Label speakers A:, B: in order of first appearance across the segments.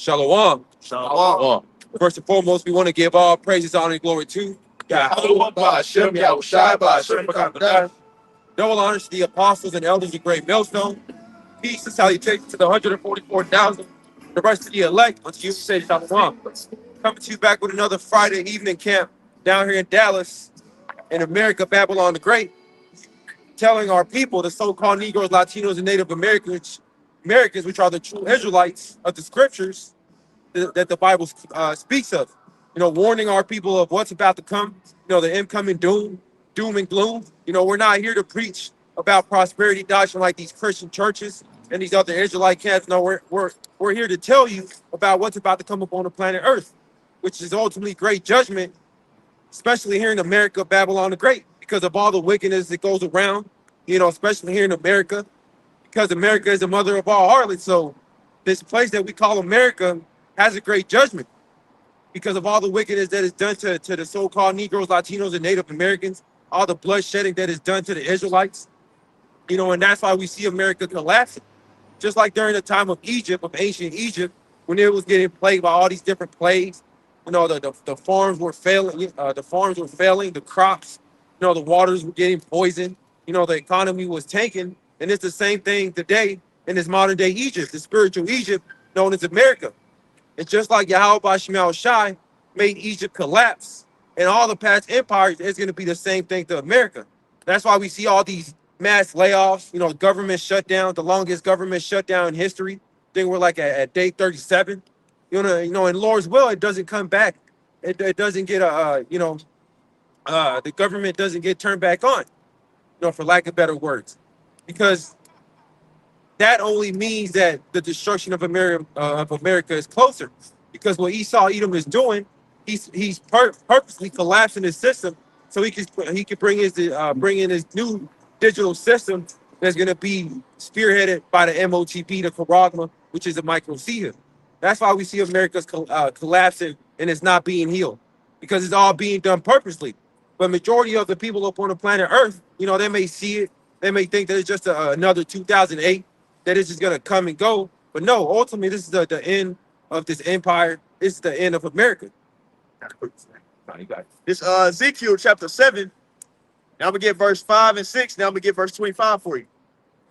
A: Shalom.
B: Shalom.
A: First and foremost, we want to give all praises, honor, and glory to
B: Yahweh Ba'Shem, Yahushai Ba'Shem, B'Kamadah.
A: double honors to the apostles and elders of Great Millstone. Peace and salutations to the 144,000, the rest of the elect. Unto you say Shalom. Coming to you back with another Friday evening camp down here in Dallas, in America, Babylon the Great, telling our people, the so-called Negroes, Latinos, and Native Americans, which are the true Israelites of the scriptures, that the Bible speaks of. Warning our people of what's about to come. The incoming doom and gloom. We're not here to preach about prosperity doctrine like these Christian churches and these other Israelite camps. No, we're here to tell you about what's about to come upon the planet Earth, which is ultimately great judgment, especially here in America, Babylon the Great, because of all the wickedness that goes around. Especially here in America, because America is the mother of all harlots. So this place that we call America has a great judgment because of all the wickedness that is done to the so-called Negroes, Latinos, and Native Americans, all the bloodshedding that is done to the Israelites, and that's why we see America collapsing. Just like during the time of Egypt, of ancient Egypt, when it was getting plagued by all these different plagues, the farms were failing, the crops, the waters were getting poisoned, the economy was tanking, and it's the same thing today in this modern day Egypt, the spiritual Egypt known as America. It's just like Yahweh Ba'Shem Shai made Egypt collapse, and all the past empires is going to be the same thing to America. That's why we see all these mass layoffs, government shutdown, the longest government shutdown in history. I think we're like at day 37. In Lord's will, it doesn't come back. It doesn't get the government doesn't get turned back on, for lack of better words, because that only means that the destruction of America is closer. Because what Esau Edom is doing, he's purposely collapsing his system so he can bring in his new digital system that's going to be spearheaded by the MOTP, the Charagma, which is a microseer. That's why we see America's collapsing and it's not being healed, because it's all being done purposely. But majority of the people up on the planet Earth, they may see it, they may think that it's just another 2008, that it's just going to come and go. But no, ultimately, this is the end of this empire. This is the end of America.
B: This Ezekiel chapter 7. Now I'm going to get verse 5 and 6. Now I'm going to get verse 25 for you.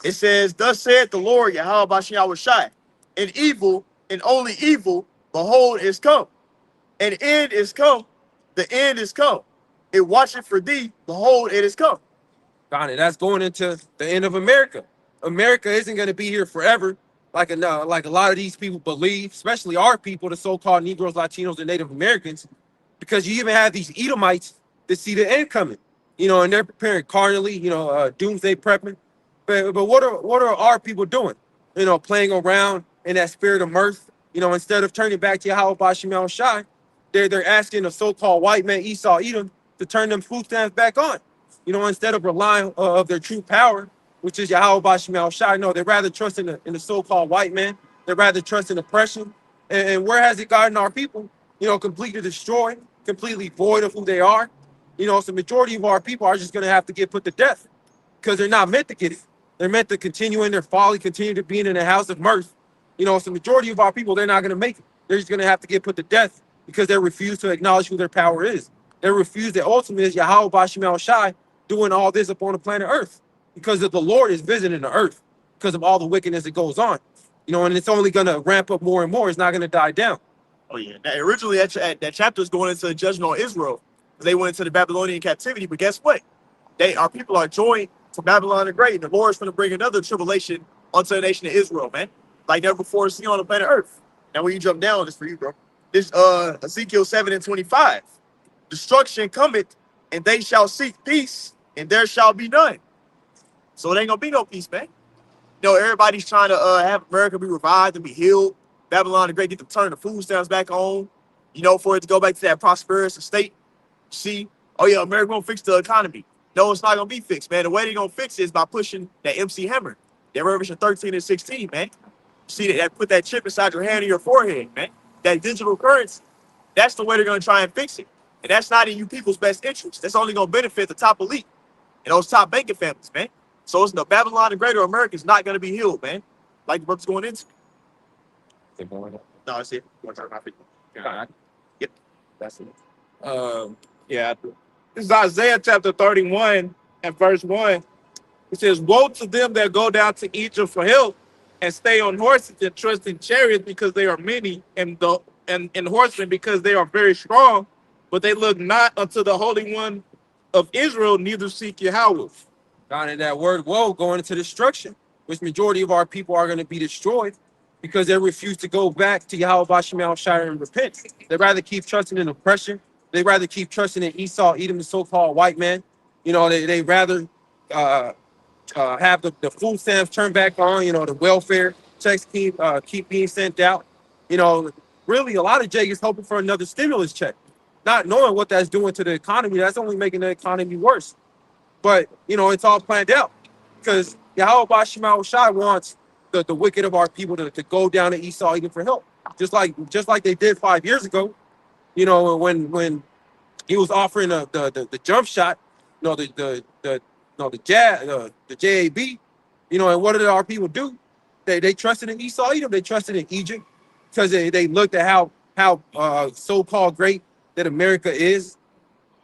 B: It says, "Thus saith the Lord, Yahweh Ba'Shem Yahushai, and evil, and only evil, behold, is come. An end is come. The end is come. It watcheth for thee, behold, it is come."
A: Got it. That's going into the end of America. America isn't going to be here forever, like a lot of these people believe, especially our people, the so-called Negroes, Latinos, and Native Americans, because you even have these Edomites that see the end coming, and they're preparing carnally, doomsday prepping. But what are our people doing? Playing around in that spirit of mirth, instead of turning back to Yahweh Ba'Shem Shai, they're asking the so-called white man Esau Edom to turn them food stamps back on, instead of relying of their true power, which is Yahweh Ba'Shem Shai. No, they rather trust in the so-called white man. They rather trust in oppression. And where has it gotten our people? Completely destroyed, completely void of who they are. So the majority of our people are just going to have to get put to death because they're not meant to get it. They're meant to continue in their folly, continue to be in the house of mirth. So the majority of our people, they're not going to make it. They're just going to have to get put to death because they refuse to acknowledge who their power is. They refuse that ultimately is Yahweh Ba'Shem Shai doing all this upon the planet Earth, because of the Lord is visiting the earth because of all the wickedness that goes on. And it's only going to ramp up more and more. It's not going to die down.
B: Oh, yeah. Now, originally, that chapter is going into the judgment on Israel. They went into the Babylonian captivity, but guess what? Our people are joined to Babylon the Great, and the Lord is going to bring another tribulation onto the nation of Israel, man, like never before seen on the planet Earth. Now, when you jump down, this for you, bro. This Ezekiel 7 and 25. "Destruction cometh, and they shall seek peace, and there shall be none." So it ain't gonna be no peace, man. Everybody's trying to have America be revived and be healed. Babylon the Great get to turn the food stamps back on, for it to go back to that prosperous state. See, oh yeah, America gonna fix the economy. No, it's not gonna be fixed, man. The way they're gonna fix it is by pushing that MC Hammer, that Revelation 13 and 16, man. See that put that chip inside your hand or your forehead, man. That digital currency. That's the way they're gonna try and fix it. And that's not in you people's best interest. That's only gonna benefit the top elite and those top banking families, man. So it's the Babylon the Greater America is not going to be healed, man. Like the brother's going into. No, that's it. One turn my feet.
A: God.
B: Yep.
A: That's it.
C: Yeah. This is Isaiah chapter 31 and verse 1. It says, woe to them that go down to Egypt for help and stay on horses and trust in chariots because they are many, and horsemen because they are very strong, but they look not unto the Holy One of Israel, neither seek Yahweh.
A: God, and that word woe going into destruction, which majority of our people are going to be destroyed because they refuse to go back to Yahweh Bashim Shire and repent. They rather keep trusting in oppression. They rather keep trusting in Esau, Edom, the so-called white man. You know, they rather have the food stamps turned back on. You know, the welfare checks keep being sent out. You know, really, a lot of Jay is hoping for another stimulus check, not knowing what that's doing to the economy. That's only making the economy worse. But, you know, it's all planned out because Yahweh Bashim Shai wants the wicked of our people to go down to Esau Edom for help, just like they did 5 years ago. You know, when he was offering the jump shot, you know, the JAB, you know, and what did our people do? They trusted in Esau Edom. They trusted in Egypt because they looked at how so-called great that America is.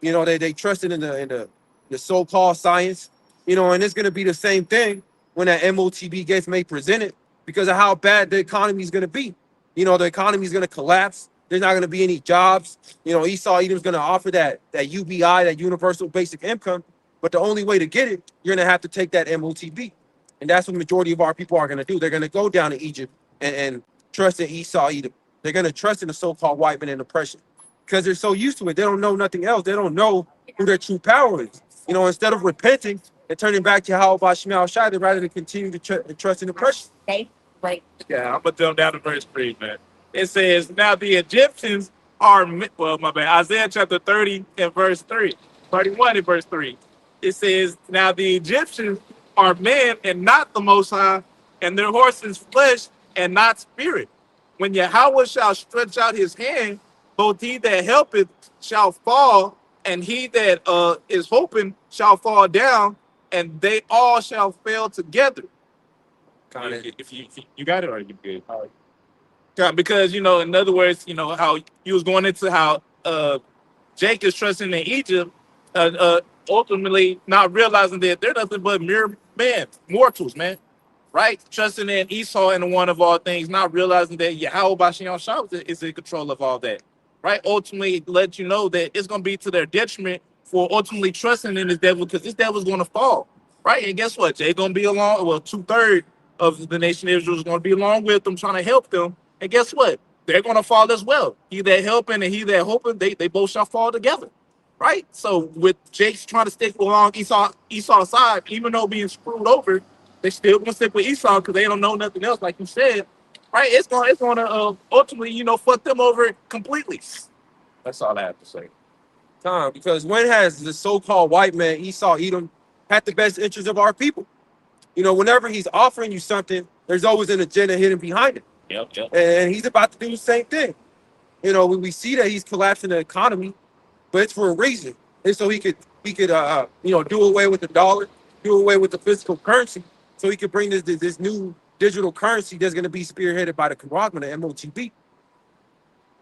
A: You know, they trusted in the so-called science. You know, and it's going to be the same thing when that MOTB gets made presented because of how bad the economy is going to be. You know, the economy is going to collapse. There's not going to be any jobs. You know, Esau Edom's going to offer that UBI, that universal basic income. But the only way to get it, you're going to have to take that MOTB. And that's what the majority of our people are going to do. They're going to go down to Egypt and trust in Esau Edom. They're going to trust in the so-called white man and oppression because they're so used to it. They don't know nothing else. They don't know who their true power is. You know, instead of repenting and turning back to Yahweh Bashim Shai, they'd rather continue to trust in oppression.
C: Yeah, I'm going to jump down to verse 3, man. It says, now the Egyptians are, well, my bad, Isaiah chapter 30 and verse 3, 31 and verse 3. It says, now the Egyptians are men and not the Most High, and their horses flesh and not spirit. When Yahweh shall stretch out his hand, both he that helpeth shall fall, and he that is hoping shall fall down, and they all shall fail together. If you got it, or you good? All right. Yeah, because, you know, in other words, you know, how you was going into how Jake is trusting in Egypt, ultimately not realizing that they're nothing but mere men, mortals, man, right? Trusting in Esau and the one of all things, not realizing that Yahweh Bashim Shai is in control of all that, right? Ultimately, let you know that it's going to be to their detriment for ultimately trusting in this devil because this devil's going to fall, right? And guess what? They're going to be along, well, 2/3 of the nation of Israel is going to be along with them, trying to help them. And guess what? They're going to fall as well. He that helping and he that hoping, they both shall fall together, right? So with Jake's trying to stick along Esau's side, even though being screwed over, they still going to stick with Esau because they don't know nothing else, like you said, right? It's going to ultimately, you know, fuck them over completely. That's all I have to say.
A: Time, because when has the so-called white man, Esau Edom, had the best interest of our people? You know, whenever he's offering you something, there's always an agenda hidden behind it.
C: Yep.
A: And he's about to do the same thing. You know, we see that he's collapsing the economy, but it's for a reason. And so he could you know, do away with the dollar, do away with the physical currency, so he could bring this new digital currency that's going to be spearheaded by the conglomerate, the MOTB.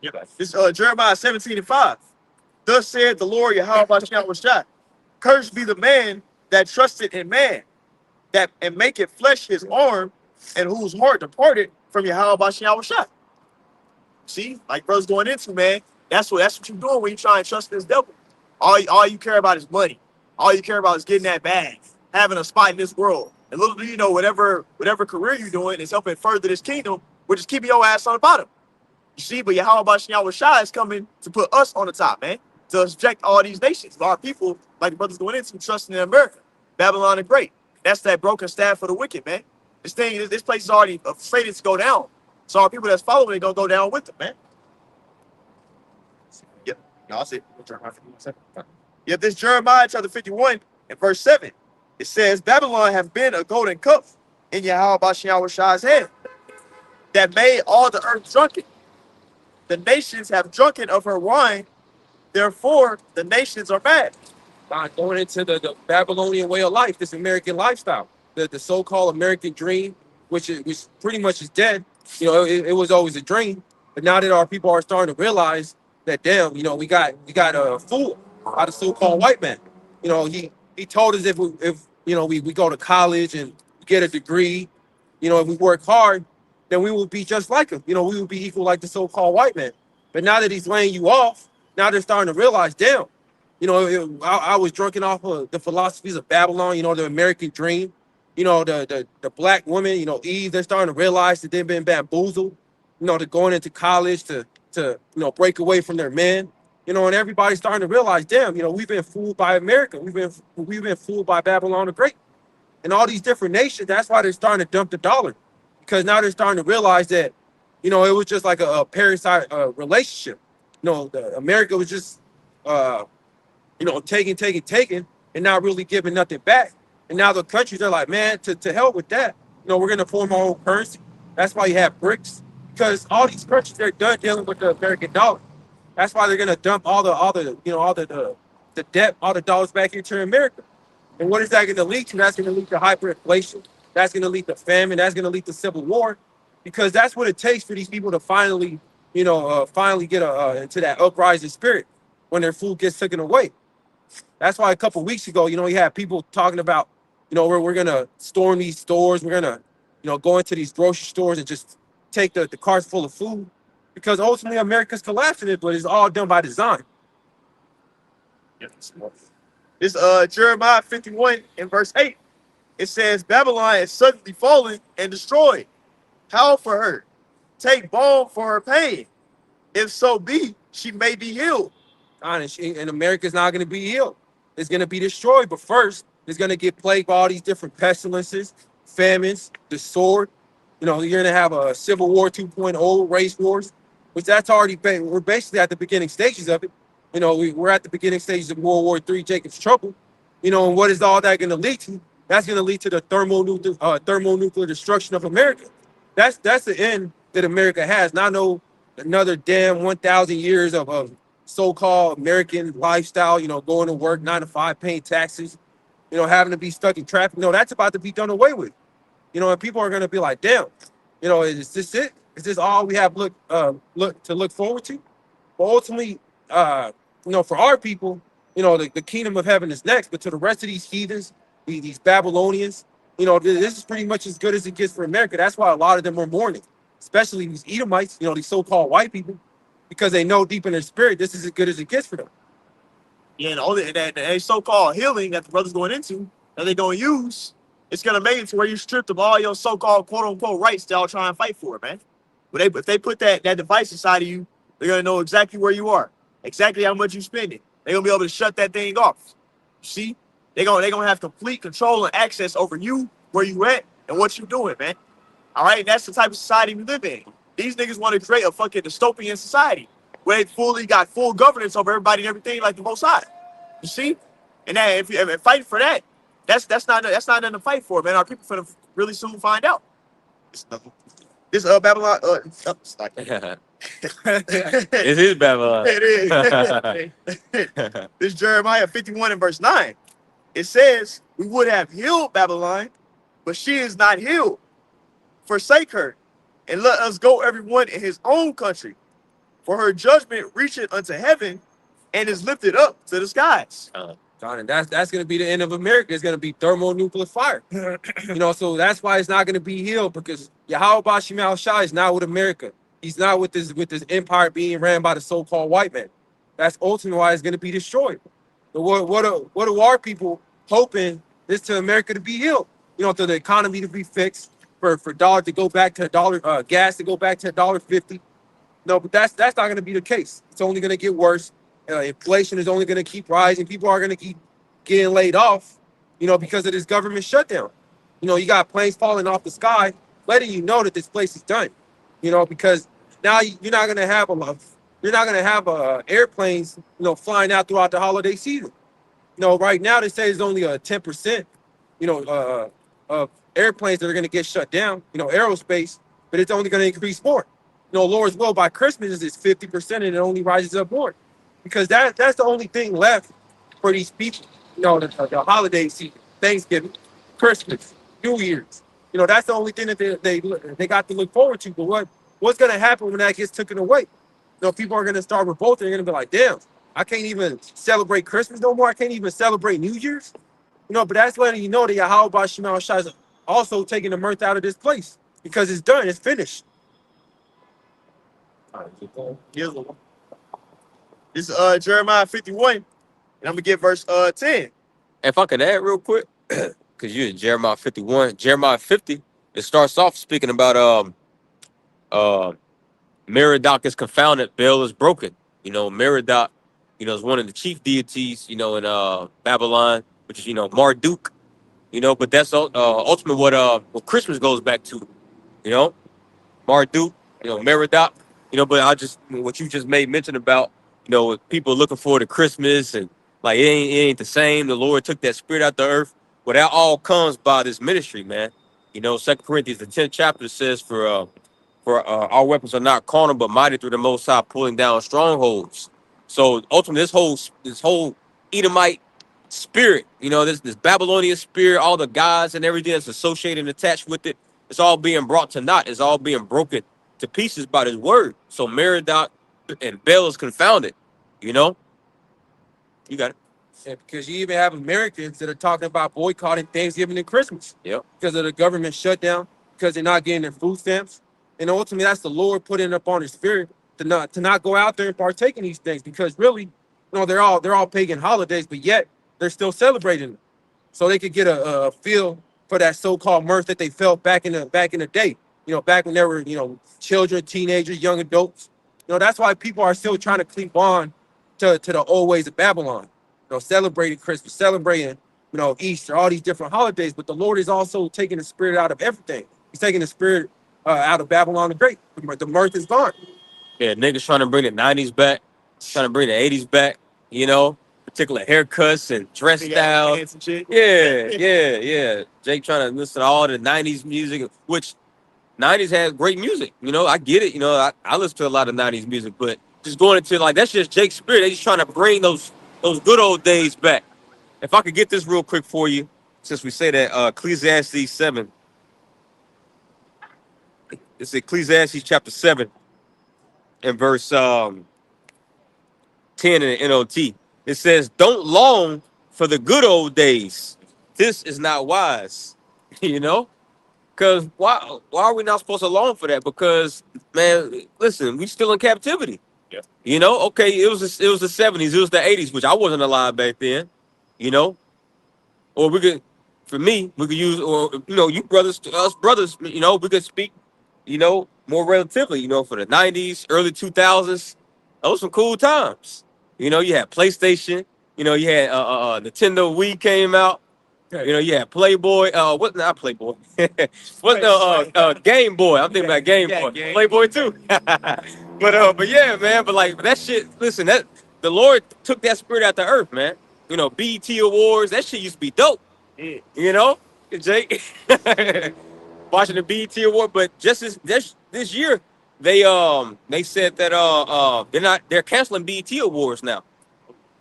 B: Yeah. This Jeremiah 17 and 5. Thus said the Lord Yahweh Bashim Shai, cursed be the man that trusted in man, that and make it flesh his arm, and whose heart departed from Yahweh Bashim Shai. See, like brothers going into, man, that's what you're doing when you try and trust this devil. All you care about is money. All you care about is getting that bag, having a spot in this world. And little do you know, whatever career you're doing is helping further this kingdom, which is keeping your ass on the bottom. You see, but Yahweh Bashim Shai is coming to put us on the top, man, to subject all these nations. Our people, like the brothers going into, trusting in America. Babylon the Great. That's that broken staff for the wicked, man. This place is already fated to go down. So our people that's following it gonna go down with them, man. Yep. No, that's it. Yep, this Jeremiah chapter 51 and verse 7. It says, Babylon have been a golden cup in Yahweh Bashim Shai's hand that made all the earth drunken. The nations have drunken of her wine, therefore the nations are mad.
A: Going into the Babylonian way of life, this American lifestyle, the so-called American dream, which pretty much is dead. You know, it was always a dream. But now that our people are starting to realize that, damn, we got a fool by the so-called white man. He told us if we go to college and get a degree, if we work hard, then we will be just like him. We will be equal like the so-called white man. But now that he's laying you off, now they're starting to realize, damn, I was drunken off of the philosophies of Babylon, the American dream, the black women, Eve, they're starting to realize that they've been bamboozled, to going into college to break away from their men, and everybody's starting to realize, damn, we've been fooled by America. We've been fooled by Babylon the Great and all these different nations. That's why they're starting to dump the dollar, because now they're starting to realize that, it was just like a parasite relationship. America was just, taking, and not really giving nothing back. And now the countries are like, man, to hell with that. We're gonna form our own currency. That's why you have BRICS, because all these countries, they're done dealing with the American dollar. That's why they're gonna dump all the debt, all the dollars back into America. And what is that going to lead to? That's going to lead to hyperinflation. That's going to lead to famine. That's going to lead to civil war, because that's what it takes for these people to finally get into that uprising spirit when their food gets taken away. That's why a couple of weeks ago, you had people talking about, we're going to storm these stores. We're going to, go into these grocery stores and just take the carts full of food, because ultimately America's collapsing it, but it's all done by design.
B: This Jeremiah 51 and verse 8, it says, Babylon is suddenly fallen and destroyed. Howl for her. Take balm for her pain. If so be, she may be healed.
A: And America's not going to be healed. It's going to be destroyed. But first, it's going to get plagued by all these different pestilences, famines, the sword. You're going to have a Civil War 2.0, race wars, which that's already been. We're basically at the beginning stages of it. We're at the beginning stages of World War III, Jacob's Trouble. And what is all that going to lead to? That's going to lead to the thermonuclear destruction of America. That's the end that America has. Not another damn 1,000 years of so-called American lifestyle, going to work 9 to 5, paying taxes, having to be stuck in traffic. No, that's about to be done away with. And people are going to be like, damn, is this it? Is this all we have to look forward to? But ultimately, for our people, the kingdom of heaven is next. But to the rest of these heathens, these Babylonians, this is pretty much as good as it gets for America. That's why a lot of them are mourning, especially these Edomites, these so-called white people, because they know deep in their spirit this is as good as it gets for them.
B: Yeah, and all that so-called healing that the brother's going into, that they're going to use, it's going to make it to where you stripped of all your so-called quote-unquote rights that y'all try and fight for, man. But if they put that device inside of you, they're going to know exactly where you are, exactly how much you're spending. They're going to be able to shut that thing off. See? They're gonna have complete control and access over you, where you at, and what you doing, man. All right? And that's the type of society we live in. These niggas want to create a fucking dystopian society where they got full governance over everybody and everything like the Most High. You see? And that, if you're fighting for that, that's not nothing to fight for, man. Our people finna really soon find out. This Babylon.
C: It is Babylon.
B: It is. This Jeremiah 51 and verse 9. It says, we would have healed Babylon, but she is not healed. Forsake her, and let us go everyone in his own country. For her judgment reacheth unto heaven, and is lifted up to the skies.
A: And that's going to be the end of America. It's going to be thermonuclear fire. So that's why it's not going to be healed, because Yahweh Bashim Shai is not with America. He's not with this empire being ran by the so-called white man. That's ultimately why it's going to be destroyed. But what are our people hoping is to America to be healed? To the economy to be fixed, for dollar to go back to $1, gas to go back to $1.50. No, but that's not going to be the case. It's only going to get worse. Inflation is only going to keep rising. People are going to keep getting laid off, because of this government shutdown. You got planes falling off the sky, letting you know that this place is done. Because now you're not going to have airplanes, flying out throughout the holiday season. Right now they say it's only a 10%, of airplanes that are going to get shut down, aerospace, but it's only going to increase more. Lord's will by Christmas is 50%, and it only rises up more, because that's the only thing left for these people. The holiday season, Thanksgiving, Christmas, New Year's. That's the only thing that they got to look forward to. But what's gonna happen when that gets taken away? People are gonna start revolting. They're gonna be like, damn, I can't even celebrate Christmas no more. I can't even celebrate New Year's. But that's letting you know that Yahweh Shema Shai is also taking the mirth out of this place because it's done, it's finished.
B: Here's one. This is Jeremiah 51, and I'm gonna get verse 10.
D: If I could add real quick, because you're in Jeremiah 51, Jeremiah 50, it starts off speaking about Merodach is confounded, Baal is broken. Merodach, is one of the chief deities, in Babylon, which is, Marduk, but that's ultimately what Christmas goes back to, Marduk, Merodach, but what you just made mention about, people looking forward to Christmas and like it ain't the same. The Lord took that spirit out the earth. Well, that all comes by this ministry, man. 2 Corinthians, the 10th chapter says for our weapons are not carnal, but mighty through the Most High, pulling down strongholds. So ultimately, this whole Edomite spirit, this Babylonian spirit, all the gods and everything that's associated and attached with it, it's all being brought to naught. It's all being broken to pieces by this word. So Merodach and Baal is confounded. You got it.
A: Yeah, because you even have Americans that are talking about boycotting Thanksgiving and Christmas.
D: Yep.
A: Because of the government shutdown, because they're not getting their food stamps. And ultimately, that's the Lord putting up on his spirit to not go out there and partake in these things. Because really, they're all pagan holidays, but yet they're still celebrating them. So they could get a feel for that so-called mirth that they felt back in the day. Back when there were, children, teenagers, young adults. That's why people are still trying to cleave on to the old ways of Babylon. Celebrating Christmas, celebrating, Easter, all these different holidays. But the Lord is also taking the spirit out of everything. He's taking the spirit out of Babylon the Great. The mirth is gone.
D: Yeah, niggas trying to bring the 90s back, trying to bring the 80s back, particular haircuts and dress styles. Yeah. Jake trying to listen to all the 90s music, which 90s had great music. I get it. I listen to a lot of 90s music, but just going into that's just Jake's spirit. They're just trying to bring those good old days back. If I could get this real quick for you, since we say that Ecclesiastes 7. It's Ecclesiastes chapter 7 and verse 10 in the NOT. It says, don't long for the good old days. This is not wise. Because why are we not supposed to long for that? Because, man, listen, we still in captivity.
C: Yeah.
D: Okay, it was the 70s, it was the 80s, which I wasn't alive back then, or we could use, or, you brothers, us brothers, we could speak, more relatively, for the 90s, early 2000s, those some cool times. You had PlayStation, you had Nintendo Wii came out, you had Playboy, not Playboy, what's the Game Boy, I'm thinking about Game Boy,
C: Game.
D: Playboy too. But yeah, man. But like that shit. Listen, that the Lord took that spirit out the earth, man. BET Awards. That shit used to be dope.
B: Yeah.
D: Jake, watching the BET Award. But just this year, they said that they're canceling BET Awards now.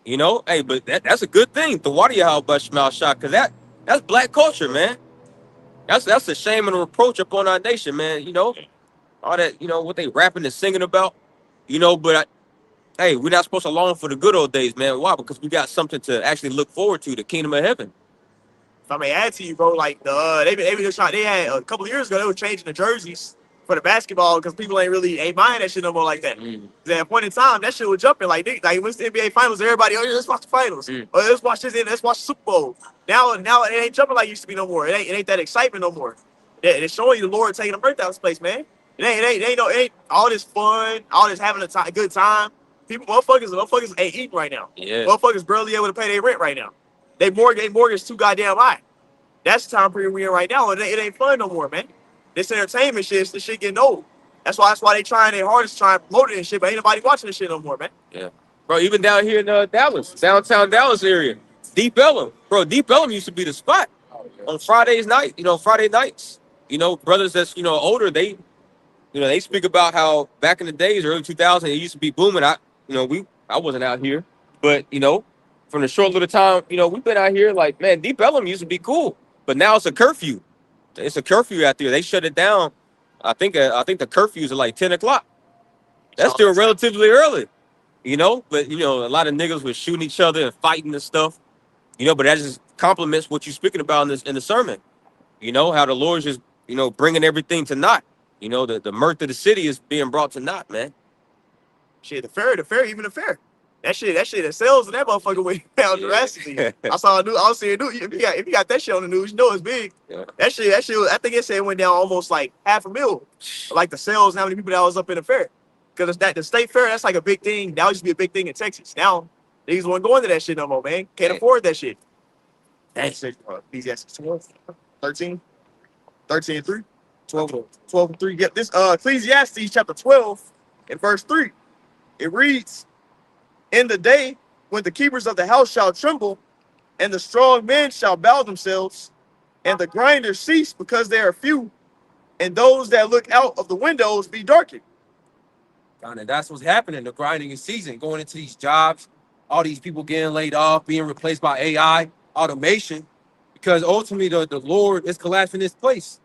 D: Hey, but that's a good thing. The water Yahweh Shema Shai, because that's black culture, man. That's a shame and a reproach upon our nation, man. All that, what they rapping and singing about, but hey, we're not supposed to long for the good old days, man. Why? Because we got something to actually look forward to, the kingdom of heaven.
B: If I may add to you, bro, like they been just trying. They had a couple of years ago, they were changing the jerseys for the basketball because people ain't buying that shit no more like that. At a point in time, that shit was jumping like when the NBA Finals, everybody, let's watch the finals, or let's watch this, let's watch the Super Bowl. Now it ain't jumping like it used to be no more. It ain't that excitement no more. It's showing you the Lord taking the mirth out of this place, man. It ain't all this fun, all this having a good time. Motherfuckers ain't eating right now.
D: Yeah.
B: Motherfuckers barely able to pay their rent right now. They mortgage too goddamn high. That's the time period we in right now, and it ain't fun no more, man. This entertainment shit, this shit getting old. That's why they trying their hardest to try and promote it and shit, but ain't nobody watching this shit no more, man.
D: Yeah. Bro, even down here in Dallas, downtown Dallas area, Deep Ellum. Bro, Deep Ellum used to be the spot on Friday nights. Brothers that's, older, they speak about how back in the days, early 2000s, it used to be booming. I wasn't out here, but, from the short little time, we've been out here like, man, Deep Ellum used to be cool, but now it's a curfew. It's a curfew out there. They shut it down I think the curfews are like 10 o'clock. That's
B: So
D: still relatively early, you know. But you know, a lot of niggas were shooting each other and fighting and stuff, you know. But that just complements what you're speaking about in the sermon. You know how the Lord's just bringing everything to naught. You know the mirth of the city is being brought to naught, man.
B: shit, even the fair. That shit that sells in that motherfucker went down drastically. I was seeing news. If you got that shit on the news, you know it's big.
D: Yeah.
B: That shit, I think it said it went down almost like $500,000. Like the sales, and how many people that was up in the fair. Because the state fair, that's like a big thing. That used to be a big thing in Texas. Now, niggas weren't going to that shit no more, man. Can't afford that shit. That's it. Ecclesiastes 12, 13, 13 and 3, 12 and 3. Get this Ecclesiastes chapter 12 and verse 3. It reads, in the day when the keepers of the house shall tremble, and the strong men shall bow themselves, and the grinders cease because they are few, and those that look out of the windows be darkened.
A: And that's what's happening. The grinding is season, going into these jobs, all these people getting laid off, being replaced by AI, automation, because ultimately the Lord is collapsing this place.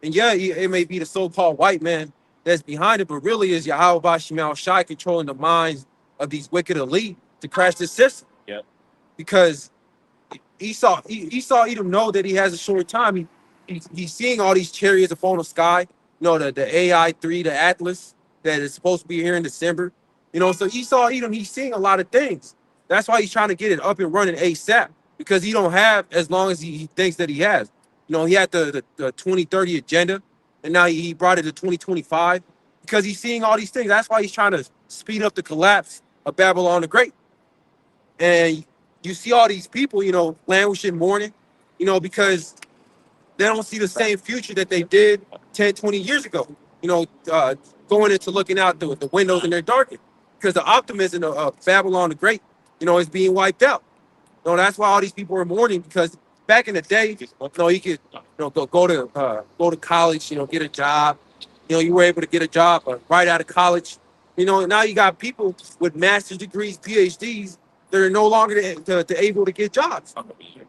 A: And yeah, it may be the so-called white man that's behind it, but really is Yahweh Bashim Shai controlling the minds of these wicked elite to crash this system.
C: Yeah.
A: Because Esau Edom know that he has a short time. He's seeing all these chariots upon the sky. You know, the AI-3, the Atlas that is supposed to be here in December. You know, so Esau Edom, he's seeing a lot of things. That's why he's trying to get it up and running ASAP, because he don't have as long as he thinks that he has. You know, he had the 2030 agenda, and now he brought it to 2025 because he's seeing all these things. That's why he's trying to speed up the collapse of Babylon the Great. And you see all these people, you know, languishing, mourning, you know, because they don't see the same future that they did 10, 20 years ago, you know, going into looking out the windows and they're darkened because the optimism of Babylon the Great, you know, is being wiped out. You know, that's why all these people are mourning, because back in the day, you know, you could, you know, go to college, you know, get a job. You know, you were able to get a job right out of college. You know, now you got people with master's degrees, PhDs, that are no longer able to get jobs.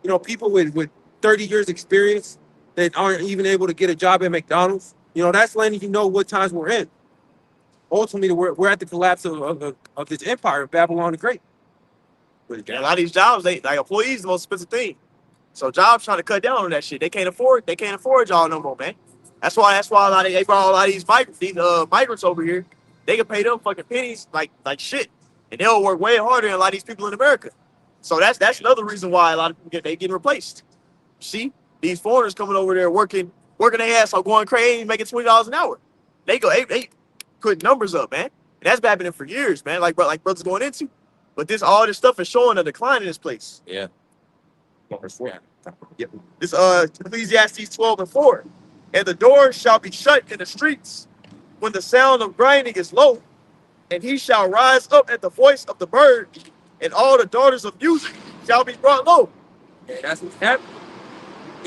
A: You know, people with 30 years experience that aren't even able to get a job at McDonald's. You know, that's letting you know what times we're in. Ultimately, we're at the collapse of this empire of Babylon the Great.
B: And a lot of these jobs, like employees, the most expensive thing. So jobs trying to cut down on that shit. They can't afford y'all no more, man. That's why they brought a lot of these migrants over here. They can pay them fucking pennies like shit, and they'll work way harder than a lot of these people in America. So that's another reason why a lot of people getting replaced. See, these foreigners coming over there working their ass off, going crazy, making $20 an hour. They put numbers up, man. And that's been happening for years, man. Like brothers going into. But all this stuff is showing a decline in this place.
D: Yeah.
B: This Ecclesiastes 12 and 4. And the doors shall be shut in the streets when the sound of grinding is low, and he shall rise up at the voice of the bird, and all the daughters of music shall be brought low.
A: Yeah, that's what's happening.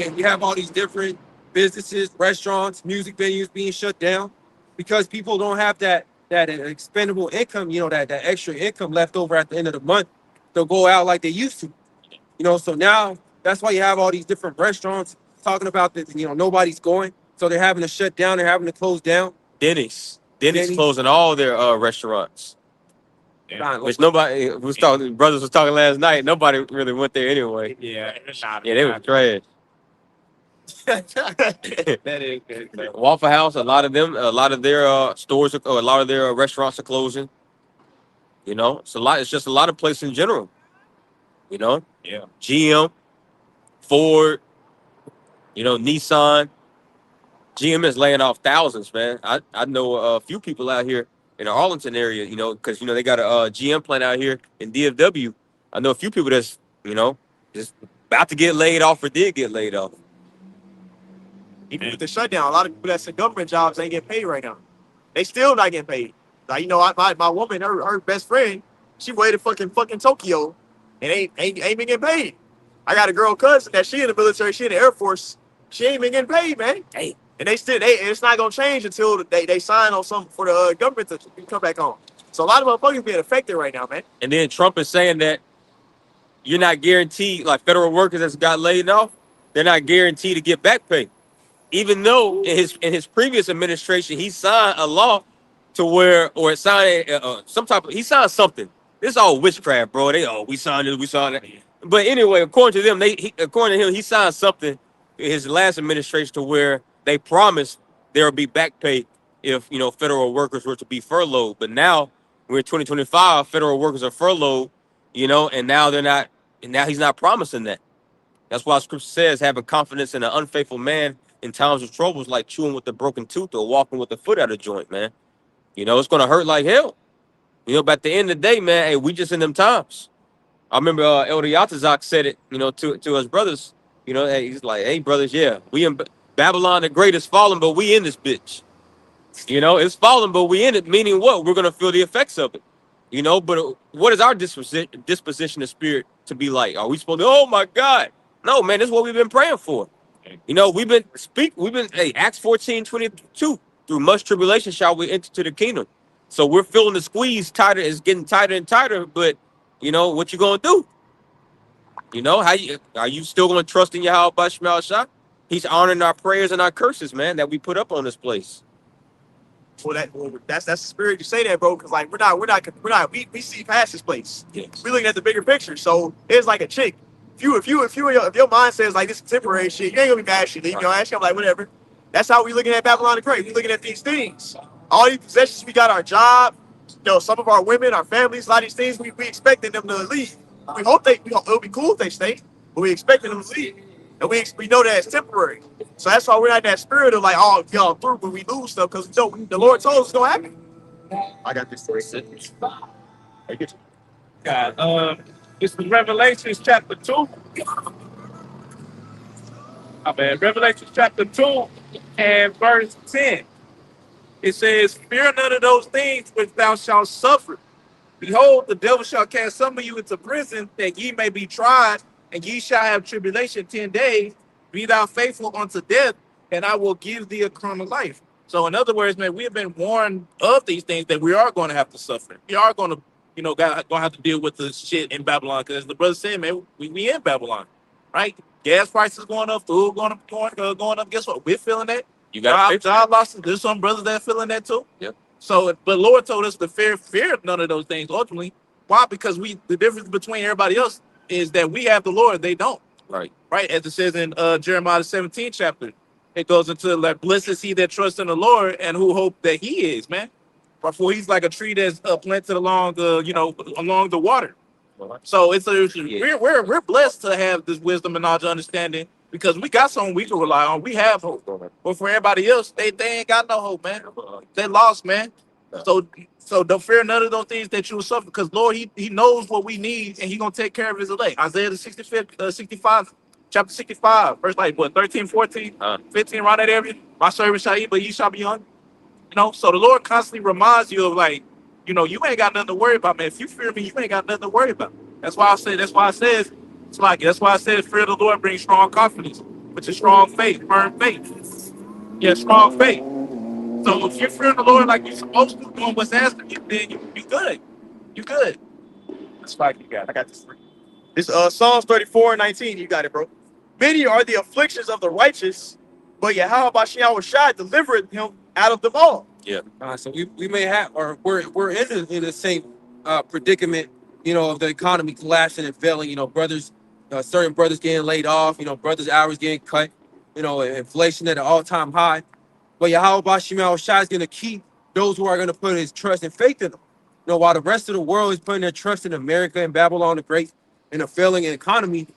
A: And you have all these different businesses, restaurants, music venues being shut down because people don't have that expendable income, you know, that extra income left over at the end of the month. They'll go out like they used to. You know, so now that's why you have all these different restaurants talking about that, you know, nobody's going. So they're having to shut down, they're having to close down.
D: Denny's closing all their restaurants.
C: Yeah.
D: Which nobody was talking. Brothers was talking last night. Nobody really went there anyway.
C: Yeah,
D: They were trash.
C: That is good.
D: Waffle House, a lot of their stores, a lot of their restaurants are closing. You know, it's a lot. It's just a lot of places in general. You know,
C: Yeah.
D: GM, Ford, you know, Nissan. GM is laying off thousands, man. I know a few people out here in the Arlington area, you know, because, you know, they got a GM plant out here in DFW. I know a few people that's, you know, just about to get laid off or did get laid off.
B: Even with the shutdown, a lot of people that's in government jobs ain't getting paid right now. They still not getting paid. Like, you know, my woman, her best friend, she waited fucking Tokyo and ain't been getting paid. I got a girl cousin that she in the military, she in the Air Force. She ain't been getting paid, man.
D: Hey.
B: And it's not gonna change until they sign on something for the government to come back on. So a lot of motherfuckers being affected right now, man.
D: And then Trump is saying that you're not guaranteed, like federal workers that's got laid off, they're not guaranteed to get back pay. even though in his previous administration he signed a law to where or signed some type of he signed something. This is all witchcraft, bro. We signed it, we signed it. But anyway, according to them, according to him, he signed something in his last administration to where they promised there would be back pay if federal workers were to be furloughed. But now we're in 2025, federal workers are furloughed, and now they're not, and now he's not promising that. That's why Scripture says having confidence in an unfaithful man in times of trouble is like chewing with a broken tooth or walking with a foot out of joint, man. It's gonna hurt like hell. But at the end of the day, man, hey, we just in them times. I remember Elder Yatazak said it, to his brothers. Hey, he's like, hey, brothers, yeah, we in Babylon the Great is fallen, but we in this bitch. It's fallen, but we in it, meaning what? We're gonna feel the effects of it. But what is our disposition of spirit to be like? Are we supposed to, oh my God? No, man, this is what we've been praying for. We've been, hey, Acts 14:22, through much tribulation shall we enter to the kingdom. So we're feeling the squeeze tighter, it's getting tighter and tighter, but what you gonna do? Are you still gonna trust in Yahweh Bashmal Shah? He's honoring our prayers and our curses, man, that we put up on this place.
B: That's the spirit you say that, bro. Because like we see past this place.
D: Yes.
B: We looking at the bigger picture. So it's like a chick. If your mind says like this is temporary shit, you ain't gonna be mad shit. You know, ask you, I'm like whatever. That's how we looking at Babylon the Great. We looking at these things. All these possessions we got, our job, some of our women, our families, a lot of these things we expecting them to leave. It'll be cool if they stay, but we expecting them to leave. And we know that it's temporary. So that's why we're not in that spirit of like, oh, y'all through when we lose stuff, because the Lord told us it's gonna happen. I got this for you.
C: God, this is Revelation chapter 2. Revelation chapter 2 and verse 10. It says, fear none of those things which thou shalt suffer. Behold, the devil shall cast some of you into prison, that ye may be tried, and ye shall have tribulation 10 days. Be thou faithful unto death, and I will give thee a crown of life. So in other words, man, we have been warned of these things that we are going to have to suffer. We are going to, going to have to deal with the shit in Babylon. Because as the brother said, man, we in Babylon, right? Gas prices going up, food going up. Guess what? We're feeling that.
D: You got
C: job losses. There's some brothers that are feeling that too.
D: Yep.
C: So, but Lord told us to fear none of those things ultimately. Why? Because the difference between everybody else is that we have the Lord, they don't.
D: Right.
C: Right, as it says in Jeremiah 17 chapter, it goes into like, blessed is he that trusts in the Lord and who hope that he is, man. For he's like a tree that's planted along along the water. So we're blessed to have this wisdom and knowledge and understanding because we got something we can rely on. We have hope. But for everybody else, they ain't got no hope, man. They lost, man. So don't fear none of those things that you will suffer, because Lord, he knows what we need, and he gonna take care of his elect. Isaiah the 65, chapter 65, verse 13, 14, 15, around that area. My servant shall eat, but ye shall be hungry. So the Lord constantly reminds you of you ain't got nothing to worry about, man. If you fear me, you ain't got nothing to worry about. That's why I said, fear of the Lord brings strong confidence, which is strong faith, firm faith. Yeah, strong faith. So if you're fearing the Lord like you're supposed to, doing what's asked of you, then you good. You good. That's like you got. I got this.
B: This Psalms 34:19. You got it, bro. Many are the afflictions of the righteous, but Yahweh Bashal Shai delivered him out of them all.
D: Yeah.
A: So we may have, or we're in the same predicament, of the economy collapsing and failing. Brothers, certain brothers getting laid off. Brothers' hours getting cut. Inflation at an all-time high. But Yahweh Bashal Shai is going to keep those who are going to put his trust and faith in him. While the rest of the world is putting their trust in America and Babylon the Great in a failing economy,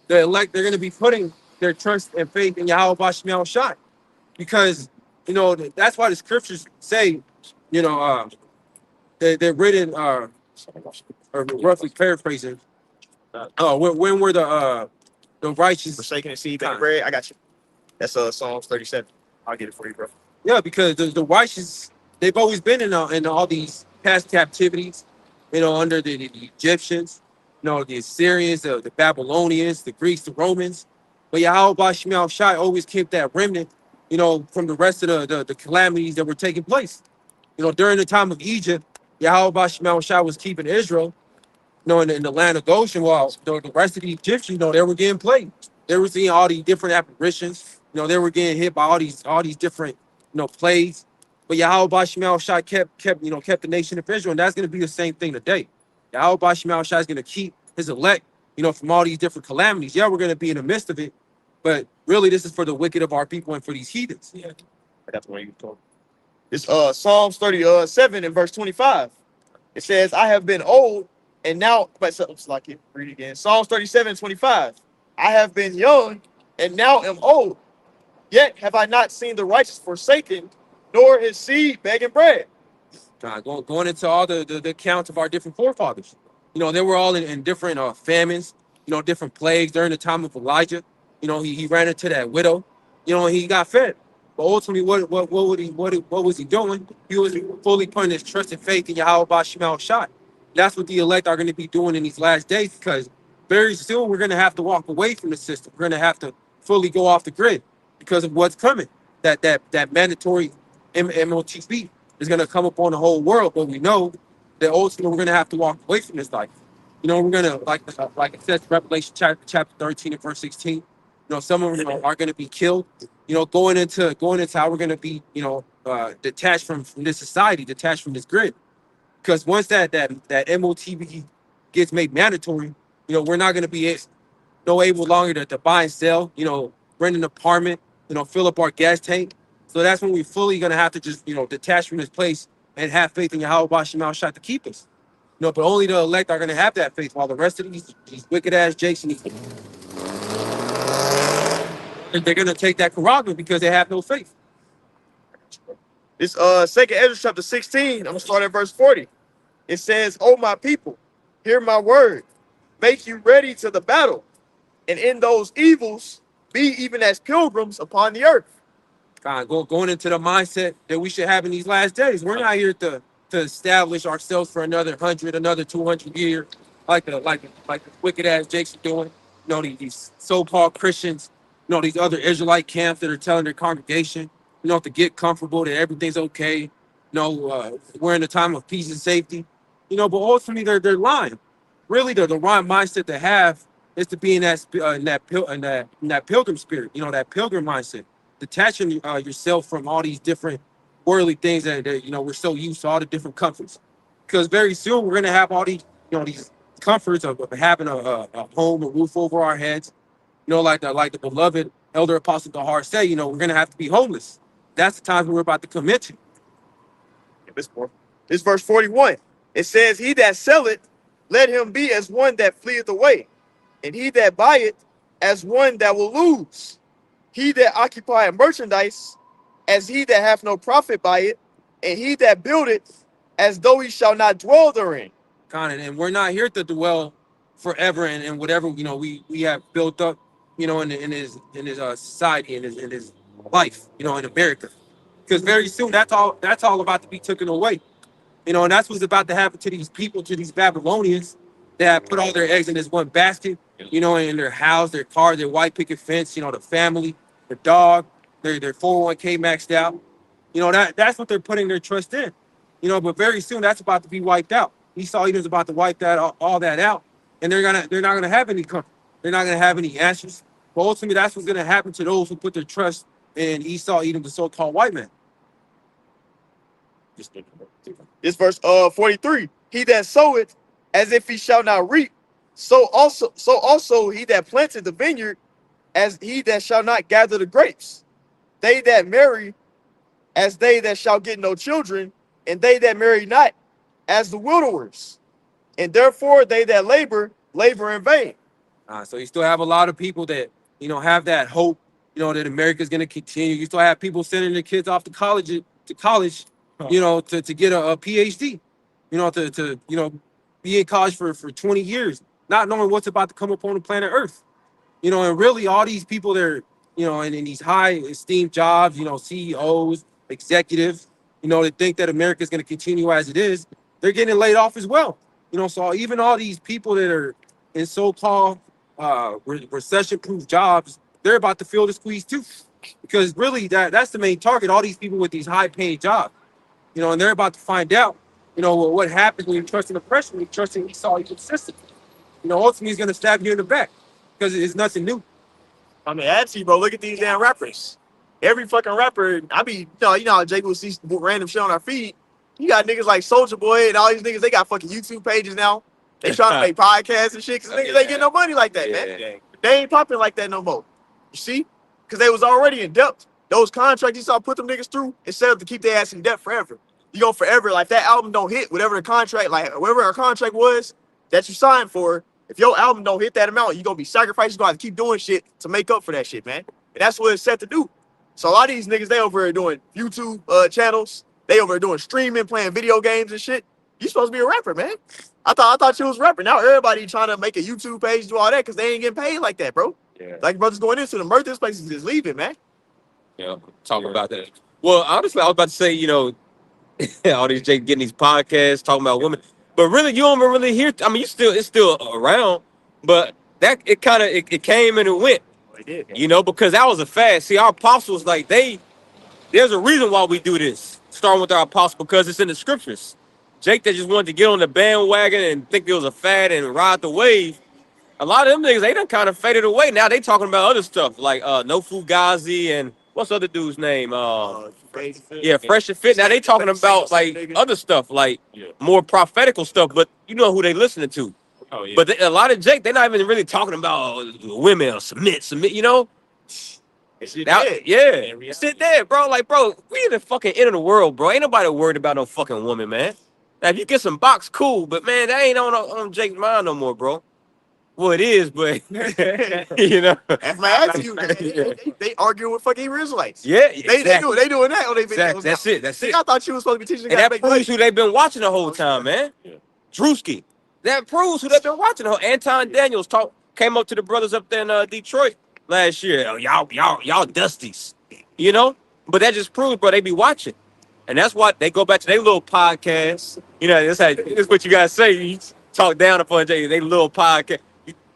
A: the elect, they're going to be putting their trust and faith in Yahweh Bashal Shai. Because, that's why the scriptures say, they're written, or roughly paraphrasing, when were the righteous
B: forsaken and seed and bread? I got you. That's Psalms 37. I'll get it for you, bro.
A: Yeah, because the righteous, they've always been in all these past captivities, under the Egyptians, the Assyrians, the Babylonians, the Greeks, the Romans. But Yahweh Bashal Shai always kept that remnant, from the rest of the calamities that were taking place. During the time of Egypt, Yahweh Bashal Shai was keeping Israel, in the land of Goshen, while the rest of the Egyptians, they were getting plagued. They were seeing all these different apparitions, You know, they were getting hit by all these different, plagues. But Yahweh Shemel Shai kept the nation of Israel, and that's going to be the same thing today. Yahweh Shemel Shai is going to keep his elect, from all these different calamities. Yeah, we're going to be in the midst of it, but really, this is for the wicked of our people and for these heathens.
C: Yeah. That's what you told.
B: It's Psalms 37 and verse 25. It says, I have been old and now, but so, it's like it, read it again. Psalms 37, 25. I have been young and now am old. Yet have I not seen the righteous forsaken, nor his seed begging bread.
A: Going into all the accounts of our different forefathers. They were all in different famines, different plagues during the time of Elijah. He ran into that widow, and he got fed. But ultimately, what was he doing? He was fully putting his trust and faith in Yahweh Shemel Shai. That's what the elect are going to be doing in these last days, because very soon we're going to have to walk away from the system. We're going to have to fully go off the grid because of what's coming. That mandatory MOTB is going to come upon the whole world. But we know that ultimately we're going to have to walk away from this life. We're going to, like it says, Revelation chapter 13 and verse 16. Some of them are going to be killed. Going into how we're going to be, detached from this society, detached from this grid. Because once that MOTB gets made mandatory, we're not going to be able longer to buy and sell, rent an apartment, fill up our gas tank. So that's when we're fully going to have to just, detach from this place and have faith in Yahweh Shemel Shai to keep us. But only the elect are going to have that faith, while the rest of these wicked ass Jakes and they're going to take that Karagma because they have no faith.
B: This second Ezra chapter 16, I'm gonna start at verse 40. It says, "O my people, hear my word, make you ready to the battle, and in those evils be even as pilgrims upon the earth."
A: Going into the mindset that we should have in these last days. We're not here to establish ourselves for another 100, another 200 years, like the wicked ass Jakes are doing. These so-called Christians, these other Israelite camps that are telling their congregation, to get comfortable, that everything's okay. We're in a time of peace and safety. But ultimately they're lying. Really, the wrong mindset to have is to be in that pilgrim spirit. That pilgrim mindset, detaching yourself from all these different worldly things that we're so used to, all the different comforts. Because very soon we're gonna have all these comforts of having a home, a roof over our heads. Like the beloved elder apostle Dahar said, we're gonna have to be homeless. That's the times we're about to come into.
B: This verse 41. It says, "He that selleth, let him be as one that fleeth away, and he that buyeth, as one that will lose. He that occupieth merchandise, as he that hath no profit by it, and he that buildeth, as though he shall not dwell therein."
A: And we're not here to dwell forever and whatever we have built up, in his society, in his life, in America. Because very soon that's all about to be taken away. And that's what's about to happen to these people, to these Babylonians that put all their eggs in this one basket, in their house, their car, their white picket fence, the family, the dog, their 401k maxed out. That's what they're putting their trust in. But very soon that's about to be wiped out. Esau Edom's about to wipe all that out, and they're not gonna have any comfort. They're not gonna have any answers. But ultimately, that's what's gonna happen to those who put their trust in Esau Edom, the so-called white man.
B: This verse 43. "He that soweth, as if he shall not reap, so also he that planted the vineyard, as he that shall not gather the grapes. They that marry, as they that shall get no children, and they that marry not, as the widowers. And therefore they that labor in vain."
A: So you still have a lot of people that have that hope, that America's going to continue. You still have people sending their kids off to college, to get a PhD, to be in college for 20 years, not knowing what's about to come upon the planet Earth. And really all these people that are, in these high esteemed jobs, CEOs, executives, that think that America's going to continue as it is, they're getting laid off as well. So even all these people that are in so-called recession-proof jobs, they're about to feel the squeeze too. Because really that's the main target, all these people with these high-paying jobs. And they're about to find out, what happens when you trust in oppression, when you trust in Esau Edom system. Ultimately he's going to stab you in the back because it's nothing new.
B: I mean, actually, bro, look at these damn rappers. Every fucking rapper, you know how Jake will see random shit on our feed. You got niggas like Soldier Boy and all these niggas. They got fucking YouTube pages now. They trying to make podcasts and shit because niggas ain't getting no money like that, man.
D: Yeah.
B: They ain't popping like that no more. You see? Because they was already in debt. Those contracts you saw put them niggas through, instead of to keep their ass in debt forever. You go forever, like that album don't hit, whatever the contract, like whatever our contract was that you signed for, if your album don't hit that amount, you gonna be sacrificed, you gonna have to keep doing shit to make up for that shit, man. And that's what it's set to do. So a lot of these niggas, they over here doing YouTube channels, they over here doing streaming, playing video games and shit. You supposed to be a rapper, man. I thought you was a rapper. Now everybody trying to make a YouTube page, do all that, because they ain't getting paid like that, bro.
D: Yeah.
B: Like brothers going into the mirth, this place is just leaving, man.
D: Yeah, talking about that. Well, honestly, I was about to say, you know, all these Jake getting these podcasts talking about women, but really, you don't really hear. I mean, it's still around, but that it kind of it came and it went.
B: They did.
D: You know, because that was a fast. See, our apostles, like there's a reason why we do this. Starting with our apostles because it's in the scriptures. Jake that just wanted to get on the bandwagon and think it was a fad and ride the wave. A lot of them niggas, they done kind of faded away. Now they talking about other stuff like No Fugazi and what's the other dude's name? Yeah, Fresh and Fit. Now they talking about like other stuff, like more prophetical stuff. But you know who they listening to.
C: Oh yeah.
D: But a lot of Jake, they're not even really talking about women or submit. You know. Yeah, sit there, bro. Like, bro, we in the fucking end of the world, bro. Ain't nobody worried about no fucking woman, man. Now, if you get some box, cool, but man, that ain't on Jake's mind no more, bro. Well, it is, but you know.
B: That's my attitude. They arguing with fucking Israelites.
D: Yeah,
B: They doing that on their videos.
D: Exactly. That's it. That's
B: See,
D: it.
B: I thought you was supposed to be teaching
D: And
B: guys to
D: that
B: make
D: proves
B: money.
D: who they've been watching the whole time, man.
C: Yeah.
D: Drewski. That proves who they've been watching. Anton Daniels came up to the brothers up there in Detroit last year. Oh, y'all dusties, you know. But that just proves, bro, they be watching, and that's why they go back to their little podcast. You know, that's what you guys say. You talk down upon they little podcast.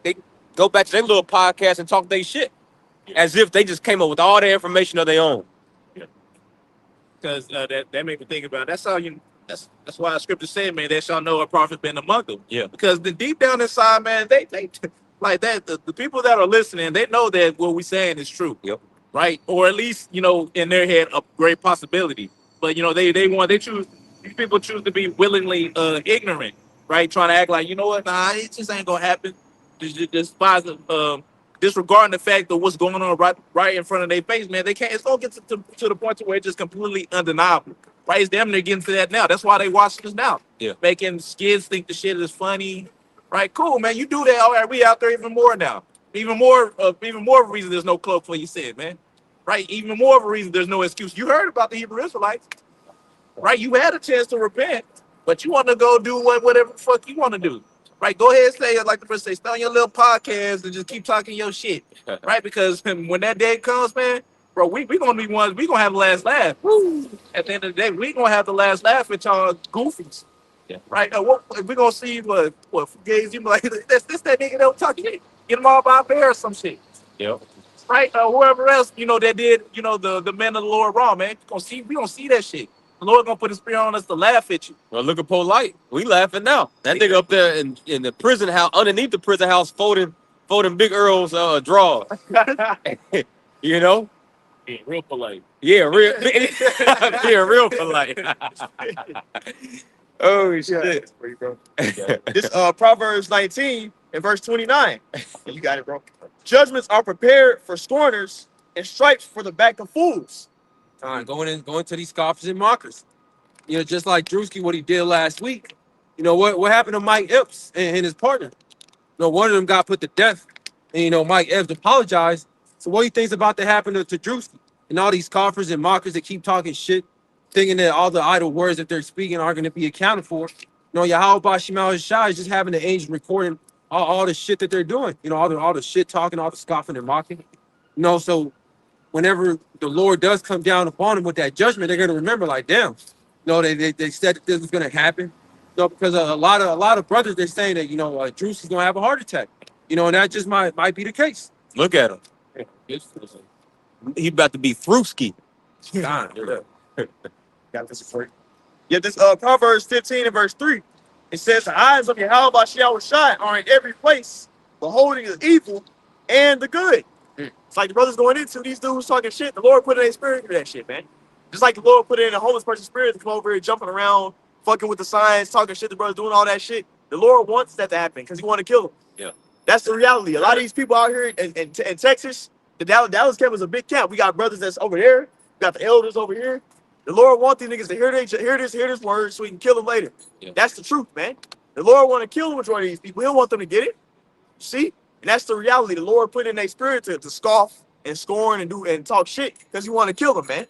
D: They go back to their little podcast and talk their shit, as if they just came up with all the information of their own.
C: Because that made me think about that's how you that's why the scripture said, man, they shall know a prophet been among them.
D: Yeah.
C: Because the deep down inside, man, they like that the people that are listening, they know that what we're saying is true.
D: Yep.
C: Right? Or at least, you know, in their head a great possibility. But you know, they choose these people choose to be willingly ignorant, right? Trying to act like, you know what, nah, it just ain't gonna happen. Disregarding the fact of what's going on right in front of their face, man. They can't. It's gonna get to the point to where it's just completely undeniable. Right? It's damn near getting to that now. That's why they watch this now.
D: Yeah.
C: Making kids think the shit is funny. Right? Cool, man. You do that. All right, we out there even more now. Even more of a reason there's no cloak for you said, man. Right? Even more of a reason there's no excuse. You heard about the Hebrew Israelites. Right? You had a chance to repent, but you want to go do whatever the fuck you want to do. Right, go ahead and say, like the person say, start your little podcast and just keep talking your shit. Right, because when that day comes, man, bro, we gonna be ones, we gonna have the last laugh. Woo. At the end of the day, we gonna have the last laugh with y'all goofies.
D: Yeah.
C: Right, we gonna see what gays you be like, this that nigga don't talk shit. Get them all by a bear or some shit.
D: Yep.
C: Right, whoever else, you know, that did, you know, the men of the Lord wrong, man. We gonna see that shit. The Lord gonna put his spirit on us to laugh at you.
D: Well, look at Polite. We laughing now. That nigga up there in the prison house, underneath the prison house, folding Big Earl's drawers. You know?
C: Being real polite.
D: Yeah, being real polite. Oh shit.
B: This Proverbs 19 and verse 29. You got it, bro. Judgments are prepared for scorners and stripes for the back of fools.
A: Going to these scoffers and mockers. You know, just like Drewski, what he did last week. You know, what happened to Mike Epps and his partner? You know, one of them got put to death. And, you know, Mike Epps apologized. So what do you think's about to happen to Drewski? And all these scoffers and mockers that keep talking shit, thinking that all the idle words that they're speaking are going to be accounted for. You know, Yahweh Shemal Shai is just having the angels recording all the shit that they're doing. You know, all the shit talking, all the scoffing and mocking. You know, so whenever the Lord does come down upon them with that judgment, they're going to remember, like, damn, you know, they said that this was going to happen. You know, because a lot of brothers, they're saying that, you know, Drew's is going to have a heart attack. You know, and that just might be the case.
D: Look at him. He about to be Fruski.
B: Got this for you. Yeah, this Proverbs 15 and verse 3. It says, the eyes of Yahweh Shai are in every place, beholding the evil and the good. It's like the brothers going into these dudes talking shit. The Lord put in their spirit to do that shit, man. Just like the Lord put it in a homeless person's spirit to come over here jumping around, fucking with the signs, talking shit. The brothers doing all that shit. The Lord wants that to happen because He want to kill them.
D: Yeah.
B: That's the reality. A lot of these people out here in Texas, the Dallas camp is a big camp. We got brothers that's over there. We got the elders over here. The Lord wants these niggas to hear this word so He can kill them later.
D: Yeah.
B: That's the truth, man. The Lord want to kill the majority of these people. He don't want them to get it. See? And that's the reality. The Lord put in their spirit to scoff and scorn and talk shit because He want to kill them, man.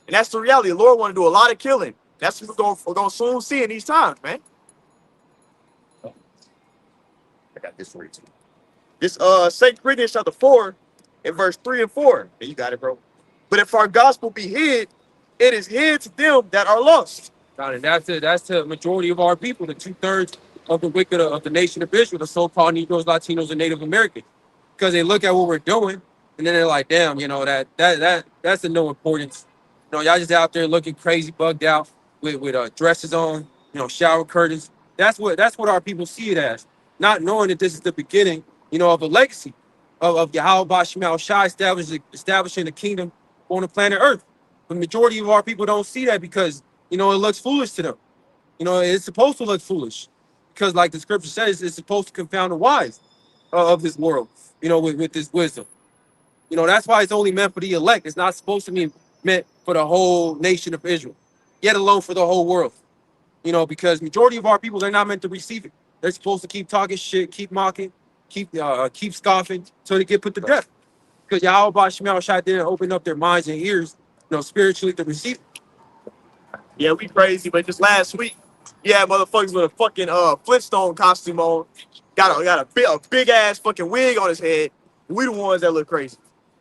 B: And that's the reality. The Lord want to do a lot of killing. That's what we're going to soon see in these times, man. I got this for you too. This 2 Corinthians chapter 4 and verse 3 and 4. Yeah, you got it, bro. But if our gospel be hid, it is hid to them that are lost.
A: And that's the majority of our people, the 2/3 of the wicked of the nation of Israel, the so-called Negroes, Latinos, and Native Americans, because they look at what we're doing and then they're like, damn, you know, that's of no importance. You know, y'all just out there looking crazy, bugged out with dresses on, you know, shower curtains. That's what our people see it as, not knowing that this is the beginning, you know, of a legacy of Yahweh Shemal Shai establishing the kingdom on the planet Earth. The majority of our people don't see that because, you know, it looks foolish to them. You know, it's supposed to look foolish because, like the scripture says, it's supposed to confound the wise of this world, you know, with this wisdom. You know, that's why it's only meant for the elect. It's not supposed to be meant for the whole nation of Israel, yet alone for the whole world. You know, because majority of our people, they're not meant to receive it. They're supposed to keep talking shit, keep mocking, keep scoffing until they get put to death. Because Yahweh Shemal Shai didn't open up their minds and ears, you know, spiritually to receive it.
B: Yeah, we crazy, but just last week, yeah, motherfuckers with a fucking Flintstone costume on, got a big ass fucking wig on his head. We the ones that look crazy.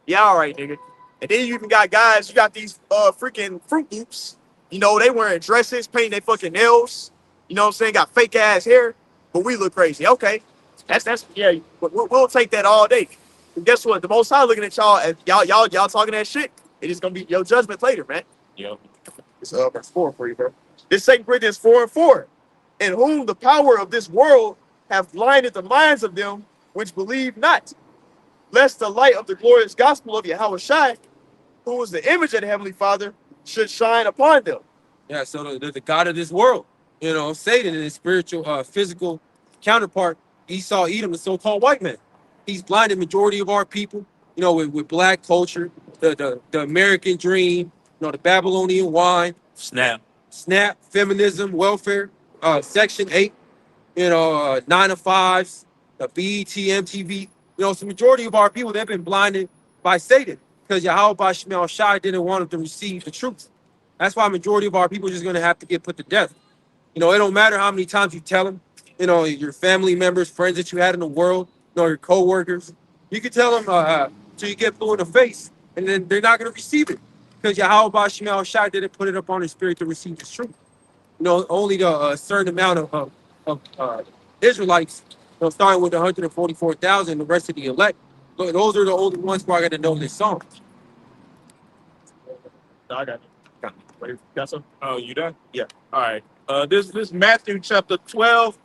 B: Yeah, all right, nigga. And then you even got guys, you got these freaking Fruit Loops. You know, they wearing dresses, painting their fucking nails. You know what I'm saying? Got fake ass hair, but we look crazy. Okay, that's yeah. We'll take that all day. And guess what? The Most High looking at y'all, and y'all talking that shit. It is gonna be your judgment later, man.
C: Yep.
B: It's verse 4 for you, bro. This 2 Corinthians 4 and 4. In whom the power of this world have blinded the minds of them which believe not, lest the light of the glorious gospel of Yahweh Shai, who is the image of the Heavenly Father, should shine upon them.
A: Yeah, so the God of this world, you know, Satan and his spiritual, physical counterpart, Esau, Edom, the so-called white man. He's blinded majority of our people, you know, with black culture, the American dream, you know, the Babylonian wine,
C: Snap.
A: feminism, welfare, Section 8, you know, 9 to 5s, the BET, MTV. You know, so the majority of our people, they've been blinded by Satan because Yahweh Shemal Shai didn't want them to receive the truth. That's why majority of our people are just going to have to get put to death. You know, it don't matter how many times you tell them, you know, your family members, friends that you had in the world, you know, your co-workers. You can tell them till you get blue in the face, and then they're not going to receive it because Yahweh Shemal Shai didn't put it up on his spirit to receive the truth. You know, only the certain amount of Israelites, you know, starting with 144,000, the rest of the elect, those are the only ones who are going to know this song.
B: No, I got it. Wait, got some?
C: Oh, you done?
B: Yeah.
C: All right. This Matthew chapter 12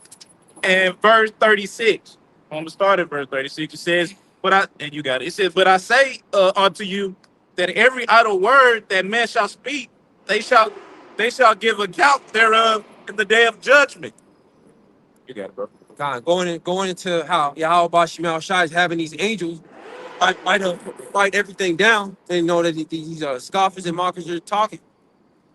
C: and verse 36. I'm gonna start at verse 36. It says, and you got it. It says, but I say unto you that every idle word that man shall speak, they shall give account thereof in the day of judgment. You got it, bro.
A: God, going into how Yahweh Shemal Shai is having these angels write everything down, and know that these scoffers and mockers are talking.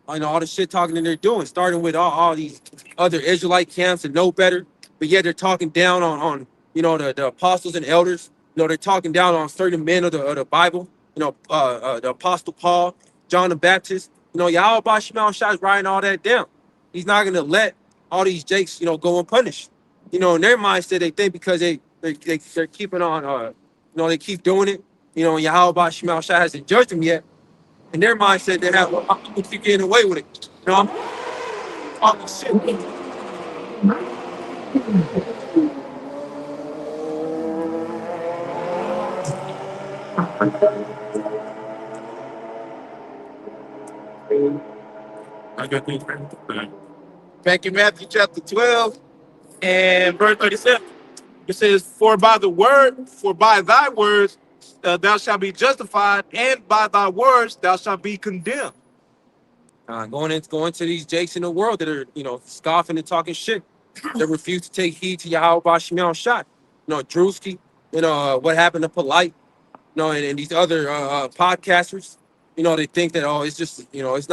A: I know all the shit talking that they're doing, starting with all these other Israelite camps and know better, but yet they're talking down on you know, the apostles and elders. You know, they're talking down on certain men of the Bible. You know, the Apostle Paul, John the Baptist. You know, Yahweh Shemal Shai is writing all that down. He's not gonna let all these jakes, you know, go unpunished. You know, in their mindset, they think because they're keeping on, you know, they keep doing it. You know, Yahweh Shemal Shai hasn't judged them yet. In their mindset, they have to keep getting away with it. You know, I'm talking shit.
C: I got these. Back in Matthew chapter 12 and verse 37. It says, for by thy words thou shalt be justified, and by thy words thou shalt be condemned.
A: Going to these jakes in the world that are, scoffing and talking shit, that refuse to take heed to Yahweh Bashim Shot. Drewski, what happened to Polite, and these other podcasters, they think that, it's just, it's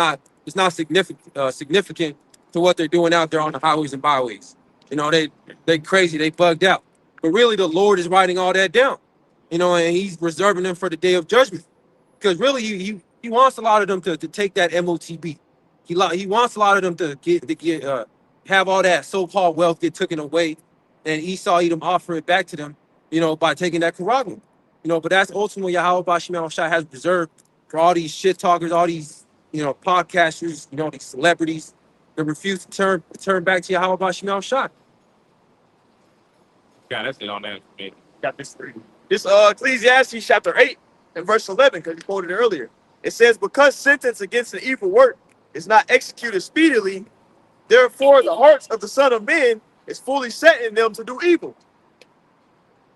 A: not significant to what they're doing out there on the highways and byways. They crazy, they bugged out. But really the Lord is writing all that down, and he's reserving them for the day of judgment. Because really he wants a lot of them to take that MOTB. He wants a lot of them to have all that so-called wealth get taken away, and Esau Edom offer it back to them, by taking that Karagum. But that's ultimately Yahweh Bashim Shai has reserved for all these shit talkers, all these, podcasters, these celebrities that refuse to turn back to Yahweh Bashim Shai.
C: God, that's it on that for me.
B: Got this three. This Ecclesiastes chapter 8 and verse 11, because you quoted it earlier. It says, because sentence against an evil work is not executed speedily, therefore the hearts of the Son of Men is fully set in them to do evil.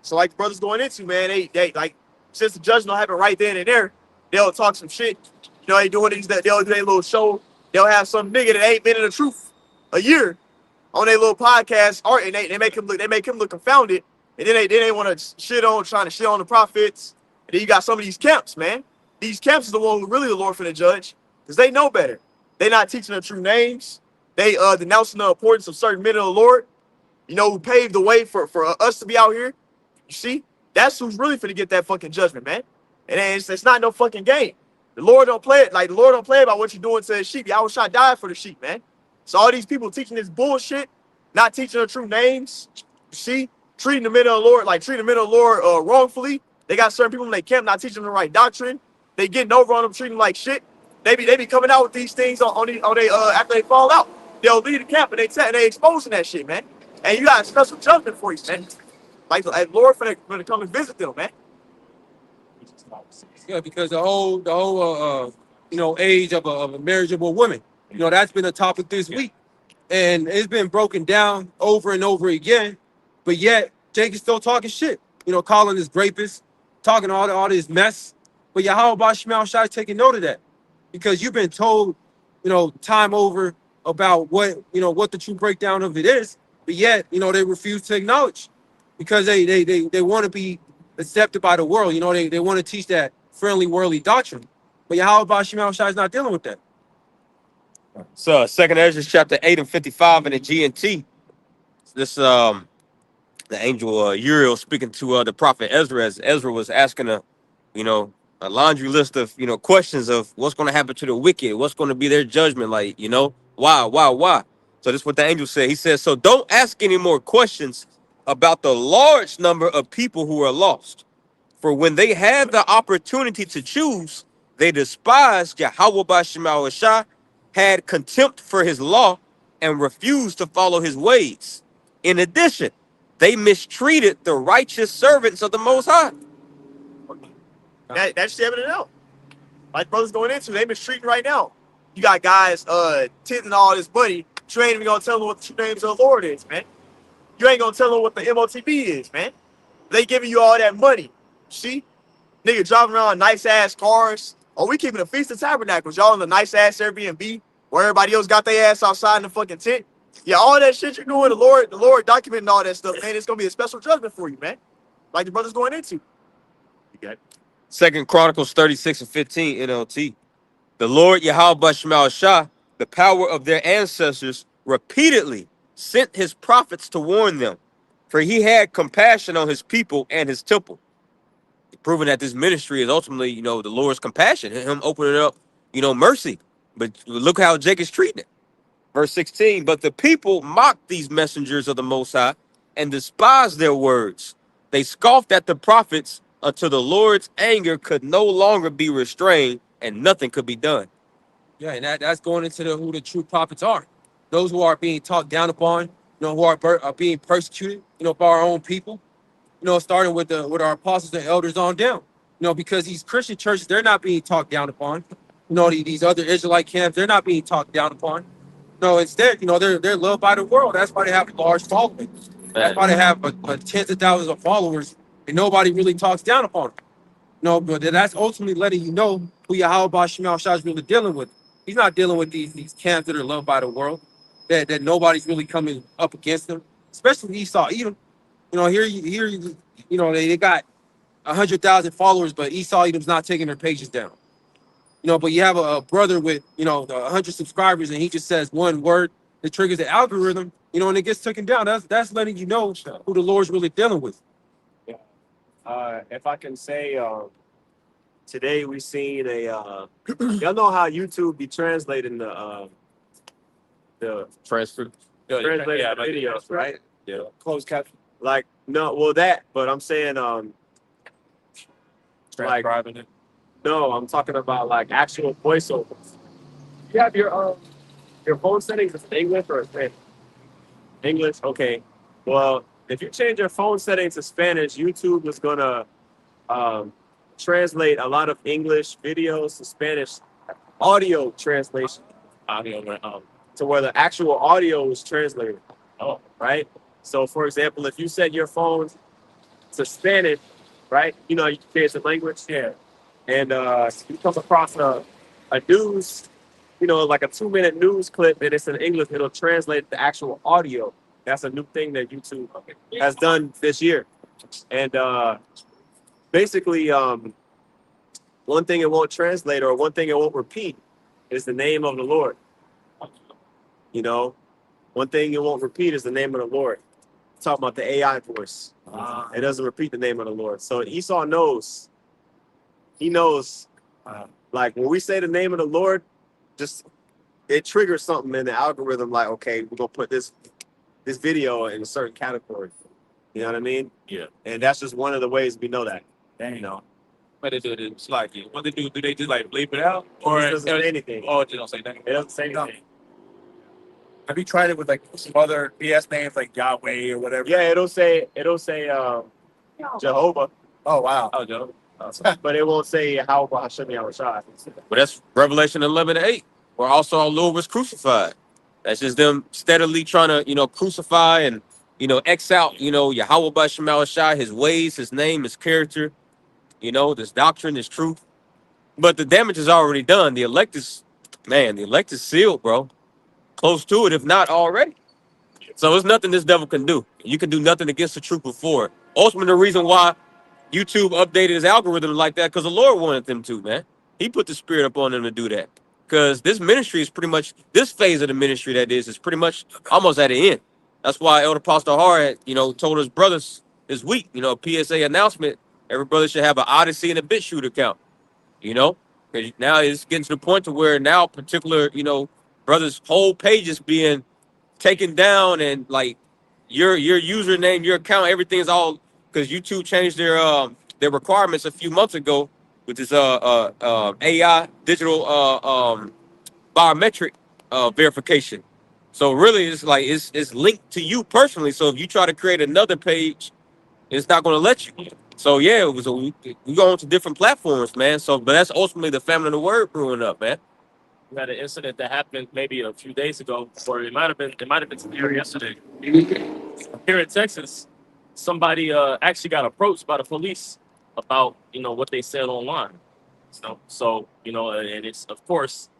B: So like the brothers going into, man, they like, since the judgment will happen right then and there, they'll talk some shit. They doing these, they'll do their little show. They'll have some nigga that ain't been in the truth a year on their little podcast, art, and they make him look confounded. And then they want to trying to shit on the prophets. And then you got some of these camps, man. These camps is the one who really the Lord finna judge, because they know better. They not teaching the true names. They denouncing the importance of certain men of the Lord, who paved the way for us to be out here. You see, that's who's really finna get that fucking judgment, man. And it's not no fucking game. The Lord don't play it. Like, the Lord don't play about what you're doing to his sheep. Yahweh Shai died for the sheep, man. So all these people teaching this bullshit, not teaching the true names, you see, treating the men of the Lord wrongfully. They got certain people in their camp not teaching them the right doctrine. They getting over on them, treating them like shit. They be coming out with these things on they after they fall out. They'll leave the camp and they exposing that shit, man. And you got a special judgment for you, man. Like Lord finna come and visit them, man.
A: Yeah, because the whole age of a marriageable woman, that's been a topic this week, and it's been broken down over and over again. But yet Jake is still talking shit, calling this rapist, talking all this mess. But Yahweh Bashim Shai taking note of that, because you've been told, time over about what the true breakdown of it is. But yet, they refuse to acknowledge, because they want to be accepted by the world. They want to teach that friendly worldly doctrine. But Yahweh Bashim Shai is not dealing with that.
D: So 2nd Ezra chapter 8 and 55 in the GNT. This the angel Uriel speaking to the prophet Ezra, as Ezra was asking a laundry list of questions of what's going to happen to the wicked, what's going to be their judgment, why. So this is what the angel said. He says, so don't ask any more questions about the large number of people who are lost, for when they had the opportunity to choose, they despised Yahweh Bashim Shai, had contempt for his law, and refused to follow his ways. In addition, they mistreated the righteous servants of the Most High.
B: That's evident out. Like brothers going into, they mistreating right now. You got guys tinting all this money. You ain't even gonna tell them what the true names of the Lord is, man. You ain't gonna tell them what the MOTB is, man. They giving you all that money. See? Nigga driving around nice ass cars. Oh, we keeping a Feast of Tabernacles. Y'all in the nice ass Airbnb where everybody else got their ass outside in the fucking tent. Yeah, all that shit you're doing, the Lord documenting all that stuff, man. It's gonna be a special judgment for you, man. Like the brothers going into. You got it.
D: 2nd Chronicles 36 and 15 NLT. The Lord Yahweh Bashim Shai, the power of their ancestors, repeatedly sent his prophets to warn them, for he had compassion on his people and his temple. Proving that this ministry is ultimately, the Lord's compassion, him opening up, mercy. But look how Jake is treating it. Verse 16, but the people mocked these messengers of the Most High and despised their words. They scoffed at the prophets until the Lord's anger could no longer be restrained and nothing could be done.
A: Yeah, and that's going into who the true prophets are. Those who are being talked down upon, who are being persecuted, by our own people. Starting with our apostles and elders on down. Because these Christian churches, they're not being talked down upon. These other Israelite camps, they're not being talked down upon. No, instead, they're loved by the world. That's why they have a large following. That's why they have tens of thousands of followers, and nobody really talks down upon them. No, but that's ultimately letting you know who Yahweh Shemal Shah is really dealing with. He's not dealing with these camps that are loved by the world, that nobody's really coming up against them, especially Esau. Edom. They got 100,000 followers, but Esau Edom's not taking their pages down. But you have a brother with 100 subscribers, and he just says one word that triggers the algorithm, and it gets taken down. That's letting you know who the Lord's really dealing with.
B: Yeah. If I can say, today we seen y'all know how YouTube be translating the
D: Transfer.
B: translated
C: yeah,
B: videos, right?
C: Yeah. Closed caption.
B: Like, no, well that, but I'm saying, like,
C: Transcribing it.
B: no, I'm talking about like actual voiceovers. You have your phone settings in English or Spanish? English, okay. Well, if you change your phone settings to Spanish, YouTube is gonna translate a lot of English videos to Spanish audio translation to where the actual audio is translated.
C: Oh.
B: Right? So, for example, if you set your phone to Spanish, right? You change the language.
C: Yeah.
B: And you come across a news, like a 2-minute news clip, and it's in English, it'll translate the actual audio. That's a new thing that YouTube has done this year. And basically, one thing it won't translate or one thing it won't repeat is the name of the Lord. One thing it won't repeat is the name of the Lord. I'm talking about the AI voice. It doesn't repeat the name of the Lord. So Esau knows. He knows, like when we say the name of the Lord, just it triggers something in the algorithm. Like, okay, we're gonna put this video in a certain category. You know what I mean?
C: Yeah.
B: And that's just one of the ways we know that.
C: But they do it. It's like what they do. Do they just like bleep it out, or
B: It doesn't say anything.
C: Oh, they don't say nothing.
B: It doesn't say anything.
C: Have you tried it with like some other BS names like Yahweh or whatever?
B: Yeah, it'll say Jehovah.
C: Oh wow. Oh Joe.
B: But it won't say how Hashem Yahushua.
D: But that's Revelation 11:8, where also our Lord was crucified. That's just them steadily trying to, crucify and, X out, Yahweh by Shemal Shai, his ways, his name, his character, this doctrine, this truth. But the damage is already done. The elect is sealed, bro. Close to it, if not already. So there's nothing this devil can do. You can do nothing against the truth before it. Ultimately, the reason why YouTube updated his algorithm like that, because the Lord wanted them to, man. He put the spirit upon them to do that. Because this ministry is pretty much, this phase of the ministry that is pretty much almost at the end. That's why Elder Pastor Hart, told his brothers this week, PSA announcement, every brother should have an Odyssey and a BitChute account, because now it's getting to the point to where now particular, brothers' whole pages being taken down and like your username, your account, everything's all, because YouTube changed their requirements a few months ago with this AI digital biometric verification. So really, it's like it's linked to you personally. So if you try to create another page, it's not going to let you. So yeah, we go on to different platforms, man. So but that's ultimately the family of the word brewing up, man.
E: We had an incident that happened maybe a few days ago, or it might have been here yesterday. Here in Texas, somebody actually got approached by the police about what they said online. So and it's of course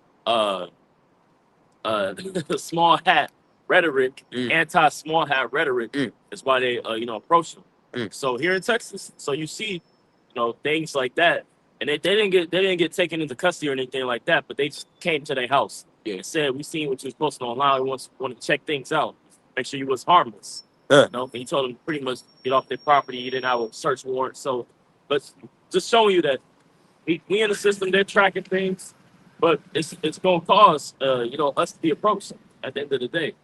E: small hat rhetoric, anti-small hat rhetoric is why they approached them. So here in Texas, so you see things like that. And they didn't get taken into custody or anything like that, but they just came to their house and said, "We seen what you was posting online. We want to check things out, make sure you was harmless." And he told them to pretty much get off their property. He didn't have a search warrant. So, but just showing you that we in the system, they're tracking things, but it's gonna cause us to be approached at the end of the day.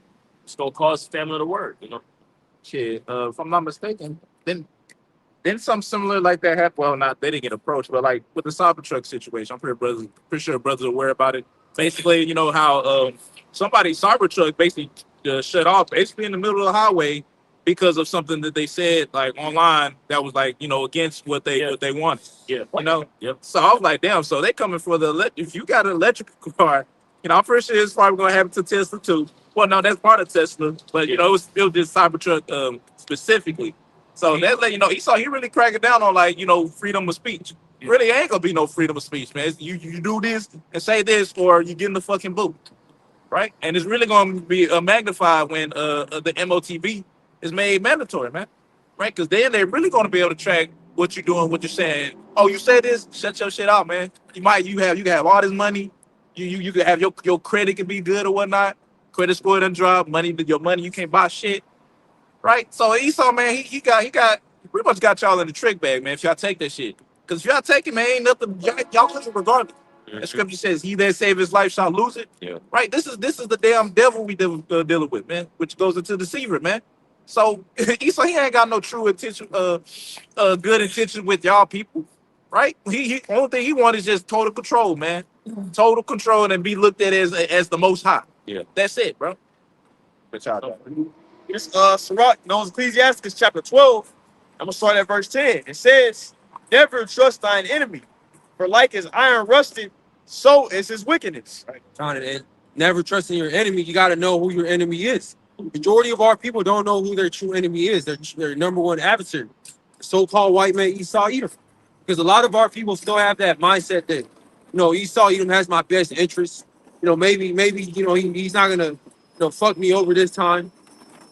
E: It's gonna cause family of the word.
C: Shit, if I'm not mistaken, then something similar like that happened. Well, not they didn't get approached, but like with the Cybertruck situation, I'm pretty sure brothers are aware about it. Basically, how somebody Cybertruck basically shut off basically in the middle of the highway because of something that they said like online that was like against what they wanted.
E: Yeah. Yep.
C: So I was like, damn. So they coming for if you got an electrical car, I'm pretty sure it's probably gonna happen to Tesla too. Well, no, that's part of Tesla, but it was still just Cybertruck specifically. So that Esau, he really cracking down on like freedom of speech. really ain't gonna be no freedom of speech, man. You do this and say this, or you get in the fucking boot, right? And it's really gonna be magnified when the MOTB is made mandatory, man, right? Because then they're really gonna be able to track what you're doing, what you're saying. Oh, you said this, shut your shit out, man. You can have all this money, you can have your credit can be good or whatnot. Credit score done drop, your money you can't buy shit, right? So Esau, man, he pretty much got y'all in the trick bag, man. If y'all take that shit, because if y'all take it, man, ain't nothing. Y'all lose it regardless. The scripture says, "He that save his life shall lose it."
D: Yeah.
C: Right. This is the damn devil we dealing with, man, which goes into deceiver, man. So Esau, he ain't got no true intention, good intention with y'all people, right? He only thing he wants is just total control, man. Total control and be looked at as the most high.
D: Yeah.
C: That's it, bro. But y'all got it.
B: This Sirach, known as Ecclesiasticus chapter 12. I'm gonna start at verse 10. It says, "Never trust thine enemy, for like as iron rusted, so is his wickedness."
A: Right. And never trusting your enemy. You got to know who your enemy is. Majority of our people don't know who their true enemy is. Their number one adversary, the so-called white man Esau Edom. Because a lot of our people still have that mindset that, Esau Edom has my best interest. Maybe he's not gonna fuck me over this time.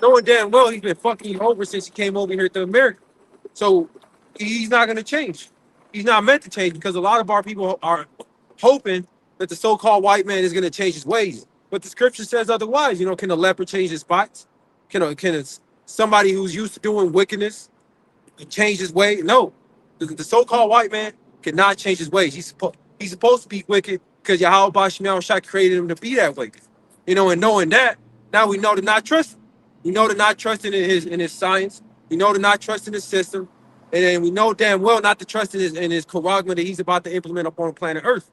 A: Knowing damn well he's been fucking you over since he came over here to America. So he's not gonna change. He's not meant to change because a lot of our people are hoping that the so-called white man is gonna change his ways. But the scripture says otherwise. Can a leper change his spots? Can somebody who's used to doing wickedness change his way? No. The so-called white man cannot change his ways. He's supposed to be wicked because Yahweh Bashmiel Shah created him to be that way. And knowing that, now we know to not trust him. We know to not trust in his science. We know to not trust in his system. And then we know damn well not to trust in his charagma that he's about to implement upon planet Earth.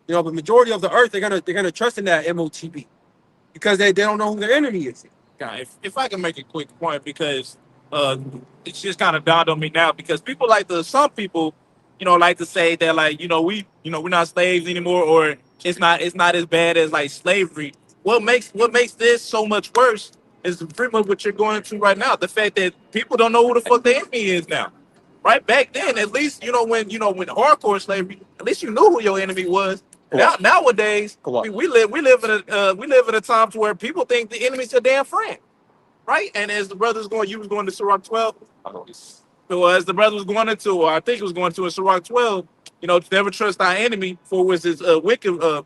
A: But majority of the earth, they're gonna trust in that MOTB because they don't know who their enemy is.
C: Yeah, if I can make a quick point, because it's just kind of dawned on me now, because some people like to say that we're not slaves anymore, or it's not as bad as like slavery. What makes this so much worse is pretty much what you're going through right now. The fact that people don't know who the fuck their enemy is now. Right back then, at least when hardcore slavery, at least you knew who your enemy was. Nowadays, we live in a time to where people think the enemy's a damn friend, right? And as the brothers you was going to Sirach 12. So as the brother was going into, or I think it was going to a Sirach 12, never trust thy enemy, for was his wicked. Matter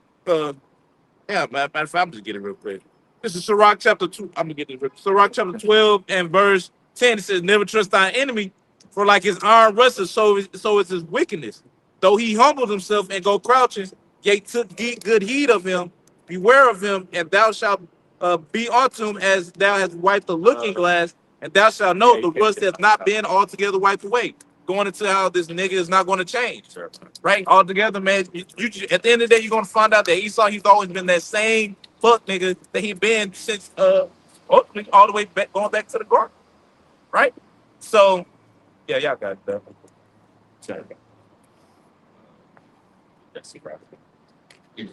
C: of fact, I'm just getting it real quick. This is Sirach chapter 2. I'm gonna get it. Sirach chapter 12 and verse 10. It says, "Never trust thy enemy, for like his iron rusted, so is his wickedness. Though he humbled himself and go crouching, yet took good heed of him. Beware of him, and thou shalt be unto him as thou hast wiped the looking glass, and thou shalt know the rust hath not been altogether wiped away." Going into how this nigga is not going to change, right? Altogether, man. You at the end of the day, you're going to find out that Esau, he's always been that same fuck nigga that he been since all the way back, going back to the garden, right? So, yeah, y'all got that. Sorry.
E: That's right. Yeah,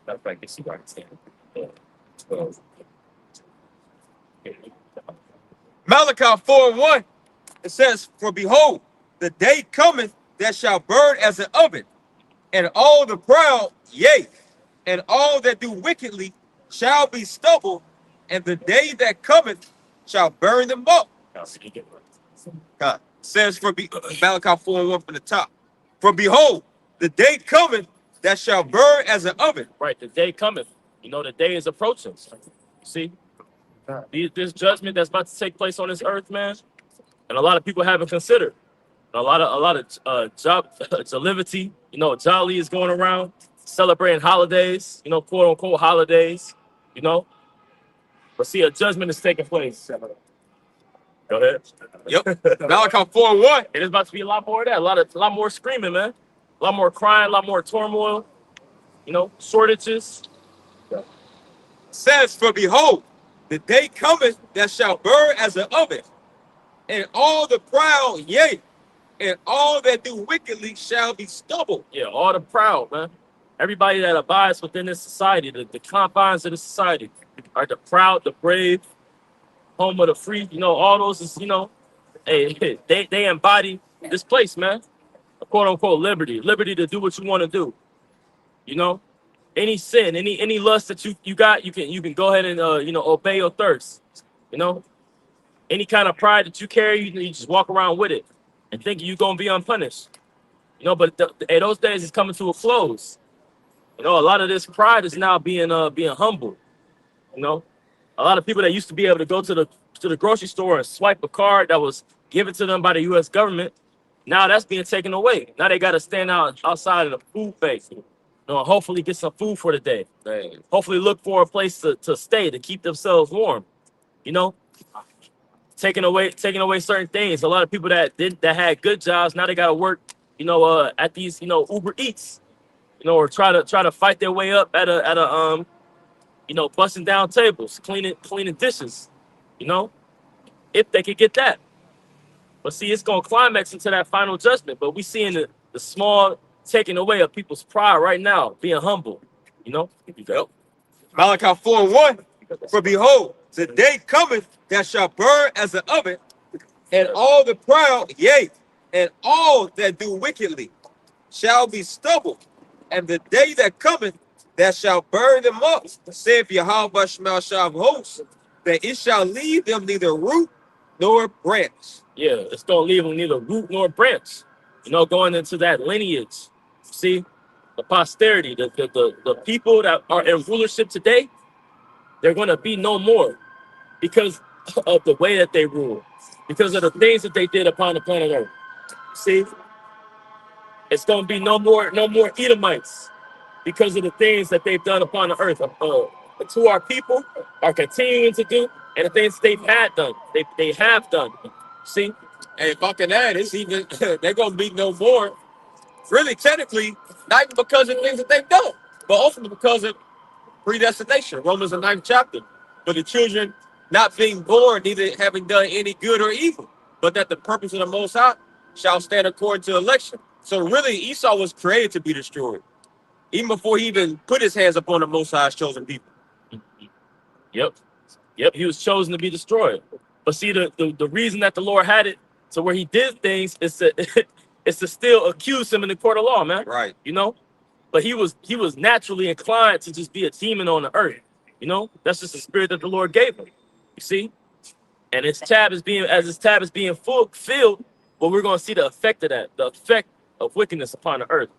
E: that's right. It's right. 12.
A: Malachi 4:1. It says, "For behold, the day cometh that shall burn as an oven, and all the proud, yea, and all that do wickedly shall be stubble, and the day that cometh shall burn them up." God says Malachi 4:1 from the top. "For behold, the day cometh that shall burn as an oven."
E: Right, the day cometh. The day is approaching. See, this judgment that's about to take place on this earth, man, and a lot of people haven't considered. A lot of job levity, jolly is going around celebrating holidays, quote unquote holidays, But see, a judgment is taking place. Go ahead.
A: Yep. Malachi 4:1.
E: It is about to be a lot more of that. A lot more screaming, man. A lot more crying, a lot more turmoil, shortages.
A: Says, "For behold, the day cometh that shall burn as an oven, and all the proud, yea, and all that do wickedly shall be stubble."
E: Yeah, all the proud, man. Everybody that abides within this society, the confines of the society, are the proud, the brave, home of the free. All those is, hey, they embody this place, man. A quote unquote liberty, liberty to do what you want to do. You know, any sin, any lust that you got, you can go ahead and obey your thirst. You know, any kind of pride that you carry, you just walk around with it and think you're gonna be unpunished. You know, but those days is coming to a close. You know, a lot of this pride is now being humble. You know, a lot of people that used to be able to go to the grocery store and swipe a card that was given to them by the U.S. government, now that's being taken away. Now they got to stand outside of the food bank. You know, hopefully get some food for the day. Hopefully look for a place to stay to keep themselves warm. You know, taking away certain things. A lot of people that had good jobs, now they got to work. You know, at these Uber Eats. You know, or try to fight their way up at a busting down tables, cleaning dishes. You know, if they could get that. But see, it's gonna climax into that final judgment. But we seeing the small taking away of people's pride right now, being humble. You know,
A: Yep. Malachi 4:1. For behold, the day cometh that shall burn as an oven, and all the proud, yea, and all that do wickedly shall be stubble. And the day that cometh that shall burn them up, saith Yahweh Shemel of hosts, that it shall leave them neither root nor branch.
E: yeah, it's gonna leave them neither root nor branch. You know, going into that lineage. See, the posterity, the people that are in rulership today, they're gonna be no more because of the way that they rule, because of the things that they did upon the planet Earth. See, it's gonna be no more Edomites because of the things that they've done upon the earth. To our people are continuing to do, and the things they've had done, they have done. See,
A: And fucking that, it's even they're gonna be no more. Really, technically, not even because of things that they've done, but also because of predestination. Romans the 9th chapter. But the children not being born, neither having done any good or evil, but that the purpose of the Most High shall stand according to election. So really, Esau was created to be destroyed, even before he even put his hands upon the Most High's chosen people.
E: Yep, he was chosen to be destroyed. But see, the reason that the Lord had it to where He did things is to is to still accuse him in the court of law, man.
A: Right.
E: You know, but he was naturally inclined to just be a demon on the earth. You know, that's just the spirit that the Lord gave him. You see, and his tab is being fulfilled. But we're going to see the effect of that, the effect of wickedness upon the earth.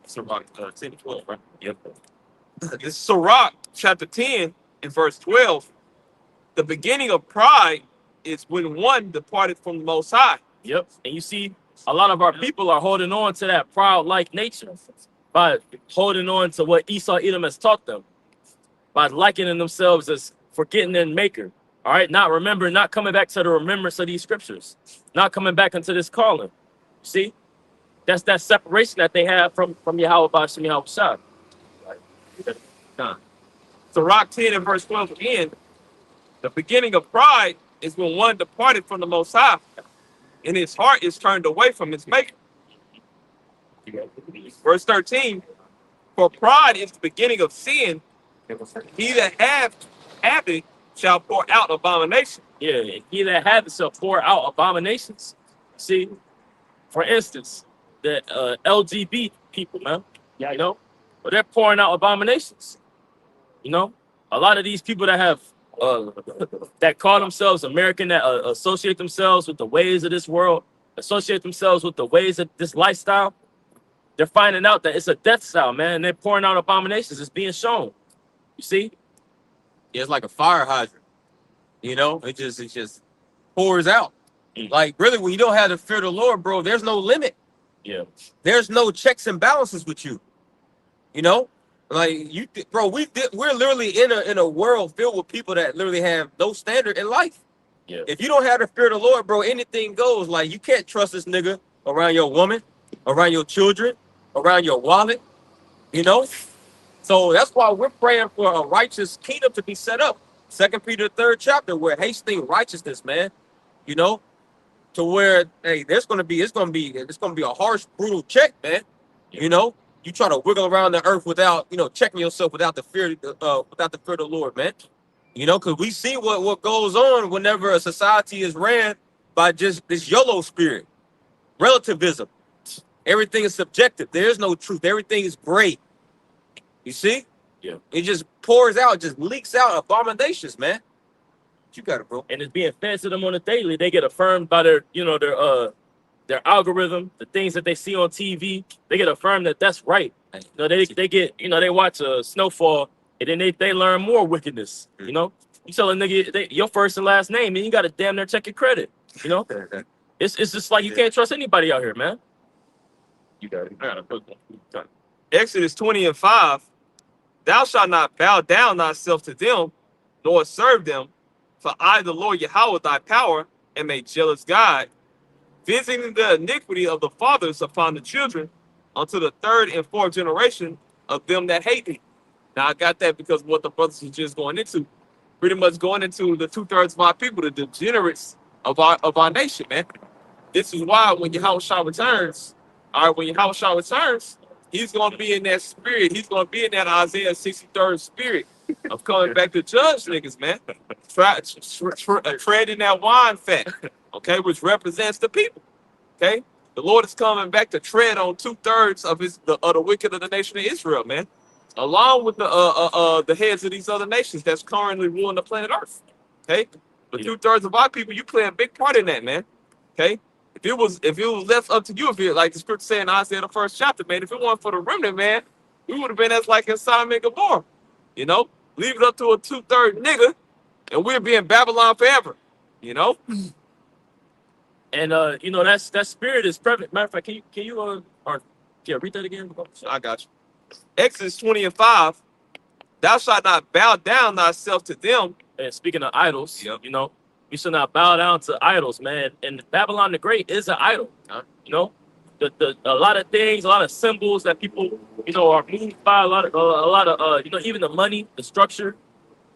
A: Sirach 10:12, right? Yep. This is Sirach chapter 10 and verse 12. The beginning of pride is when one departed from the Most High.
E: Yep. And you see, a lot of our people are holding on to that proud-like nature by holding on to what Esau Edom has taught them, by likening themselves as forgetting their maker. All right, not coming back to the remembrance of these scriptures, not coming back into this calling. See, that's that separation that they have from Yahweh Bashem Yahweh Shah.
A: Sirach 10 and verse 12 again. The beginning of pride is when one departed from the Most High, and his heart is turned away from its maker. Verse 13. For pride is the beginning of sin. He that hath it shall pour out abomination.
E: Yeah, he that hath it shall pour out abominations. See, for instance, the LGBT people, man. Yeah, you know, but they're pouring out abominations. You know, a lot of these people that have that call themselves American, that associate themselves with the ways of this world, associate themselves with the ways of this lifestyle, they're finding out that it's a death style, man. And they're pouring out abominations. It's being shown. You see?
A: Yeah, it's like a fire hydrant. You know, it just pours out. Like, really, when you don't have the fear of the Lord, bro, there's no limit.
E: Yeah.
A: There's no checks and balances with you. You know? Like, bro, we're literally in a world filled with people that literally have no standard in life.
E: Yeah.
A: If you don't have the fear of the Lord, bro, anything goes. Like, you can't trust this nigga around your woman, around your children, around your wallet, you know? So that's why we're praying for a righteous kingdom to be set up. 2 Peter 3rd chapter, we're hastening righteousness, man. You know? To where, hey, it's gonna be a harsh, brutal check, man. You know? You try to wiggle around the earth without, checking yourself without the fear of the Lord, man.
D: You know, because we see what goes on whenever a society is ran by just this YOLO spirit, relativism. Everything is subjective. There is no truth. Everything is gray. You see?
E: Yeah.
D: It just pours out, just leaks out abominations, man. You got it, bro.
E: And it's being fed to them on a daily. They get affirmed by their, you know, their algorithm, the things that they see on TV. They get affirmed that that's right. You know, they get, you know, they watch a snowfall and then they learn more wickedness. You know, you tell a nigga your first and last name and you got to damn near check your credit. You know, it's just like you can't trust anybody out here, man. You got it. I got a quick one.
B: Exodus 20:5. Thou shalt not bow down thyself to them, nor serve them, for I, the Lord Yahweh, thy power, am a jealous God, visiting the iniquity of the fathers upon the children, unto the third and fourth generation of them that hate me. Now I got that because what the brothers are just going into, pretty much going into the 2/3 of our people, the degenerates of our nation, man. This is why when Yahushua returns, all right, when Yahushua returns, he's going to be in that spirit. He's going to be in that Isaiah 63rd spirit of coming back to judge niggas, man. Treading that wine fat, okay, which represents the people, okay? The Lord is coming back to tread on 2/3 of the wicked of the nation of Israel, man, along with the heads of these other nations that's currently ruling the planet Earth, okay? But 2/3 of our people, you play a big part in that, man, okay? If it was left up to you, if it like the scripture saying in Isaiah the 1st chapter, man, if it weren't for the remnant, man, we would have been as like in Sodom and Gomorrah, you know, leave it up to a 2/3 nigga, and we'd be in Babylon forever, you know.
E: And you know, that spirit is prevalent. Matter of fact, can you read that again?
B: I got you. Exodus 20:5. Thou shalt not bow down thyself to them.
E: And speaking of idols,
B: Yep.
E: you know, we should not bow down to idols, man. And Babylon the Great is an idol. You know, a lot of things, a lot of symbols that people, you know, are moved by. A lot of you know, even the money, the structure,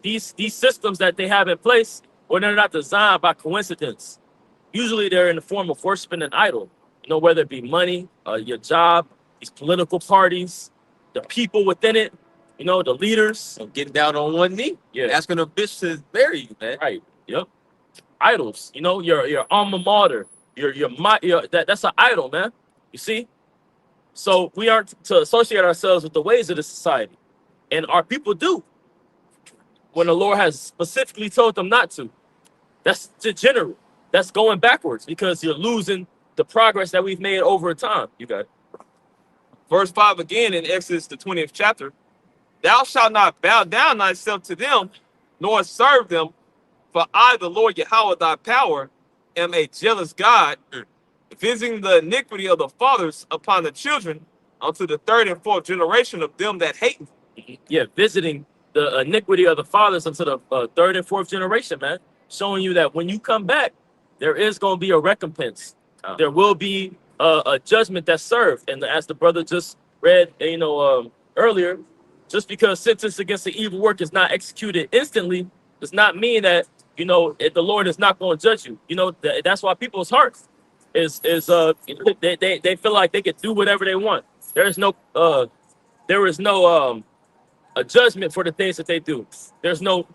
E: these systems that they have in place, when they're not designed by coincidence. Usually, they're in the form of worshiping an idol. You know, whether it be money, your job, these political parties, the people within it. You know, the leaders.
D: I'm getting down on one knee, asking a bitch to bury you, man.
E: Right. Yep. Idols. You know, your alma mater. That's an idol, man. You see? So we aren't to associate ourselves with the ways of the society. And our people do. When the Lord has specifically told them not to. That's degenerate. That's going backwards because you're losing the progress that we've made over time. You got it.
B: Verse 5 again in Exodus the 20th chapter. Thou shalt not bow down thyself to them, nor serve them, for I, the Lord Yahweh, thy power, am a jealous God, visiting the iniquity of the fathers upon the children, unto the third and fourth generation of them that hate me.
E: Yeah, visiting the iniquity of the fathers unto the third and fourth generation, man. Showing you that when you come back, there is going to be a recompense. There will be a judgment that's served. And as the brother just read, you know, earlier, just because sentence against the evil work is not executed instantly does not mean that, you know, the Lord is not going to judge you. You know, that's why people's hearts they feel like they can do whatever they want. There is no a judgment for the things that they do. There's no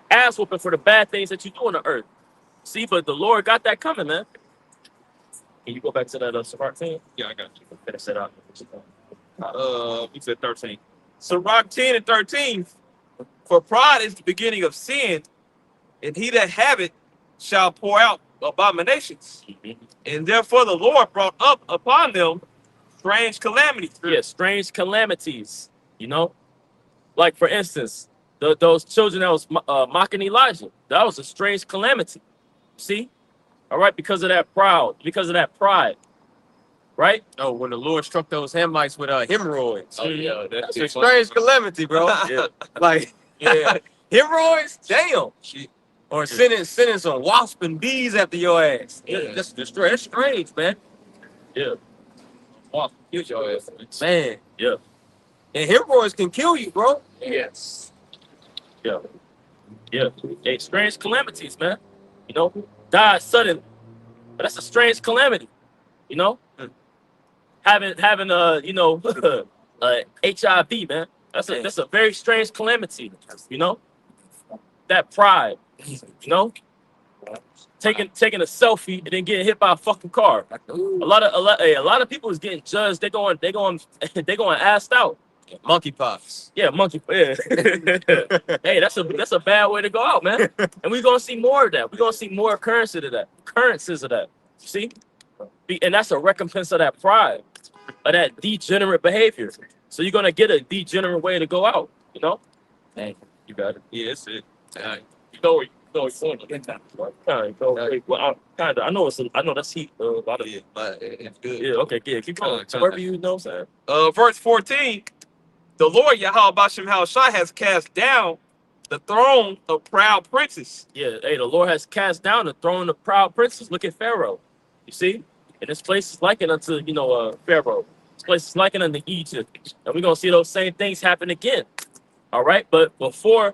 E: ass whooping for the bad things that you do on the earth. See, but the Lord got that coming, man. Can you go back to that Sirach 10?
B: Yeah, I got you.
E: Finish it out.
B: You said 13. Sirach 10 and 13. For pride is the beginning of sin, and he that have it shall pour out abominations. And therefore the Lord brought up upon them strange calamities.
E: Yeah, strange calamities. You know, like for instance, those children that was mocking Elijah. That was a strange calamity. See, all right, because of that pride, right?
D: Oh, when the Lord struck those Hamites with hemorrhoids.
B: Oh yeah,
D: That's a strange calamity, bro.
E: Yeah.
D: Like, hemorrhoids, damn. Or sending some wasp and bees after your ass.
E: Yeah.
D: That's strange, man.
E: Yeah.
B: Wow, kill your ass.
D: Man.
E: Yeah.
D: And hemorrhoids can kill you, bro.
E: Yes. Yeah. Yeah. Hey, strange calamities, man. You know, die sudden. But that's a strange calamity. You know? Having you know, HIV, man. That's a very strange calamity. You know, that pride. You know, taking a selfie and then getting hit by a fucking car. A lot of people is getting judged. They going assed out.
D: Monkeypox.
E: Yeah, monkey. Yeah. Hey, that's a bad way to go out, man. And we're gonna see more of that. We're gonna see more occurrences of that. You see? And that's a recompense of that pride, of that degenerate behavior. So you're gonna get a degenerate way to go out, you know? Hey, you got it.
D: Yeah, that's it.
E: You know where you're going. Well, I know that's heat. A lot of,
D: Yeah, but it's good.
E: yeah, okay, yeah, keep going. Wherever you know what I'm saying.
C: Verse 14, the Lord Yahweh Bashem Shai has cast down the throne of proud princes.
E: Yeah, hey, the Lord has cast down the throne of proud princes. Look at Pharaoh. You see? And this place is likened unto, Pharaoh. This place is likened unto Egypt. And we're gonna see those same things happen again. All right, but before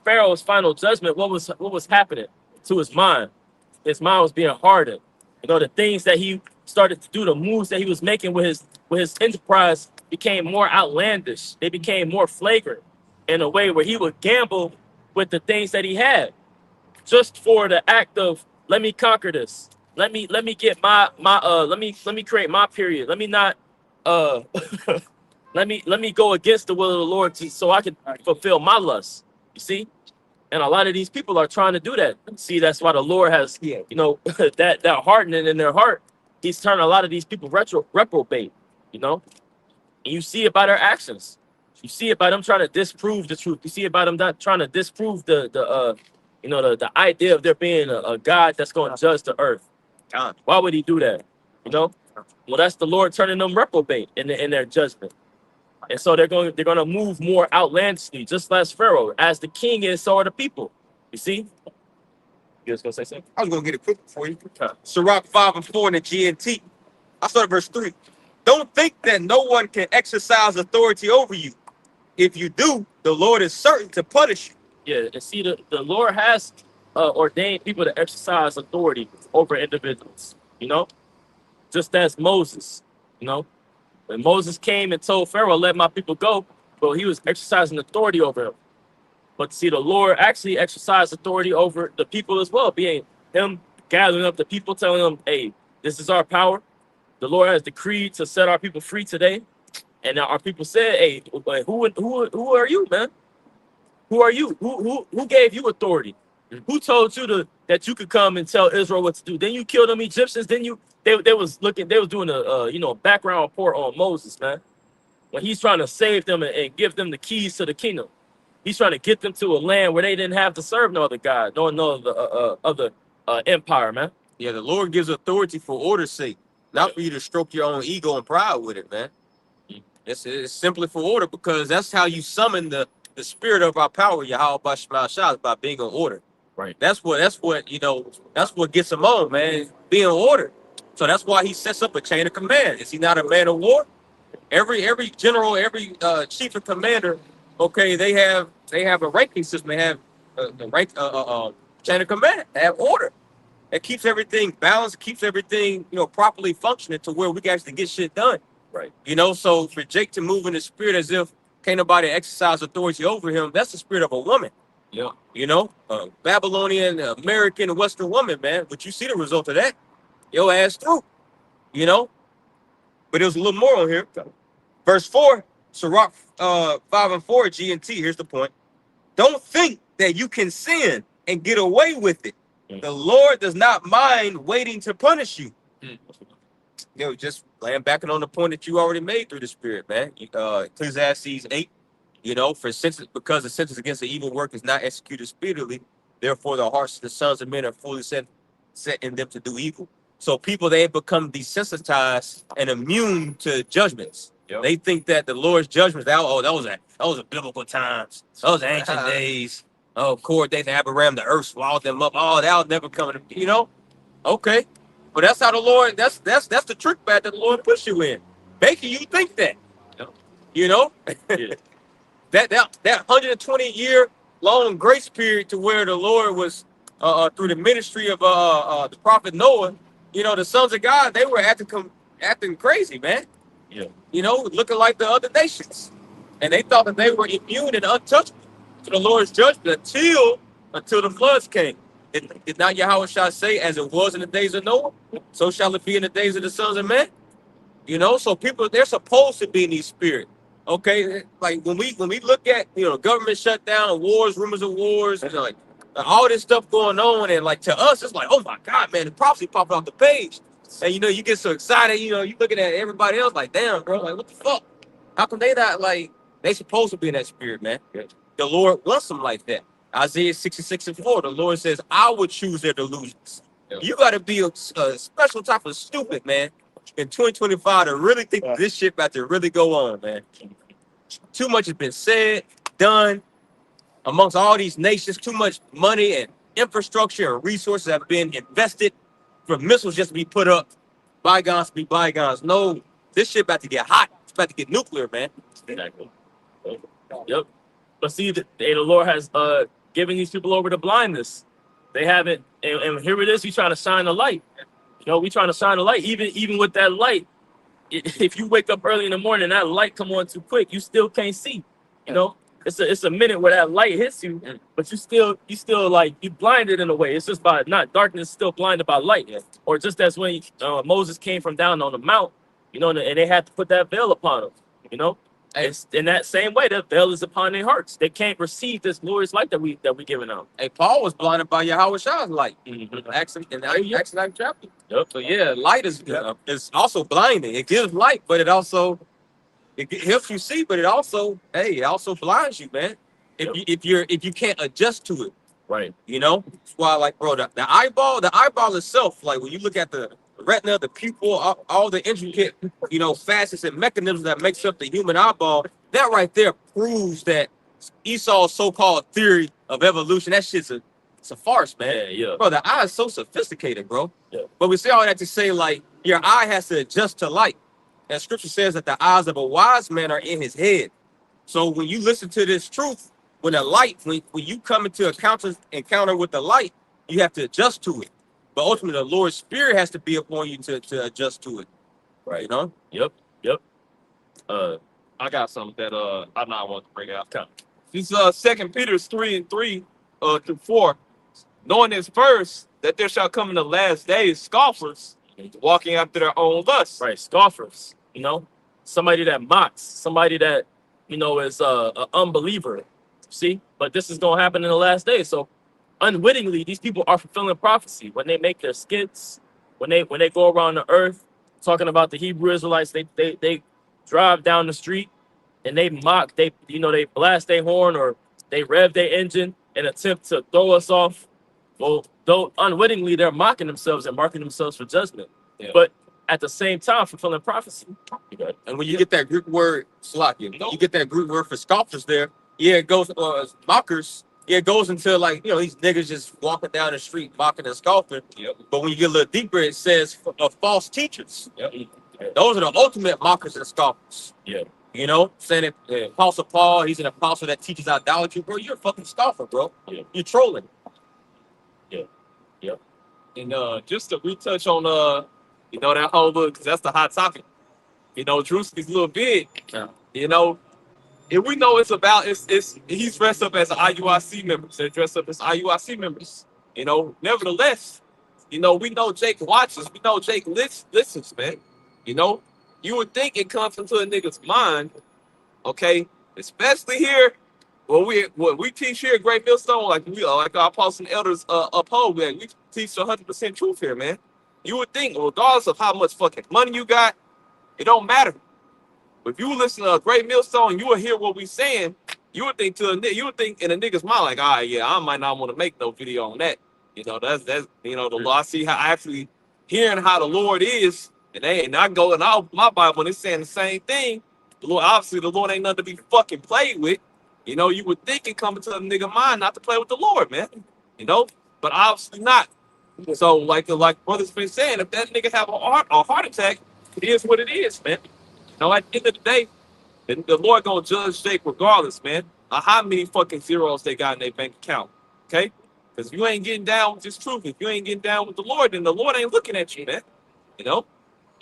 E: Pharaoh's final judgment, what was happening to his mind? His mind was being hardened. The things that he started to do, the moves that he was making with his enterprise became more outlandish. They became more flagrant in a way where he would gamble with the things that he had, just for the act of, let me conquer this. Let me get let me create my period. Let me not let me go against the will of the Lord so I can fulfill my lust. You see? And a lot of these people are trying to do that. See, that's why the Lord has, that hardening in their heart. He's turning a lot of these people reprobate, And you see it by their actions. You see it by them trying to disprove the truth. You see it by them not trying to disprove the idea of there being a God that's going to judge the earth. Why would he do that? Well, that's the Lord turning them reprobate in their judgment. And so they're going to move more outlandishly, just as Pharaoh. As the king is, so are the people. You see? You was gonna say something?
A: I was gonna get it quick for you. Sirach 5 and 4 in the GNT. I started verse 3. Don't think that no one can exercise authority over you. If you do, the Lord is certain to punish you.
E: Yeah, and see, the Lord has ordained people to exercise authority over individuals, just as Moses, When Moses came and told Pharaoh, let my people go, well, he was exercising authority over him. But see, the Lord actually exercised authority over the people as well, being him gathering up the people, telling them, hey, this is our power. The Lord has decreed to set our people free today. And now our people said, hey, who are you, man? Who are you? Who gave you authority? Who told you that you could come and tell Israel what to do? Then you killed them Egyptians. Then they was doing a background report on Moses, man. When he's trying to save them and give them the keys to the kingdom. He's trying to get them to a land where they didn't have to serve no other God, no other empire, man.
D: Yeah, the Lord gives authority for order's sake, not for you to stroke your own ego and pride with it, man. It's simply for order, because that's how you summon the spirit of our power, Yahweh Bashem Shai, by being in order.
E: Right.
D: That's what gets him on, man. Being in order. So that's why he sets up a chain of command. Is he not a man of war? Every general, every chief of commander, okay, they have a ranking system. They have the rank chain of command. They have order. It keeps everything balanced, keeps everything properly functioning to where we can actually get shit done.
E: Right.
D: So for Jake to move in the spirit as if can't nobody exercise authority over him, that's the spirit of a woman.
E: Yeah.
D: Babylonian, American, and Western woman, man. But you see the result of that. Your ass through. But there's a little more on here. Verse 4, Sirach 5 and 4 GNT. Here's the point. Don't think that you can sin and get away with it. The Lord does not mind waiting to punish you. Just laying back on the point that you already made through the spirit, man. Ecclesiastes 8, because the sentence against the evil work is not executed speedily, therefore the hearts of the sons of men are fully set in them to do evil. So people, they become desensitized and immune to judgments. Yep. They think that the Lord's judgments, that was a biblical times. Those ancient days. Oh, Core days, Abraham, the earth swallowed them up. Oh, that was never coming. Okay. But that's how the Lord, that's the trick bag that the Lord puts you in. Making you think that. Yeah. that 120-year long grace period to where the Lord was through the ministry of the prophet Noah, the sons of God, they were acting crazy, man.
E: Yeah.
D: Looking like the other nations. and they thought that they were immune and untouchable to the Lord's judgment until the floods came. Did not Yahweh shall say, as it was in the days of Noah, so shall it be in the days of the sons of men? You know, so people, they're supposed to be in these spirit. Okay, like when we look at, you know, government shutdown and wars, rumors of wars, and like all this stuff going on, and like to us, it's like, oh my God, man, the prophecy popping off the page, and you know, you get so excited, you know, you looking at everybody else like, damn, bro, like what the fuck? How come they not like they supposed to be in that spirit, man? The Lord wants them like that. Isaiah 66:4, the Lord says, I would choose their delusions. You got to be a special type of stupid, man, in 2025 to really think this shit about to really go on, man. Too much has been said, done amongst all these nations. Too much money and infrastructure and resources have been invested for missiles just to be put up. Bygones be bygones. No, this shit about to get hot. It's about to get nuclear, man.
E: Exactly. Yep. But see, the Lord has given these people over to blindness. They haven't, and here it is. We trying to shine the light. You know, we trying to shine the light. Even with that light, if you wake up early in the morning and that light come on too quick, you still can't see. You know, it's a minute where that light hits you, but you still like you blinded in a way. It's just by not darkness, still blinded by light. Or just as when Moses came from down on the mount, you know, and they had to put that veil upon them. You know. It's in that same way, that veil is upon their hearts. They can't receive this glorious light that we giving out.
D: Hey, Paul was blinded by Yahweh Shah's light. Acts 9 chapter.
E: Yep.
D: So yeah, light is also blinding. It gives light, but it also helps you see, but it also blinds you, man. If you can't adjust to it.
E: Right.
D: You know? That's why, like, bro, the eyeball itself, like when you look at the retina, the pupil, all the intricate, you know, facets and mechanisms that makes up the human eyeball, that right there proves that Esau's so-called theory of evolution, that shit's it's a farce, man.
E: Yeah.
D: Bro, the eye is so sophisticated, bro.
E: Yeah.
D: But we say all that to say, like, your eye has to adjust to light. And scripture says that the eyes of a wise man are in his head. So when you listen to this truth, when you come into encounter with the light, you have to adjust to it. But ultimately, the Lord's Spirit has to be upon you to adjust to it. Right. You know?
E: Yep.
C: I got something that I not want to bring out. This 2 Peter 3:3 through 4. Knowing this verse, that there shall come in the last days scoffers, walking after their own lusts.
E: Right. Scoffers. You know, somebody that mocks, somebody that, you know, is an unbeliever. See, but this is gonna happen in the last days. So unwittingly, these people are fulfilling prophecy when they make their skits, when they go around the earth talking about the Hebrew Israelites. They drive down the street and they mock. They blast their horn or they rev their engine and attempt to throw us off. Well, though unwittingly, they're mocking themselves and marking themselves for judgment.
D: Yeah.
E: But at the same time, fulfilling prophecy.
D: And when you get that Greek word, Slakia, you get that Greek word for scoffers there. Yeah, it goes mockers. Yeah, it goes into, like, you know, these niggas just walking down the street mocking and scoffing.
C: Yep.
D: But when you get a little deeper, it says false teachers. Yep. Those are the ultimate mockers and scoffers.
E: Yeah.
D: You know, saying that Apostle Paul, he's an apostle that teaches idolatry. Bro, you're a fucking scoffer, bro.
E: Yeah.
D: You're trolling.
C: And just to retouch on you know, that whole look, because that's the hot topic. You know, Drewski's a little big.
D: Yeah.
C: You know, and we know it's he's dressed up as an IUIC member. They're dressed up as IUIC members. You know, nevertheless, you know, we know Jake watches, we know Jake listens, man. You know, you would think it comes into a nigga's mind, okay, especially here. What we teach here at Great Millstone, like our apostles and elders uphold, man, we teach 100% truth here, man. You would think, regardless of how much fucking money you got, it don't matter. But if you listen to a Great Millstone, you will hear what we saying. You would think in a nigga's mind, like, all right, yeah, I might not want to make no video on that. You know, that's you know, the Lord. I see how actually hearing how the Lord is, and I go in my Bible and it's saying the same thing. The Lord ain't nothing to be fucking played with. You know, you would think it coming to a nigga mind not to play with the Lord, man. You know, but obviously not. So like brother's been saying, if that nigga have a heart attack, it is what it is, man. You know, at the end of the day, the Lord gonna judge Jake regardless, man. How many fucking zeros they got in their bank account? Okay, because if you ain't getting down with this truth, if you ain't getting down with the Lord, then the Lord ain't looking at you, man. You know,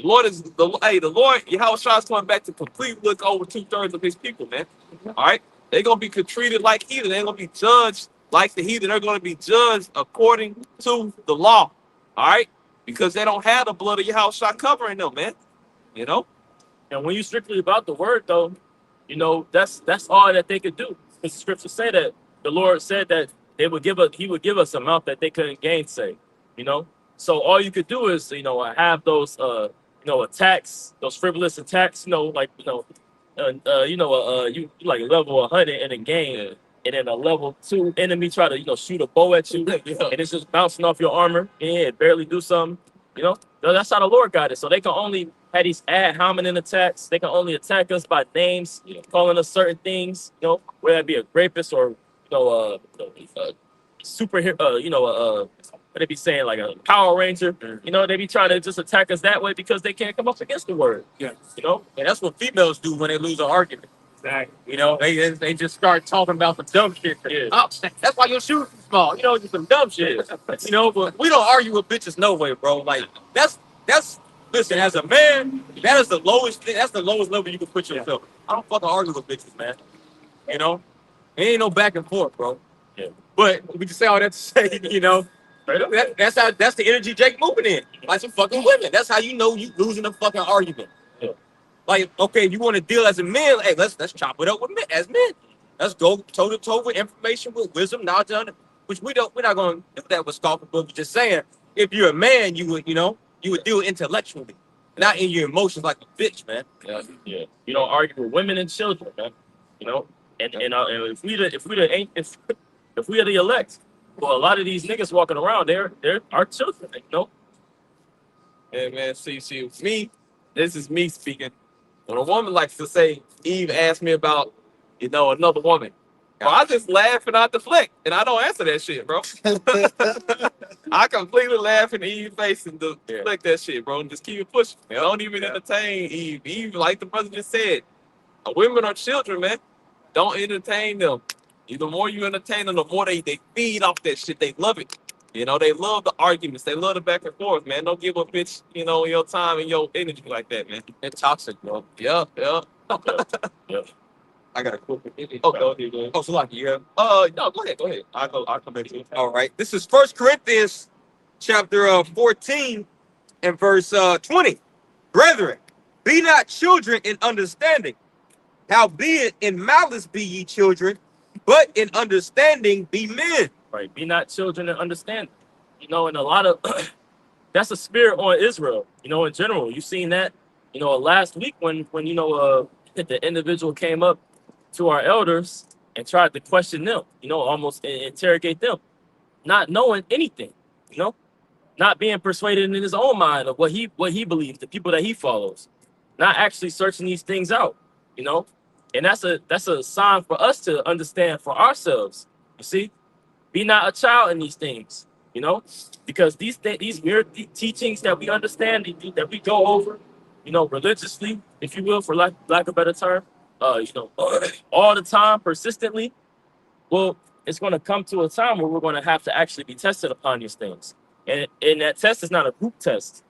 C: The Lord is the Lord. Yahweh Shah is coming back to completely look over 2/3 of his people, man. All right, they're gonna be treated like heathen. They're gonna be judged like the heathen. They're gonna be judged according to the law. All right, because they don't have the blood of Yahweh Shah covering them, man. You know.
E: And when you strictly about the word, though, you know that's all that they could do. Because the scriptures say that the Lord said that He would give us a mouth that they couldn't gainsay. You know, so all you could do is have those attacks, those frivolous attacks. Like you like level 100 in a game, and then a level 2 enemy try to shoot a bow at you, and it's just bouncing off your armor, and it barely do something. That's how the Lord got it. So they can only have these ad hominem attacks. They can only attack us by names, calling us certain things. Whether that be a rapist or superhero. What they be saying, like a Power Ranger. They be trying to just attack us that way because they can't come up against the word.
D: Yeah. And that's what females do when they lose an argument.
E: Exactly.
D: They just start talking about some dumb shit.
E: Yeah.
D: Oh, that's why your shoes are small. Just some dumb shit. But we don't argue with bitches no way, bro. Like that's listen, as a man, that is the lowest thing. That's the lowest level you can put yourself. I don't fucking argue with bitches, man. It ain't no back and forth, bro.
E: Yeah.
D: But we just say all that to say, that's the energy Jake moving in. Like some fucking women. That's how you know you losing a fucking argument.
E: Yeah.
D: Like, okay, you want to deal as a man, hey, let's chop it up with men as men. Let's go toe to toe with information, with wisdom, knowledge, which we're not gonna do that with scoffing, but we're just saying, if you're a man, you would deal intellectually, not in your emotions like a bitch, man.
E: Yeah. You don't argue with women and children, man. And if we are the elect, well, a lot of these niggas walking around, they're our children,
C: Yeah, man. See, me. This is me speaking. When a woman likes to say, Eve asked me about, another woman. Bro, I just laugh and I deflect, and I don't answer that shit, bro. I completely laugh in Eve's face and deflect that shit, bro, and just keep it pushing. I don't even entertain Eve. Eve, like the brother just said, women are children, man. Don't entertain them. The more you entertain them, the more they feed off that shit. They love it. They love the arguments. They love the back and forth, man. Don't give a bitch, your time and your energy like that, man.
D: It's toxic, bro.
C: Yeah.
E: Yeah.
D: I got a quick.
C: Oh, go ahead.
D: Oh, so like, yeah.
C: No, go ahead. I'll come back to you.
D: All right. This is 1 Corinthians chapter 14 and verse 20. Brethren, be not children in understanding. Howbeit in malice be ye children, but in understanding be men.
E: Right. Be not children and understand. And a lot of that's a spirit on Israel, in general. You seen that, last week when the individual came up to our elders and tried to question them, almost interrogate them, not knowing anything, not being persuaded in his own mind of what he believes, the people that he follows, not actually searching these things out, and that's a sign for us to understand for ourselves. You see, be not a child in these things, because these mere teachings that we understand, that we go over, religiously, if you will, for lack of a better term, all the time, persistently. Well, it's going to come to a time where we're going to have to actually be tested upon these things, and that test is not a group test.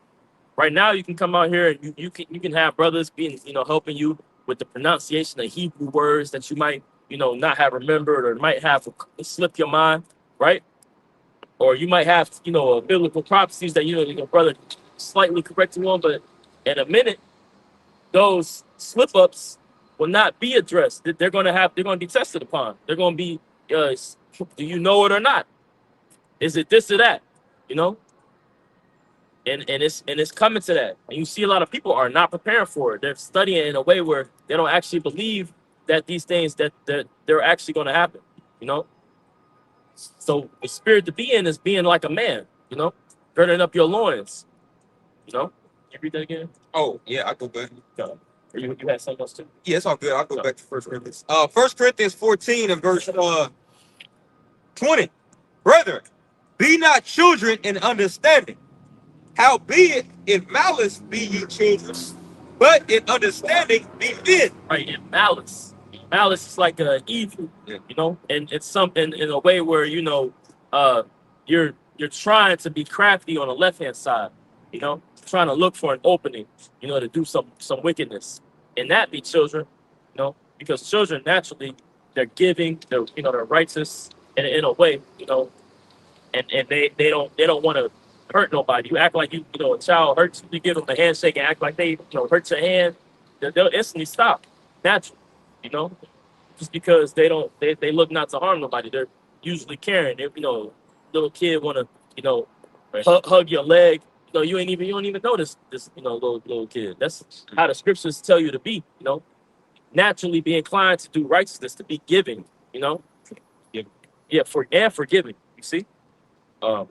E: Right now, you can come out here and you can have brothers being helping you with the pronunciation of Hebrew words that you might not have remembered or might have slipped your mind, right? Or you might have biblical prophecies that your brother slightly correct you on, but in a minute, those slip ups will not be addressed. They're going to be tested upon. They're going to be, do you know it or not? Is it this or that? And it's coming to that. And you see a lot of people are not preparing for it. They're studying in a way where they don't actually believe that these things that they're actually going to happen. So the spirit to be in is being like a man. Girding up your loins. Can you read that again?
D: Oh, yeah, I go back.
E: Or you had something else too?
D: Yeah, it's all good. I'll go back to 1 Corinthians. 1 Corinthians 14 and verse 20. Brethren, be not children in understanding. Howbeit in malice be ye children, but in understanding be men.
E: Right, in malice. Malice is like evil, and it's something in a way where you're trying to be crafty on the left hand side, trying to look for an opening, you know, to do some wickedness, and that be children, you know, because children naturally they're giving, they're you know they're righteous in a way, you know, and they don't want to hurt nobody. You act like you know a child hurts you, give them a handshake and act like they you know hurt your hand, they'll instantly stop, naturally, you know, just because they look not to harm nobody. They're usually caring. If you know, little kid want to you know hug your leg. You know, you don't even know this you know little kid. That's how the scriptures tell you to be. You know, naturally be inclined to do righteousness, to be giving. You know, yeah, forgiving. You see, um,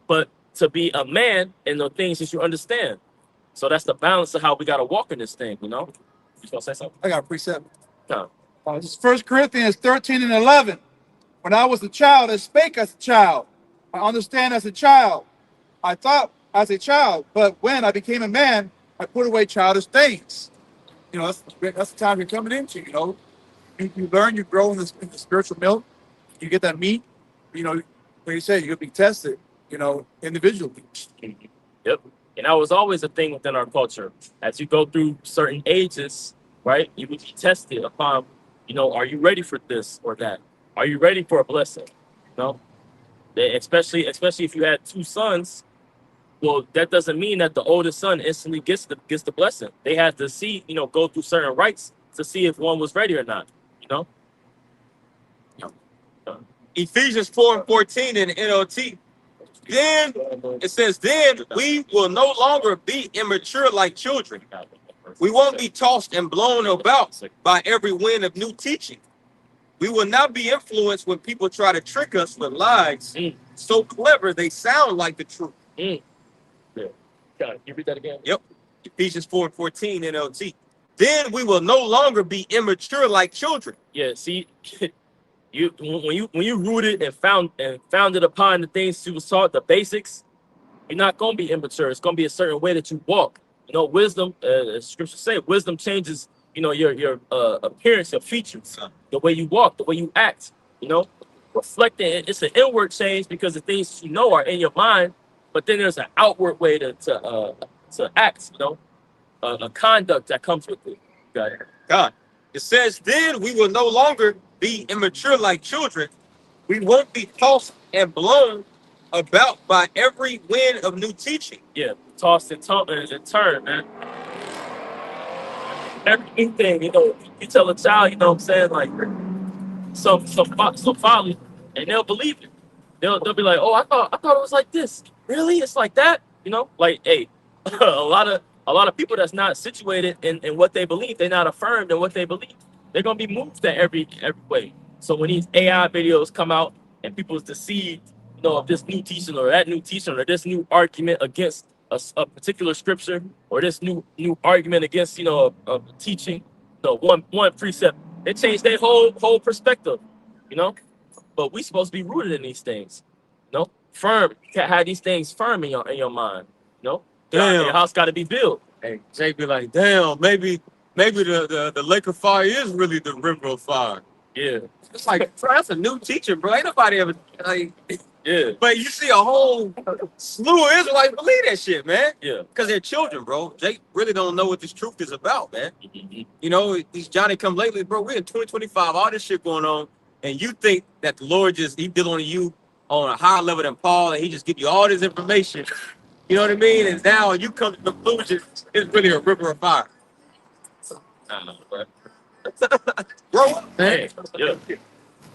E: but to be a man in the things that you understand. So that's the balance of how we got to walk in this thing. You know, you gonna say something?
F: I got a precept.
E: No.
F: This is 1 Corinthians 13 and 11. When I was a child, I spake as a child. I understand as a child. I thought as a child. But when I became a man, I put away childish things. You know, that's the time you're coming into. You know, you learn, you grow in the spiritual milk. You get that meat. You know, like you said, you'll be tested. You know, individually.
E: Yep. And that was always a thing within our culture. As you go through certain ages, right, you would be tested upon, you know, are you ready for this or that? Are you ready for a blessing? You know, especially if you had two sons. Well, that doesn't mean that the oldest son instantly gets the blessing. They have to see, you know, go through certain rites to see if one was ready or not. You know.
D: Ephesians 4 and 14 in the NLT. Then it says, then we will no longer be immature like children. We won't be tossed and blown about by every wind of new teaching. We will not be influenced when people try to trick us with lies. So clever they sound like the truth.
E: Yeah. Can you read that again?
D: Yep. Ephesians 4 and 14 NLT. Then we will no longer be immature like children.
E: Yeah. See, when you rooted and founded upon the things you was taught, the basics, you're not gonna be immature. It's gonna be a certain way that you walk. You know, wisdom. As scripture say, wisdom changes. You know, your appearance, your features, the way you walk, the way you act. You know, reflecting. It's an inward change because the things you know are in your mind, but then there's an outward way to act. You know, a conduct that comes with it. Got it.
D: God. It says, then we will no longer be immature like children. We won't be tossed and blown about by every wind of new teaching.
E: Yeah, tossed and turned, man. Everything, you know, you tell a child, you know what I'm saying, like some folly, and they'll believe it. They'll be like, oh, I thought it was like this. Really? It's like that? You know, like, hey, a lot of people that's not situated in what they believe, they're not affirmed in what they believe. They're gonna be moved in every way. So when these AI videos come out and people's deceived, you know, of this new teaching or that new teaching or this new argument against a particular scripture or this new argument against, you know, a teaching, you know, one precept, they change their whole perspective, you know. But we supposed to be rooted in these things, you know, firm. You can't have these things firm in your mind, you know.
D: Damn.
E: Your house got to be built.
D: Hey, Jay be like, damn, maybe the lake of fire is really the river of fire.
E: Yeah,
D: It's like, bro, that's a new teacher, bro. Ain't nobody ever like.
E: yeah,
D: But you see a whole slew of Israelites believe that shit, man.
E: yeah.
D: Because they're children, bro. They really don't know what this truth is about, man.
E: Mhm.
D: You know, these Johnny come lately, bro. We're in 2025, all this shit going on, and you think that the Lord he dealing with you on a higher level than Paul, and he just give you all this information. You know what I mean? And now you come to the conclusion it's really a river of fire.
E: I know, bro.
D: Grow up, man.
E: Hey, yeah.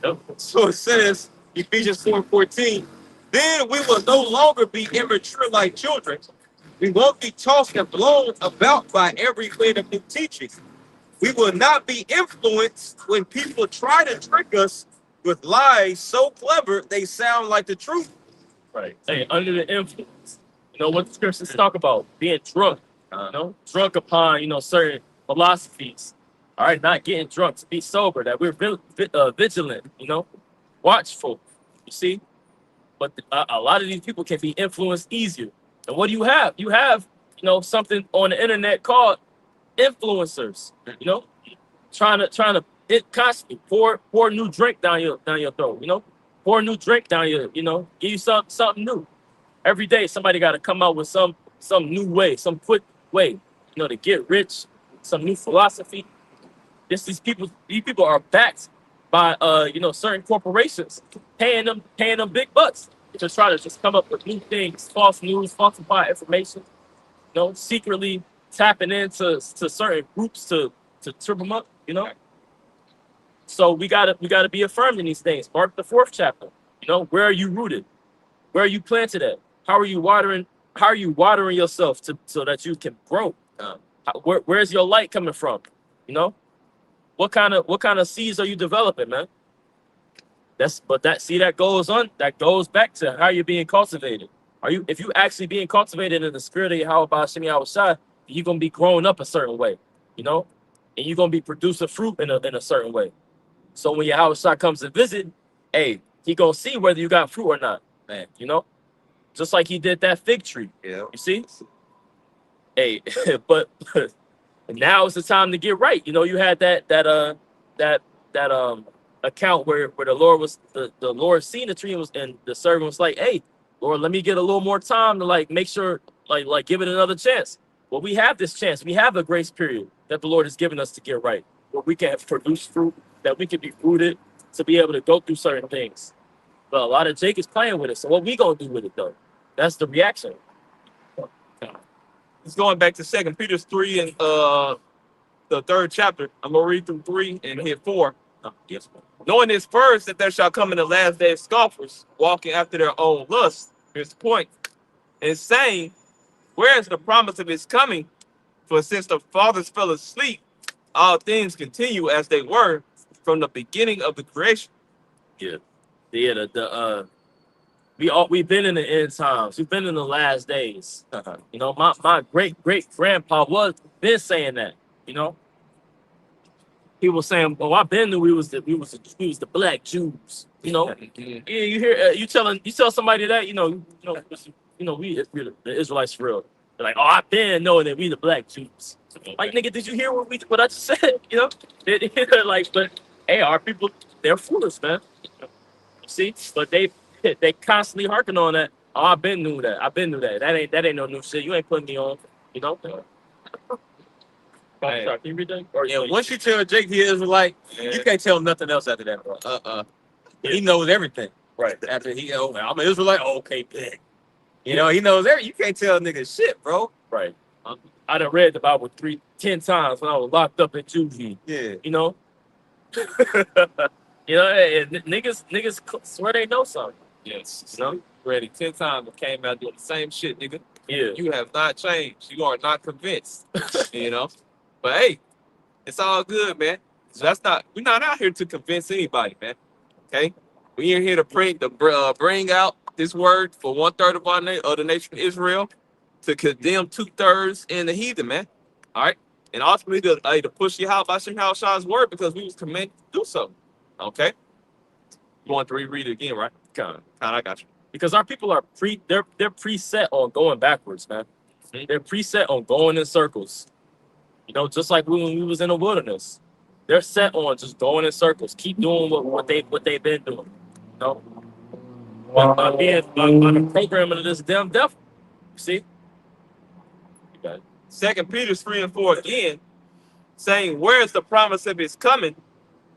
E: Yep.
D: So it says, Ephesians 4 and 14, then we will no longer be immature like children. We won't be tossed and blown about by every wind of new teaching. We will not be influenced when people try to trick us with lies so clever they sound like the truth.
E: Right. Hey, under the influence. You know what the scriptures talk about? Being drunk. You know, drunk upon, you know, certain philosophies. All right, not getting drunk, to be sober, that we're vigilant, you know, watchful. You see? But a lot of these people can be influenced easier. And what do you have? You have, you know, something on the internet called influencers, you know, trying to constantly pour new drink down your throat, you know, pour new drink down your, you know, give you something new. Every day somebody got to come out with some some new way, some quick way, to get rich, some new philosophy. These people are backed by certain corporations paying them big bucks to try to just come up with new things, false news, falsified information, secretly tapping into certain groups to trip them up, So we gotta be affirmed in these things. Mark the 4th chapter. Where are you rooted? Where are you planted at? How are you watering? How are you watering yourself so that you can grow? Where's your light coming from? What kind of seeds are you developing, man? That goes back to how you're being cultivated. If you actually being cultivated in the spirit of Yahweh Shemi Yahushua, you're gonna be growing up a certain way, and you're gonna be producing fruit in a certain way. So when Yahushua comes to visit, hey, he gonna see whether you got fruit or not, man. Just like he did that fig tree.
D: Yeah.
E: You see? Hey, but now is the time to get right. You had that account where the Lord seen the tree and the servant was like, hey, Lord, let me get a little more time to make sure give it another chance. Well, we have this chance. We have a grace period that the Lord has given us to get right, where we can produce fruit, that we can be rooted to be able to go through certain things. But a lot of Jake is playing with it. So what we gonna do with it though? That's the reaction.
C: It's going back to 2 Peter 3 and the 3rd chapter. I'm gonna read through 3 and hit 4.
E: Yes.
C: Knowing this first, that there shall come in the last days scoffers, walking after their own lust. Here's the point. And saying, where is the promise of his coming? For since the fathers fell asleep, all things continue as they were from the beginning of the creation.
E: Yeah. We've been in the end times. We've been in the last days. My great grandpa was been saying that. He was saying, "Oh, I been knew we was the black Jews." Yeah, you hear you tell somebody that we're the Israelites for real. They're like, "Oh, I been knowing that we the black Jews." Like, nigga, did you hear what I just said? They're like, but hey, our people, they're foolish, man. See, but they constantly harking on that. Oh, I been knew that. That ain't no new shit. You ain't putting me on.
C: Hey.
E: Sorry, can you read that? Or,
D: Yeah, once you tell Jake he is like, you can't tell him nothing else after that, bro. He knows everything.
E: right.
D: After I'm an Israelite, okay, big. He knows everything. You can't tell a nigga shit, bro.
E: Right. I done read the Bible 10 times when I was locked up in juvie.
D: Yeah.
E: And niggas swear they know something.
C: Yes. Ready 10 times and came out doing the same shit, nigga.
E: Yeah.
C: You have not changed. You are not convinced. But hey, it's all good, man. So we're not out here to convince anybody, man. Okay? We are here to bring out this word for 1/3 of the nation of Israel, to condemn 2/3 in the heathen, man. All right? And ultimately to push Yahweh Shah's word, because we was commanded to do so. Okay? You want to reread it again, right? Kind of, I got you.
E: Because our people are they're preset on going backwards, man. They're preset on going in circles. Just like when we was in the wilderness. They're set on just going in circles. Keep doing what they've been doing. By the programming of this damn devil. See? You got it.
C: 2 Peter 3 and 4 again, saying, where is the promise of his coming?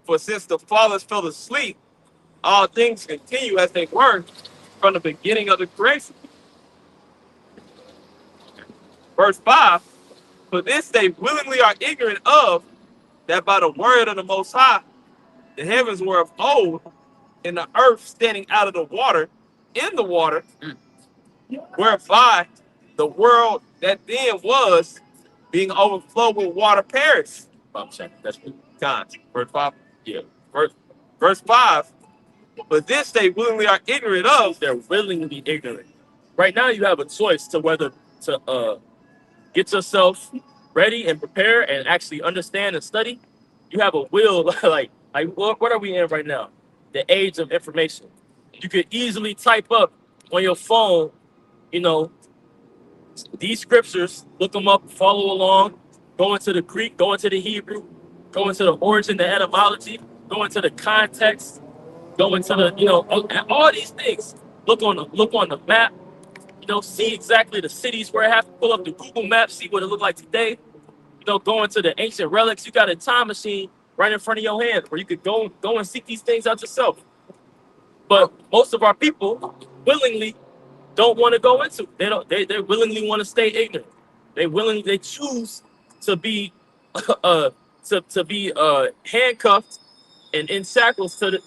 C: For since the fathers fell asleep, all things continue as they were from the beginning of the creation. Verse 5, for this they willingly are ignorant of, that by the word of the Most High, the heavens were of old, and the earth standing out of the water, in the water, whereby the world that then was, being overflowed with water, perished.
E: That's good.
C: Verse 5.
E: Yeah.
C: Verse 5. But this they willingly are ignorant of.
E: They're willingly ignorant. Right now, you have a choice to whether to get yourself ready and prepare and actually understand and study. You have a will, like what are we in right now? The age of information. You could easily type up on your phone, these scriptures, look them up, follow along, go into the Greek, go into the Hebrew, go into the origin, the etymology, go into the context, go into the, all these things. Look on the map, see exactly the cities where I have to pull up the Google Maps, see what it looked like today. Going to the ancient relics. You got a time machine right in front of your hand where you could go and seek these things out yourself. But most of our people willingly don't want to go into. They don't. They willingly want to stay ignorant. They choose to be to be handcuffed and in shackles to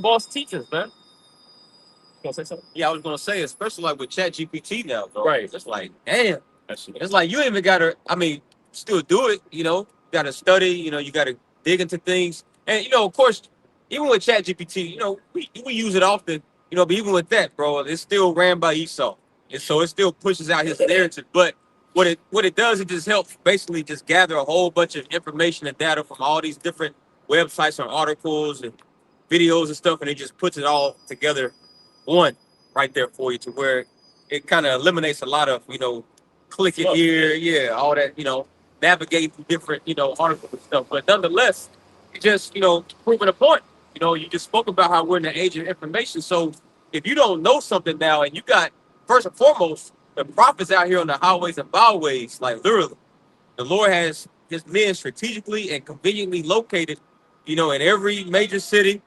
E: false teachers, man. You gonna say something?
D: Yeah, I was gonna say, especially like with Chat GPT now, bro.
E: Right.
D: It's like, damn.
E: That's
D: It's like you ain't even gotta. I mean, still do it. You gotta study. You gotta dig into things. And of course, even with Chat GPT, we use it often. But even with that, bro, it's still ran by Esau, and so it still pushes out his narrative. But what it does, it just helps basically just gather a whole bunch of information and data from all these different websites and articles and videos and stuff, and it just puts it all together one right there for you, to where it kind of eliminates a lot of click it here, yeah, all that, navigate through different, articles and stuff. But nonetheless, it just, proving a point. You just spoke about how we're in the age of information. So if you don't know something now, and you got, first and foremost, the prophets out here on the highways and byways, like literally, the Lord has his men strategically and conveniently located, in every major city,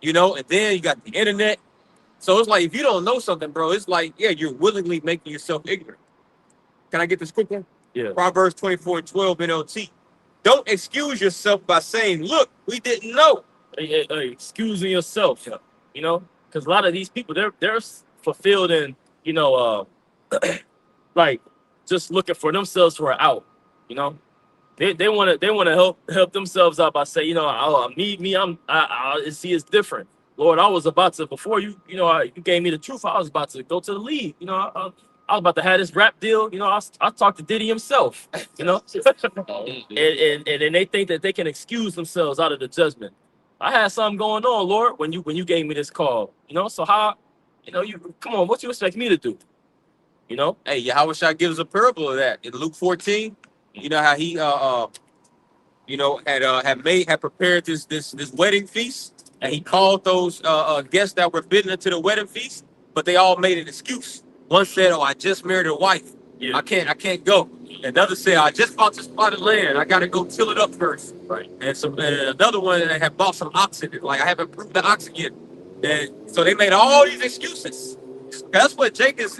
D: and then you got the internet. So it's like, if you don't know something, bro, it's like, yeah, you're willingly making yourself ignorant. Can I get this quick one?
E: Yeah.
D: Proverbs 24:12 NLT. Don't excuse yourself by saying, look, we didn't know.
E: Excusing yourself, because a lot of these people, they're fulfilled in, like just looking for themselves for an out. They want to help themselves out by saying, I see it's different. Lord, I was about to, before you gave me the truth, I was about to go to the league. I was about to have this rap deal. I talked to Diddy himself, and then they think that they can excuse themselves out of the judgment. I had something going on, Lord, when you gave me this call. So how, you come on, what you expect me to do?
D: Hey, Yahweh Shah gives a parable of that in Luke 14. How he had prepared this wedding feast, and he called those guests that were bidden into the wedding feast, but they all made an excuse. One said, "Oh, I just married a wife.
E: Yeah.
D: I can't go." Another said, "I just bought this plot of land. I gotta go till it up first."
E: Right.
D: And another one had bought some oxen. Like, I haven't proved the oxen yet. And so they made all these excuses. That's what Jake is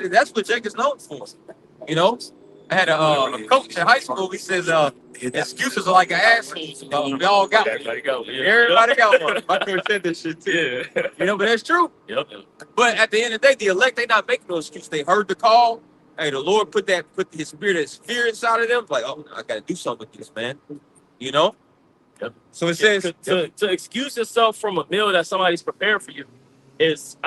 D: known for. I had a coach in high school. He says, excuses are like an ass. We all got one.
E: Everybody go. Yeah.
D: Everybody got one. My coach said this shit too.
E: Yeah.
D: But that's true.
E: Yep.
D: But at the end of the day, the elect, they not making no excuse. They heard the call. Hey, the Lord put his spirit of fear inside of them. Like, oh, I got to do something with this, man.
E: Yep.
D: So it says
E: to excuse yourself from a meal that somebody's prepared for you is,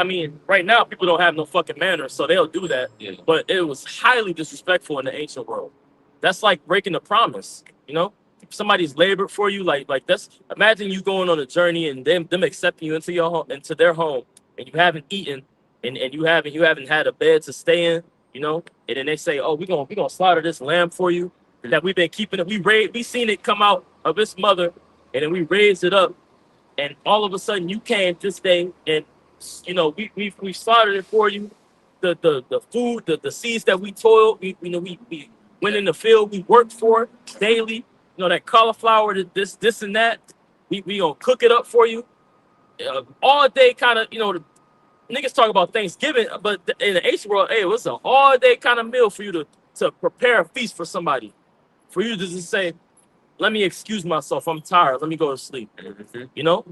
E: right now people don't have no fucking manners, so they'll do that.
D: Yeah.
E: But it was highly disrespectful in the ancient world. That's like breaking a promise. Somebody's labored for you, like that's, imagine you going on a journey and them accepting you into your home, into their home, and you haven't eaten, and you haven't had a bed to stay in, and then they say, oh, we're gonna slaughter this lamb for you that we've been keeping it. We seen it come out of its mother, and then we raised it up, and all of a sudden you came this day, and we slaughtered it for you. The food, the seeds that we toiled, we went in the field, we worked for it daily. That cauliflower, this and that. We gonna cook it up for you all day, kind of. The niggas talk about Thanksgiving, but in the ancient world, hey, it was an all day kind of meal for you to prepare a feast for somebody, for you to just say, let me excuse myself, I'm tired, let me go to sleep.
D: Mhm.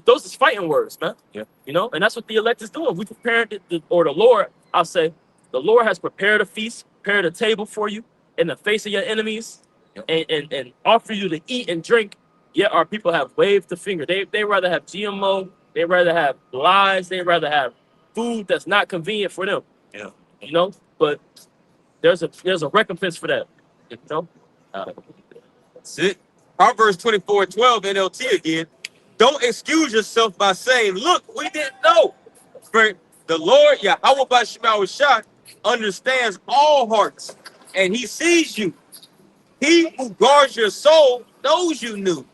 E: Those is fighting words, man.
D: Yeah.
E: And that's what the elect is doing. We prepared the Lord, I'll say, the Lord has prepared a feast, prepared a table for you in the face of your enemies, and offer you to eat and drink. Yet our people have waved the finger. They rather have GMO, they rather have lies, they rather have food that's not convenient for them.
D: Yeah.
E: But there's a recompense for that.
D: That's it. Proverbs 24:12 NLT again. Don't excuse yourself by saying, look, we didn't know. For the Lord, Yahweh Bashimah Shah, understands all hearts, and he sees you. He who guards your soul knows you knew.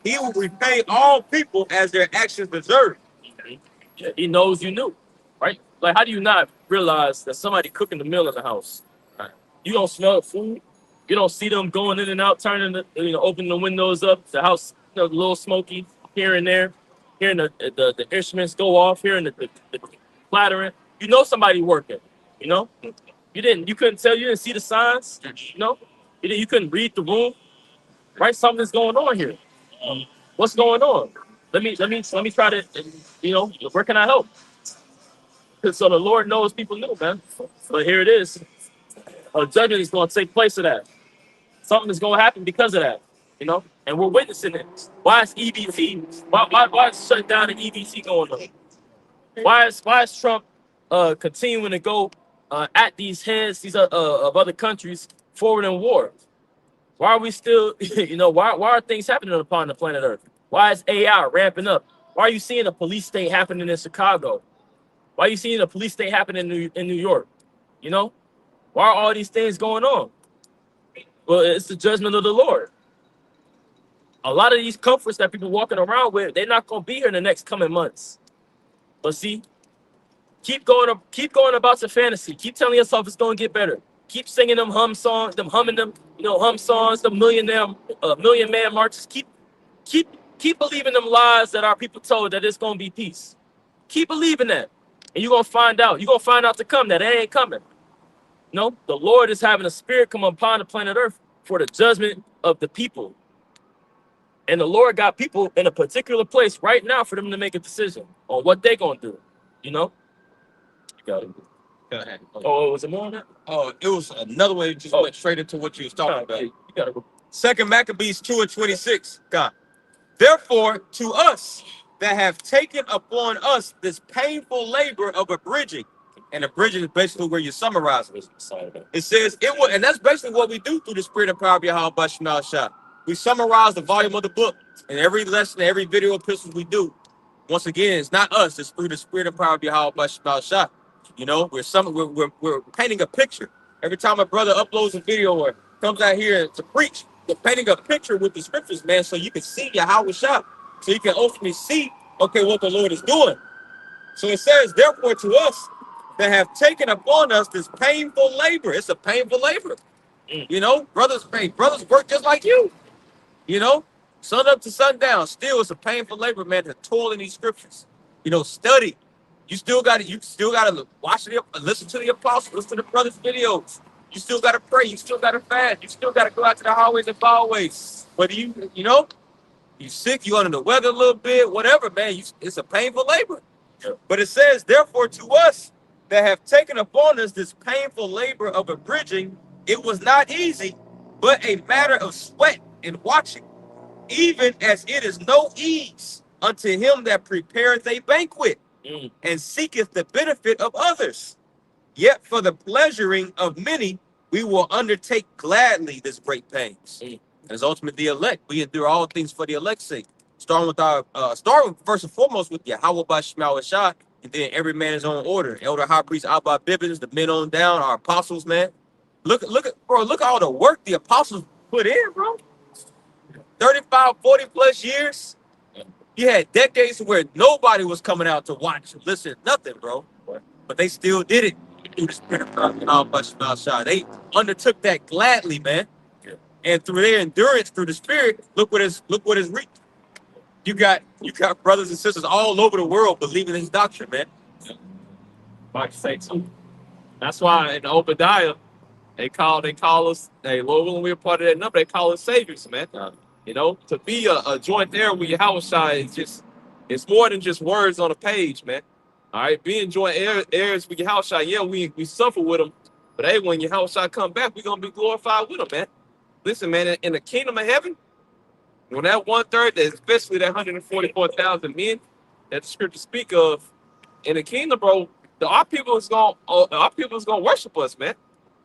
D: He will repay all people as their actions deserve.
E: He knows you knew, right? Like, how do you not realize that somebody cooking the meal in the house. You don't smell the food. You don't see them going in and out, turning the, opening the windows up. The house, a little smoky here and there. Hearing the instruments go off, hearing the clattering. You know somebody working. You know, you couldn't tell. You didn't see the signs. You know, you couldn't read the room. Right, something's going on here. What's going on? Let me try to, where can I help? So the Lord knows people knew, man. But here it is. A judgment is going to take place of that. Something is going to happen because of that, and we're witnessing it. Why is EBT? Why is shut down the EBT going on? Why is Trump continuing to go at these heads of other countries forward in war? Why are we still, why are things happening upon the planet Earth? Why is AI ramping up? Why are you seeing a police state happening in Chicago? Why are you seeing a police state happening in New York? Why are all these things going on? Well, it's the judgment of the Lord. A lot of these comforts that people walking around with, they're not going to be here in the next coming months. But see, keep going about your fantasy. Keep telling yourself it's going to get better. Keep singing them hum songs, hum songs, the million man marches. Keep believing them lies that our people told that it's going to be peace. Keep believing that. And you're going to find out. You're going to find out to come that it ain't coming. No, the Lord is having a spirit come upon the planet Earth for the judgment of the people. And the Lord got people in a particular place right now for them to make a decision on what they're going to do. You got it.
D: Go ahead.
E: Oh, was it more on that?
D: Oh, it was another way. Just went straight into what you was talking about.
E: You got it.
D: Second Maccabees 2:26. God. Therefore, to us that have taken upon us this painful labor of abridging, and abridging is basically where you summarize it. It says it will, and that's basically what we do through the spirit and power of Yahweh Shema Shah. We summarize the volume of the book, and every lesson, every video epistle we do. Once again, it's not us; it's through the spirit and power of Yahweh Shema Shah. We're painting a picture. Every time a brother uploads a video or comes out here to preach, we're painting a picture with the scriptures, man, so you can see Yahweh Shah, so you can ultimately see, okay, what the Lord is doing. So it says, therefore, to us that have taken upon us this painful labor. It's a painful labor. Brothers work just like you. Sun up to sundown. Still, it's a painful labor, man, to toil in these scriptures. Study. You still got to watch it, listen to the apostles, listen to the brothers' videos. You still got to pray. You still got to fast. You still got to go out to the highways and byways. Whether you sick, you under the weather a little bit, whatever, man. It's a painful labor. But it says, therefore, to us that have taken upon us this painful labor of abridging, it was not easy, but a matter of sweat and watching, even as it is no ease unto him that prepareth a banquet and seeketh the benefit of others. Yet for the pleasuring of many, we will undertake gladly this great pains. As ultimately the elect, we endure all things for the elect's sake. Starting first and foremost with Yahweh by Shema Shah, and then every man his own order. Elder High Priest Abba Bibbins, the men on down, our apostles, man. Look at all the work the apostles put in, bro. 35, 40 plus years. You had decades where nobody was coming out to watch, listen, nothing, bro. But they still did it through the spirit of Shah. They undertook that gladly, man. And through their endurance, through the spirit, look what is reached. You got brothers and sisters all over the world believing this doctrine, man.
C: I can say too. That's why in the Obadiah, they call us, hey, Lord willing, we're part of that number, they call us saviors, man. To be a joint heir with Yahushua it's more than just words on a page, man. All right, being joint heirs with Yahushua, yeah, we suffer with him, but hey, when Yahushua come back, we're gonna be glorified with him, man. Listen, man, in the kingdom of heaven, when that 1/3, especially that 144,000 men that the scriptures speak of, in the kingdom, bro, our people is gonna worship us, man.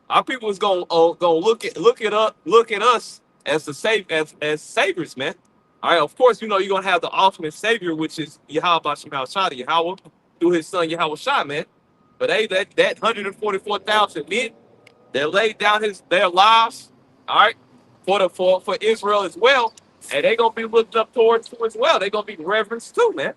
C: Our people is gonna look at us as as saviors, man. All right, of course, you're gonna have the ultimate savior, which is Yahweh Shema Shah, Yahweh, through his son Yahweh Shah, man. But hey, that 144,000 men that laid down their lives, all right, for Israel as well, and they gonna be looked up towards too as well. They gonna be reverenced too, man.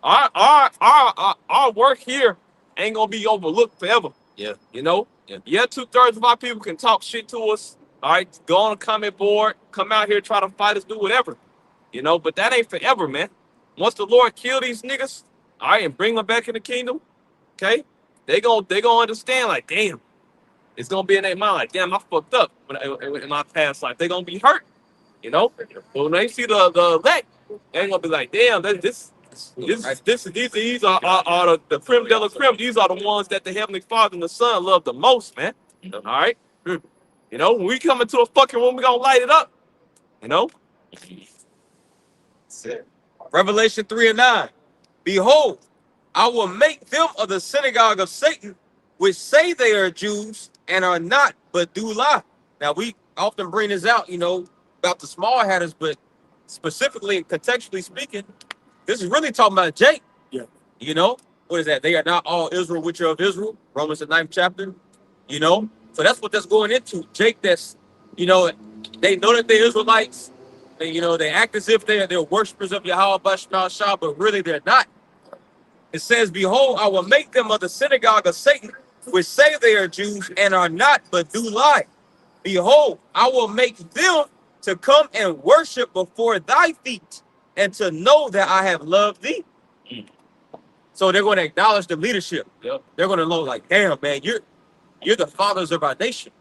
C: Our work here ain't gonna be overlooked forever.
D: Yeah.
C: You know?
D: Yeah.
C: Yeah, 2/3 of our people can talk shit to us. All right, go on a comment board, come out here, try to fight us, do whatever. You know, but that ain't forever, man. Once the Lord kill these niggas, all right, and bring them back in the kingdom, okay, they gonna understand, like, damn, it's gonna be in their mind, like, damn, I fucked up in my past life. They gonna be hurt, you know. But when they see the elect, they ain't gonna be like, damn, these are the creme de la creme. These are the ones that the Heavenly Father and the Son love the most, man. All right. You know, when we come into a fucking room, we gonna light it up. You know?
D: Revelation 3:9. Behold, I will make them of the synagogue of Satan, which say they are Jews and are not, but do lie. Now, we often bring this out, you know, about the small hatters, but specifically and contextually speaking, this is really talking about Jake.
E: Yeah.
D: You know, what is that? They are not all Israel, which are of Israel. Romans the 9th chapter. You know, so that's what that's going into. Jake, that's, you know, they know that they're Israelites. They, you know, they act as if they're worshipers of Yahweh Shah, but really they're not. It says, behold, I will make them of the synagogue of Satan, which say they are Jews and are not, but do lie. Behold, I will make them to come and worship before thy feet, and to know that I have loved thee. So they're going to acknowledge the leadership.
C: Yep.
D: They're going to know, like, damn, man, you're the fathers of our nation.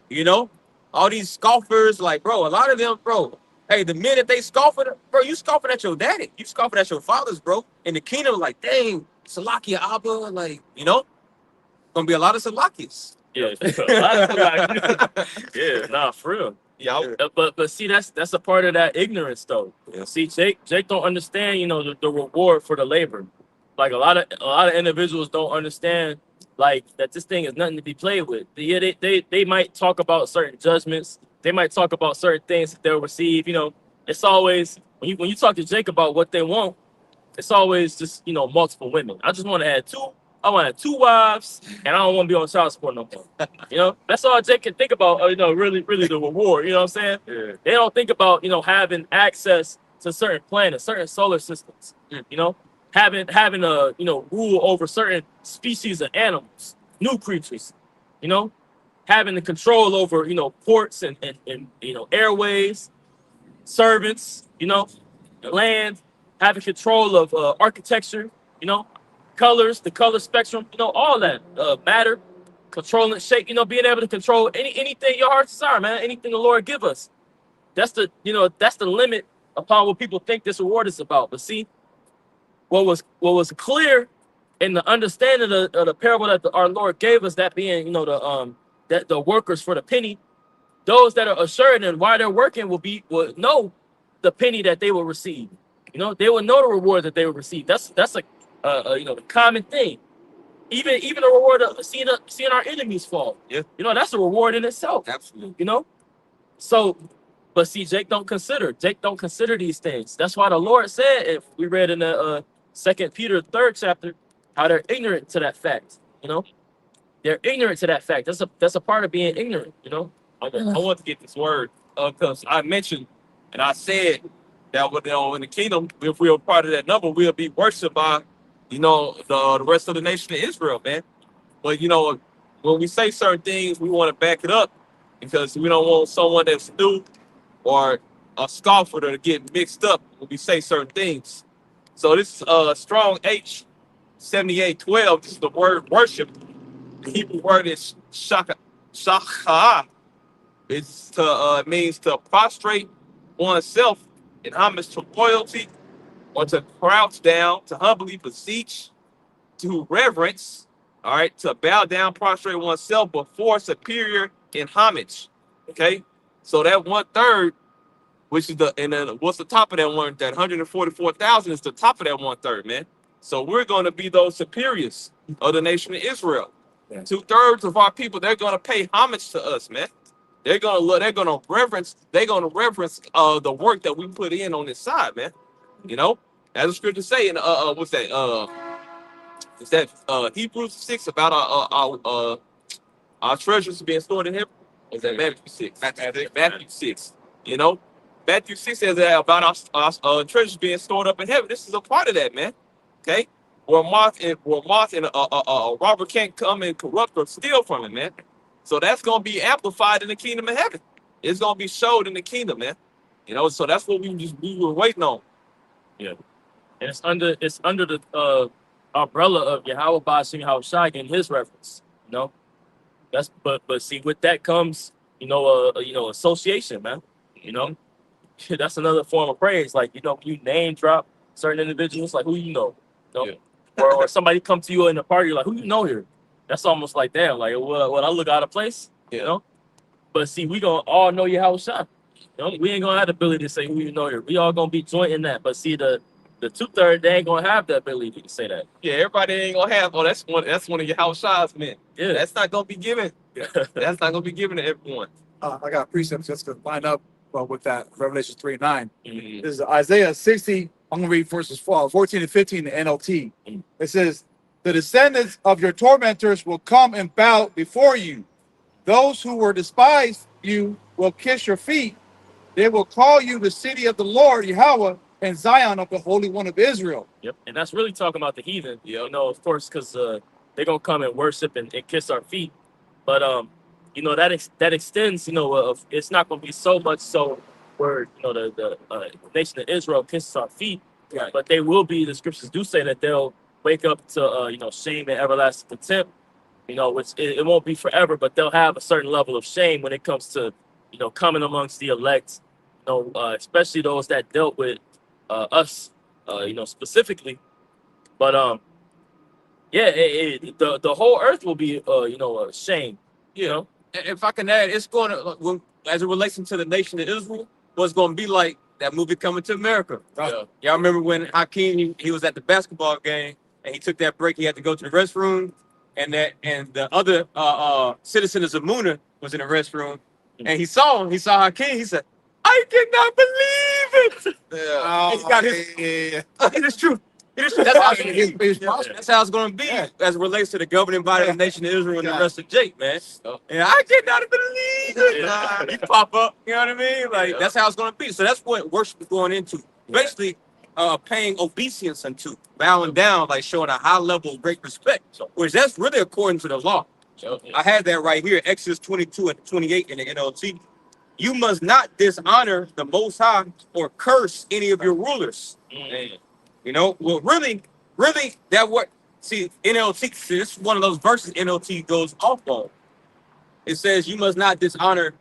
D: You know, all these scoffers, like, bro, a lot of them, bro. Hey, the men that they scoffing, bro, you scoffing at your daddy. You scoffing at your fathers, bro. In the kingdom, like, dang, Salakia Abba, like, you know, gonna be a lot of Salakias.
E: Yeah, a lot of like, yeah, nah, for real.
C: Yeah.
E: But see, that's a part of that ignorance, though.
D: Yeah.
E: See, Jake don't understand, you know, the reward for the labor. Like a lot of individuals don't understand, like, that this thing is nothing to be played with. Yeah, they might talk about certain judgments. They might talk about certain things that they'll receive. You know, it's always when you talk to Jake about what they want, it's always just, you know, multiple women. I just want to add two. I want to have 2 wives, and I don't want to be on child support no more. You know, that's all Jake can think about. You know, really the reward. You know what I'm saying?
C: Yeah.
E: They don't think about, you know, having access to certain planets, certain solar systems. You know, having a, you know, rule over certain species of animals, new creatures. You know, having the control over, you know, ports and you know, airways, servants. You know, land, having control of architecture. You know, colors, the color spectrum, you know, all that matter, controlling shape, you know, being able to control anything your heart's desire, man, anything the Lord give us. That's the, you know, that's the limit upon what people think this reward is about. But see, what was clear in the understanding of the parable that our Lord gave us, that being, you know, that the workers for the penny, those that are assured and while they're working will know the penny that they will receive. You know, they will know the reward that they will receive. That's a you know, the common thing. Even the reward of seeing our enemies fall.
D: Yeah.
E: You know, that's a reward in itself.
D: Absolutely.
E: You know? So, but see, Jake don't consider these things. That's why the Lord said, if we read in the 2 Peter 3rd chapter, how they're ignorant to that fact. You know? They're ignorant to that fact. That's a part of being ignorant, you know?
C: I want to get this word because I mentioned and I said that, you know, in the kingdom, if we are part of that number, we'll be worshipped by, you know, the rest of the nation of Israel, man. But, you know, when we say certain things, we want to back it up because we don't want someone that's new or a scoffer to get mixed up when we say certain things. So this is Strong H 7812. This is the word worship. The Hebrew word is shaka. It's it means to prostrate oneself in homage to royalty, or to crouch down, to humbly beseech, to reverence, all right, to bow down, prostrate oneself before superior in homage. Okay, so that 1/3, which is and then what's the top of that one? That 144,000 is the top of that 1/3, man. So we're going to be those superiors of the nation of Israel.
E: Yeah.
C: 2/3 of our people, they're going to pay homage to us, man. They're gonna reverence the work that we put in on this side, man. You know, as the scripture say in what's that? Is that Hebrews 6 about our treasures being stored in heaven? Or is that Matthew 6? Matthew 6. You know, Matthew 6 says that about our treasures being stored up in heaven. This is a part of that, man. Okay, where moth and robber can't come and corrupt or steal from it, man. So that's gonna be amplified in the kingdom of heaven. It's gonna be showed in the kingdom, man. You know, so that's what we were waiting on.
E: Yeah, and it's under the umbrella of Yahweh Bashim Haushai in his reference. You know, that's but see with that comes association, man. You know, that's another form of praise. Like you name drop certain individuals, like who
C: Yeah.
E: or somebody come to you in the party, you're like who you know here. That's almost like damn, like what I look out of place,
C: Yeah.
E: you know. But see, we gonna all know Yahweh. We ain't gonna have the ability to say who you know here. We all gonna be joint in that. But see, the 2/3 they ain't gonna have the ability to say that.
C: Yeah, everybody ain't gonna have. Oh, that's one of your house shots, man.
E: Yeah,
C: That's not gonna be given. That's not gonna be given to everyone.
F: I got precepts just to line up with that. Revelation 3:9.
E: Mhm.
F: This is Isaiah 60. I'm going to read verses 14 and 15 in the NLT. It says, the descendants of your tormentors will come and bow before you. Those who were despised you will kiss your feet. They will call you the city of the Lord, Yahweh, and Zion of the Holy One of Israel.
E: Yep, and that's really talking about the heathen. Of course, because they're gonna come and worship and kiss our feet. But that extends. It's not gonna be so much so where the nation of Israel kisses our feet.
C: Right.
E: But they will be. The scriptures do say that they'll wake up to shame and everlasting contempt. Which it won't be forever, but they'll have a certain level of shame when it comes to coming amongst the elect. Especially those that dealt with us, specifically. But the whole earth will be shame.
C: Yeah.
D: If I can add, it's going to, as it relates to the nation of Israel, what's going to be like that movie Coming to America.
C: Yeah.
D: Y'all remember when Hakeem, he was at the basketball game and he took that break, he had to go to the restroom, and the other citizen of Zamuna was in the restroom, and he saw Hakeem, he said, I cannot believe it.
C: Yeah.
D: He's got his, it is true. It is true. That's how it's going to be as it relates to the governing body of the nation of Israel and the rest of Jake, man. And I cannot believe it. You pop up, you know what I mean? Like, that's how it's going to be. So that's what worship is going into. Basically, paying obeisance unto, bowing down, like showing a high level of great respect, which that's really according to the law. I had that right here, Exodus 22 and 28 in the NLT. You must not dishonor the Most High or curse any of your rulers. Well, really, that what, see, NLT, see, this is one of those verses NLT goes off on. It says you must not dishonor,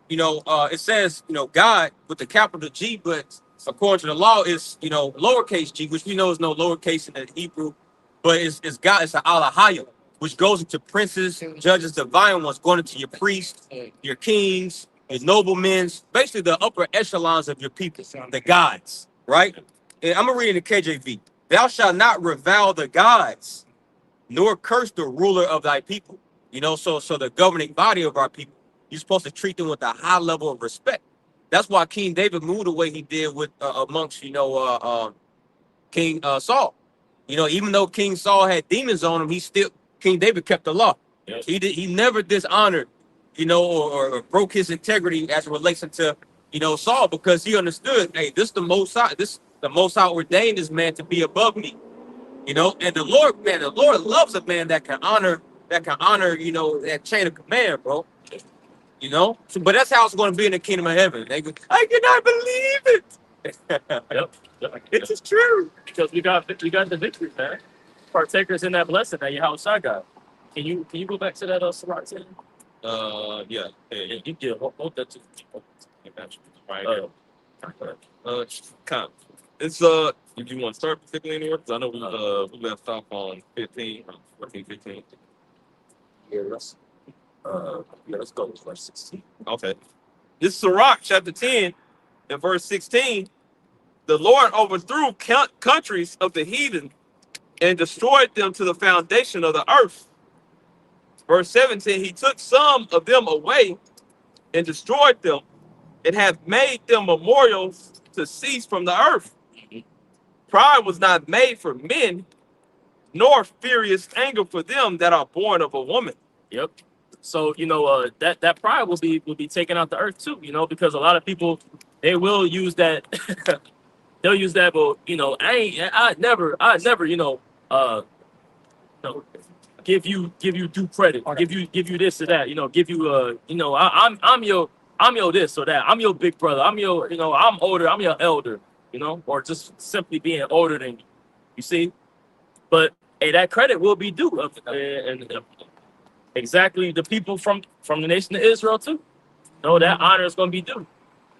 D: it says, God with the capital G, but according to the law is, lowercase g, which we know is no lowercase in the Hebrew, but it's God, it's an Alahaya, which goes into princes, judges, divine ones, going into your priests, your kings, your noblemen, basically the upper echelons of your people, the gods, right? And I'm going to read in the KJV. Thou shalt not revile the gods, nor curse the ruler of thy people. So the governing body of our people, you're supposed to treat them with a high level of respect. That's why King David moved the way he did with amongst, King Saul. Even though King Saul had demons on him, King David kept the law.
E: Yes.
D: He never dishonored, or broke his integrity as it relates to, Saul, because he understood, hey, the Most High ordained this man to be above me. And the Lord loves a man that can honor, that chain of command, bro. So, but that's how it's going to be in the kingdom of heaven. I cannot believe it.
E: Yep.
D: It is true.
E: Because we got the victory, man. Partakers in that blessing that Yahweh got. Can you go back to that Sirach 10?
C: Yeah.
E: Yeah, you did. Hold that to
C: Right.
E: Come.
C: It's if you want to start particularly anywhere, because I know we left off on 14, 15.
E: Yeah, let's go to verse 16.
C: Okay. This is Sirach chapter 10 and verse 16. The Lord overthrew countries of the heathen and destroyed them to the foundation of the earth. Verse 17, he took some of them away and destroyed them and have made them memorials to cease from the earth. Pride was not made for men, nor furious anger for them that are born of a woman.
E: Yep. So that pride will be taken out the earth too. Because a lot of people they will use that. They'll use that, but I never you know, give you due credit,
F: Okay.
E: give you this or that, you know, give you you know, I'm your this or that, I'm your big brother, I'm your, you know, I'm older, I'm your elder, you know, or just simply being older than you. You see, but hey, that credit will be due, and exactly the people from the nation of Israel too. You know, that honor is going to be due.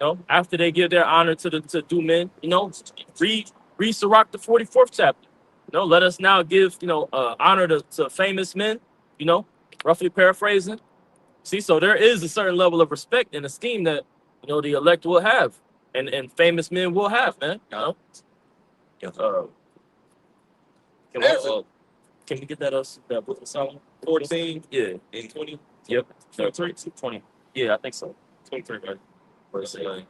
E: You know, after they give their honor to the to due men, you know, read Sirach the 44th chapter. You know, let us now give, you know, honor to famous men, you know, roughly paraphrasing. See, so there is a certain level of respect and esteem that, you know, the elect will have, and famous men will have, man. You know? Can, we, can we get that book of Solomon? 14, yeah, and 20. Yep, no, 20. Yeah, I think so. 23, right? Verse 8.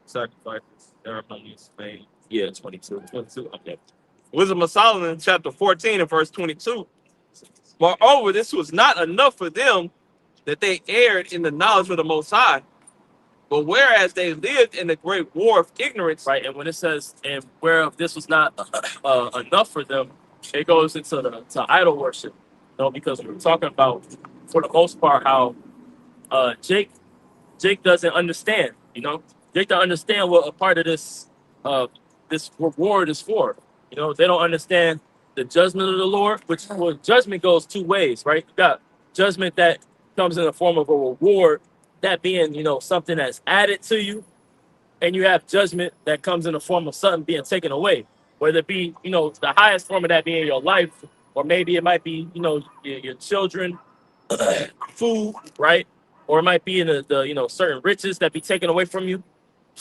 E: Sacrifices, ceremonies, made. Yeah, 22. 22. Okay.
C: Wisdom of Solomon, chapter 14 and verse 22. Moreover, this was not enough for them that they erred in the knowledge of the Most High, but whereas they lived in the great war of ignorance,
E: Right, and when it says, and whereof this was not enough for them, it goes into to idol worship. You know, because we were talking about, for the most part, how Jake doesn't understand. You know, Jake don't understand what a part of this reward is for. You know, they don't understand the judgment of the Lord, which, well, judgment goes two ways, right? You got judgment that comes in the form of a reward, that being, you know, something that's added to you, and you have judgment that comes in the form of something being taken away, whether it be, you know, the highest form of that being your life, or maybe it might be, you know, your children, food, right? Or it might be in the you know, certain riches that be taken away from you.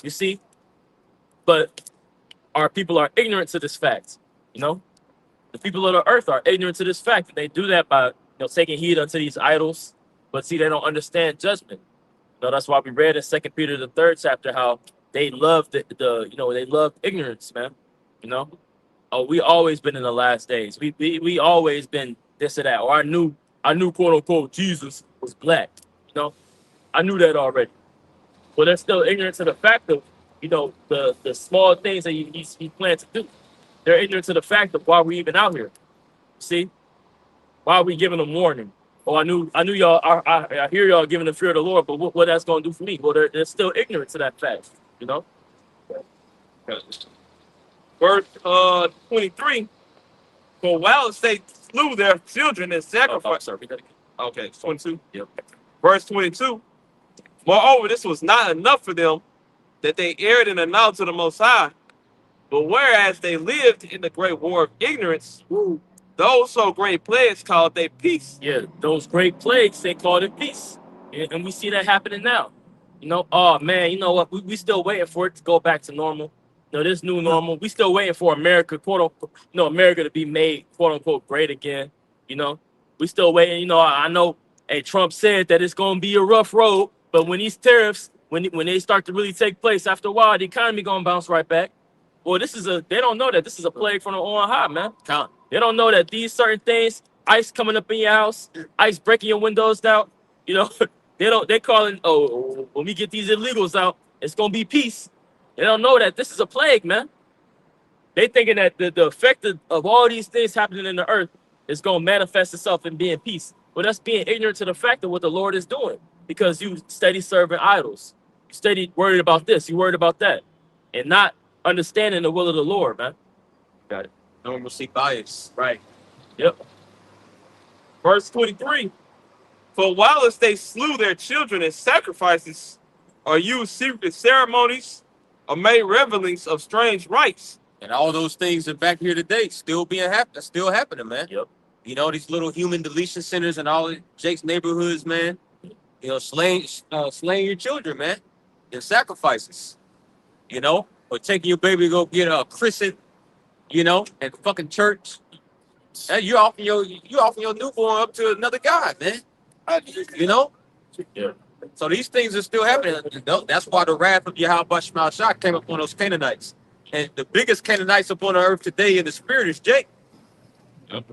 E: You see, but our people are ignorant to this fact. You know, the people of the earth are ignorant to this fact, and they do that by, you know, taking heed unto these idols. But see, they don't understand judgment. You know, that's why we read in 2 Peter the 3rd chapter how they love the you know, they love ignorance, man. You know, oh, we always been in the last days. We always been this or that. Or I knew quote unquote Jesus was black. You know, I knew that already. But they're still ignorant to the fact of, you know, the small things that he planned to do. They're ignorant to the fact of why we even out here. See, why are we giving them warning? Oh, I knew y'all. I hear y'all giving the fear of the Lord, but what that's going to do for me? Well, they're still ignorant to that fact. You know.
C: verse 23. For while they slew their children and sacrificed.
E: Sorry, we gotta-
C: Okay, 22.
E: Yep.
C: Verse 22. Moreover, this was not enough for them that they erred in the knowledge of the Most High, but whereas they lived in the great war of ignorance, those so great plagues called they peace.
E: Yeah, those great plagues, they called it peace. And we see that happening now. You know, oh man, you know what? We still waiting for it to go back to normal. You know, this new normal. We still waiting for America, quote unquote, you know, America to be made, quote unquote, great again. You know, we still waiting. You know, I know, hey, Trump said that it's gonna be a rough road, but when these tariffs, when they start to really take place, after a while, the economy gonna bounce right back. Well, they don't know that this is a plague from the on high, man. They don't know that these certain things, ice coming up in your house, ice breaking your windows down, you know, they calling, oh, when we get these illegals out, it's gonna be peace. They don't know that this is a plague, man. They thinking that the effect of all these things happening in the earth is gonna manifest itself in being peace. Well, that's being ignorant to the fact of what the Lord is doing, because you steady serving idols. You steady worried about this, you worried about that, and not understanding the will of the Lord, man.
D: Got it. Normalcy bias.
E: Right. Yep.
C: Verse 23. For whilst they slew their children in sacrifices, or used secret ceremonies, or made revelings of strange rites.
D: And all those things are back here today, still happening, man.
E: Yep.
D: You know, these little human deletion centers and all of Jake's neighborhoods, man. You know, slaying your children, man, in sacrifices. You know, or taking your baby to go get a christened, you know, at fucking church. And you offering your newborn up to another god, man. You know.
E: Yeah.
D: So these things are still happening. That's why the wrath of Yahweh Shema Shah came upon those Canaanites. And the biggest Canaanites upon the earth today in the spirit is Jake.
E: Yep.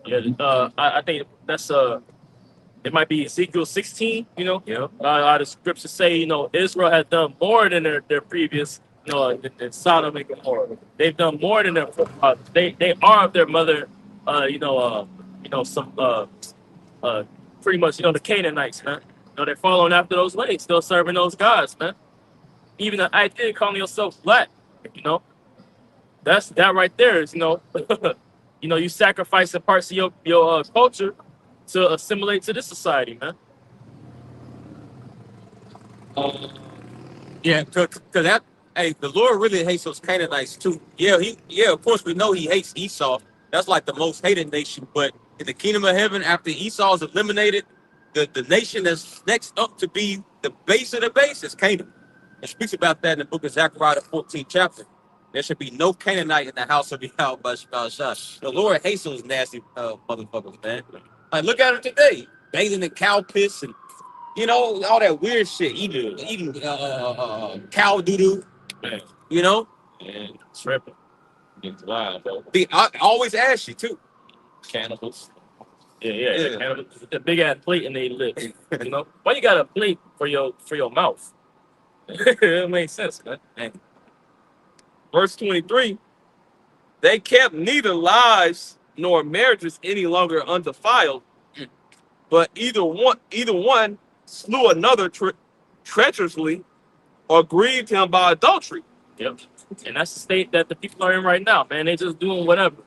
E: Yeah. I think that's it might be Ezekiel 16. You know.
D: Yeah.
E: The scriptures say, you know, Israel has done more than their previous you know, in Sodom and Gomorrah. They've done more than their forefathers. They are of their mother, some pretty much, the Canaanites, man. They're following after those ways, still serving those gods, man. Even the idea of calling yourself black, you know, that right there is, you sacrificing parts of your culture to assimilate to this society, man.
D: Yeah, cause that, hey, the Lord really hates those Canaanites too. Yeah, of course we know he hates Esau. That's like the most hated nation. But in the kingdom of heaven, after Esau is eliminated, the nation that's next up to be the base of the base is Canaan. It speaks about that in the book of Zechariah, the 14th chapter. There should be no Canaanite in the house of Yahweh Shah. The Lord hates those nasty motherfuckers, man. Like, look at them today, bathing in cow piss and all that weird shit, eating cow doo-doo,
E: Man,
D: you know?
E: and tripping. It's wild, bro.
D: I always ask you too.
E: Cannibals. Yeah,
D: Yeah.
E: cannibals. A big ass plate and they live. Why you got a plate for your mouth? It makes sense, man.
C: Verse 23, they kept neither lives nor marriages any longer undefiled, but either one slew another treacherously or grieved him by adultery.
E: Yep. And that's the state that the people are in right now, man. They just doing whatever.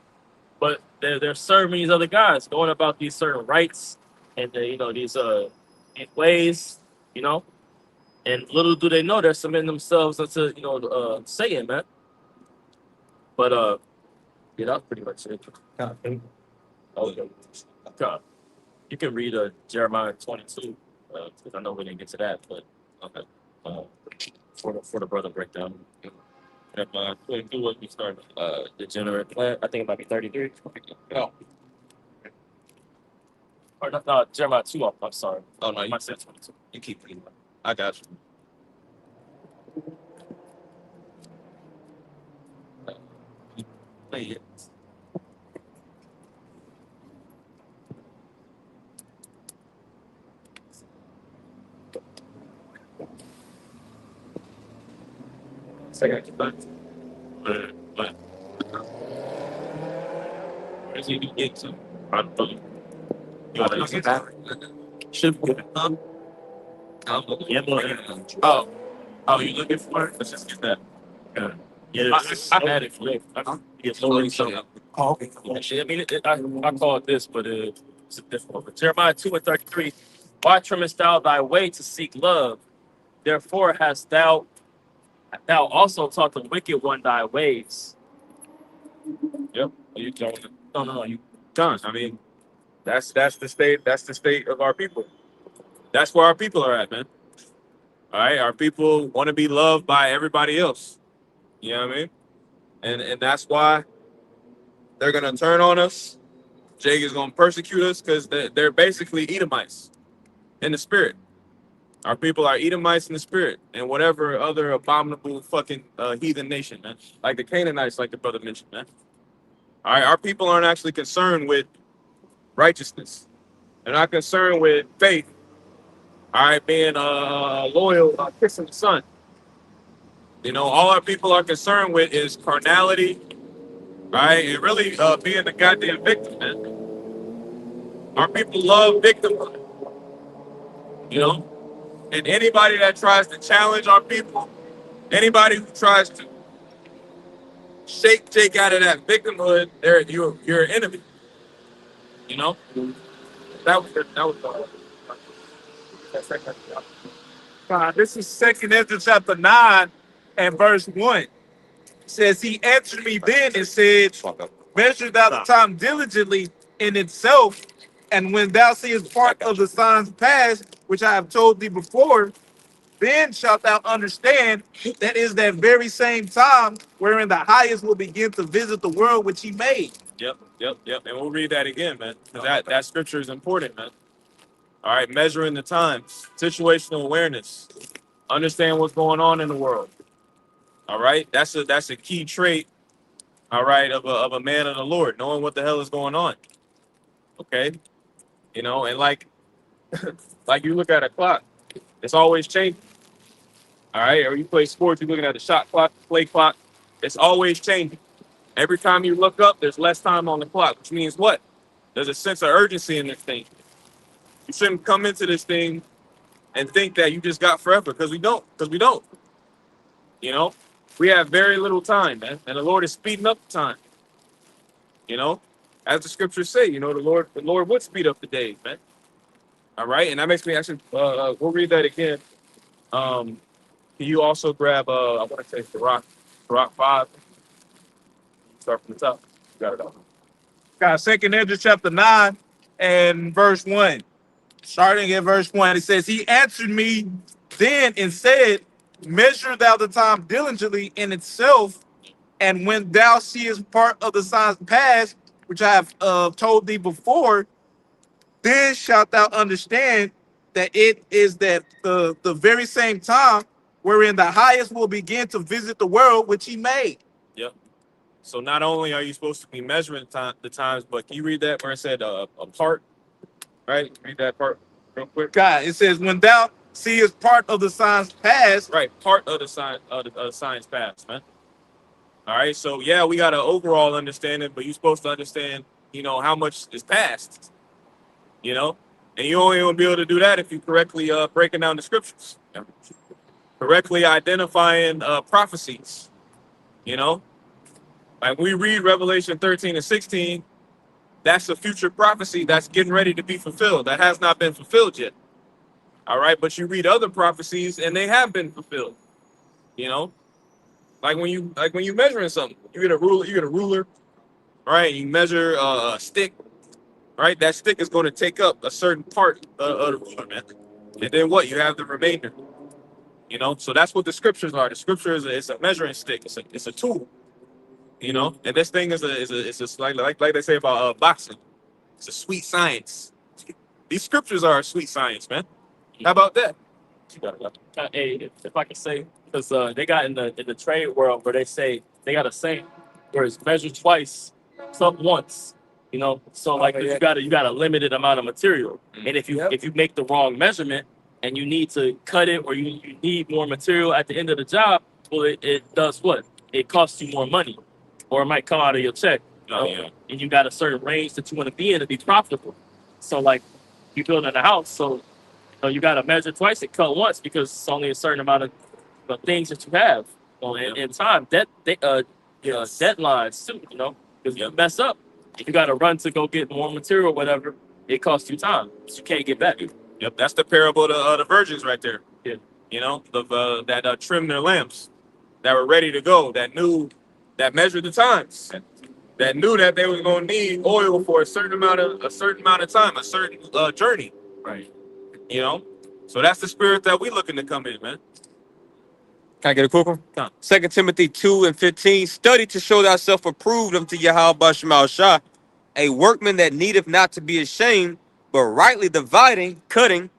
E: But they're serving these other guys, going about these certain rights and these ways, and little do they know they're submitting themselves into Satan, man. But yeah, that's pretty much it. Okay. You can read Jeremiah 22, because I know we didn't get to that, but okay. For the brother breakdown. Jeremiah 22, what we started? Degenerate plant. I think it might be 33.
D: Oh,
E: Or no, Jeremiah 2. I'm sorry.
D: oh no,
E: I
D: you,
E: might say 22.
D: you keep reading. I got you. Play it.
E: Second. But where's he gonna get to? I don't know. You want to look at that? Should be good. Yeah, oh, you looking for it? Let's just get that. Yeah, I had it for you. It's already something. Oh, okay. Actually, I mean, I call it this, but it's a different one. Jeremiah 2:33. Why trimmest thou thy way to seek love? Therefore hast thou also taught the wicked one thy ways.
C: Yep. You done?
E: No, you.
C: Done. I mean, that's the state. That's the state of our people. That's where our people are at, man. All right, our people want to be loved by everybody else. You know what I mean? And that's why they're gonna turn on us. Jake is gonna persecute us because they're basically Edomites in the spirit. Our people are Edomites in the spirit, and whatever other abominable fucking heathen nation, man. Like the Canaanites, like the brother mentioned, man. All right, our people aren't actually concerned with righteousness. They're not concerned with faith. All right, being loyal, kissing the son. All our people are concerned with is carnality, right? And really being the goddamn victim, man. Our people love victimhood, And anybody that tries to challenge our people, anybody who tries to shake Jake out of that victimhood, you're an enemy. That was this is 2 Ezra chapter 9 and verse 1. It says, he answered me then and said, measure thou the time diligently in itself, and when thou seest part of the signs past, which I have told thee before, then shalt thou understand that is that very same time wherein the highest will begin to visit the world which he made. Yep. And we'll read that again, man. Because that scripture is important, man. All right, measuring the times, situational awareness, understand what's going on in the world. All right, that's a key trait. All right, of a man of the Lord, knowing what the hell is going on. Okay, and like you look at a clock, it's always changing. All right, or you play sports, you're looking at the shot clock, play clock. It's always changing. Every time you look up, there's less time on the clock, which means what? There's a sense of urgency in this thing. You shouldn't come into this thing and think that you just got forever, because we don't. Because we don't. You know, we have very little time, man, and the Lord is speeding up the time. You know, as the scriptures say, you know, the Lord would speed up the days, man. All right, and that makes me actually. We'll read that again. Can you also grab? I want to say Sirach 5. Start from the top. You got it all. Got 2nd Ezra chapter 9 and verse 1. Starting at verse 1, it says, He answered me then and said, Measure thou the time diligently in itself, and when thou seest part of the signs past, which I have told thee before, then shalt thou understand that it is that the very same time wherein the highest will begin to visit the world which he made. Yep. So not only are you supposed to be measuring the times, but can you read that where it said a part? Right? Read that part real quick. God, it says, when thou seest part of the signs past. Right, part of the signs past, man. All right, so yeah, we got an overall understanding, but you're supposed to understand, you know, how much is past, you know? And you only will be able to do that if you correctly breaking down the scriptures, correctly identifying prophecies, you know? Like we read Revelation 13 and 16, that's a future prophecy that's getting ready to be fulfilled. That has not been fulfilled yet. All right, but you read other prophecies and they have been fulfilled. You know, like when you measuring something, you get a ruler, right? You measure a stick, right? That stick is going to take up a certain part of the ruler, man. And then what? You have the remainder. You know, so that's what the scriptures are. The scripture is a measuring stick. It's a tool. You know, and this thing is like they say about boxing. It's a sweet science. These scriptures are a sweet science, man. How about that?
E: Hey, if I can say, because they got in the trade world where they say they got a saying where it's measured twice, some once. You know, so like you got a limited amount of material, and if you make the wrong measurement and you need to cut it or you need more material at the end of the job, well, it does what? It costs you more money, or it might come out of your check. You know? And you got a certain range that you want to be in to be profitable. So like you building a house, so you got to measure twice and cut once because it's only a certain amount of things that you have in time. Deadlines too, you know, because you mess up, if you got to run to go get more material, whatever, it costs you time. So you can't get back.
C: Yep, that's the parable of the virgins right there.
E: Yeah.
C: You know, that trimmed their lamps, that were ready to go, that measured the times, that knew that they were going to need oil for a certain amount of time, a certain journey.
E: Right.
C: You know, so that's the spirit that we looking to come in, man.
D: Can I get a quick one?
C: Come.
D: 2 Timothy 2 and 15. Study to show thyself approved unto Yahweh Shema Shah, a workman that needeth not to be ashamed, but rightly dividing, cutting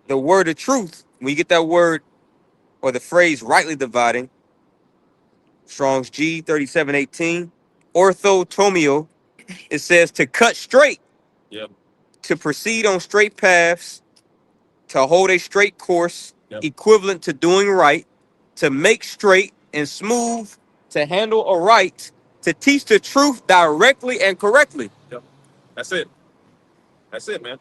D: the word of truth. When you get that word or the phrase rightly dividing, Strong's G 3718, orthotomio, it says to cut straight,
C: Yep.
D: to proceed on straight paths, to hold a straight course, equivalent to doing right, to make straight and smooth, to handle aright, to teach the truth directly and correctly.
C: Yep. That's it, man.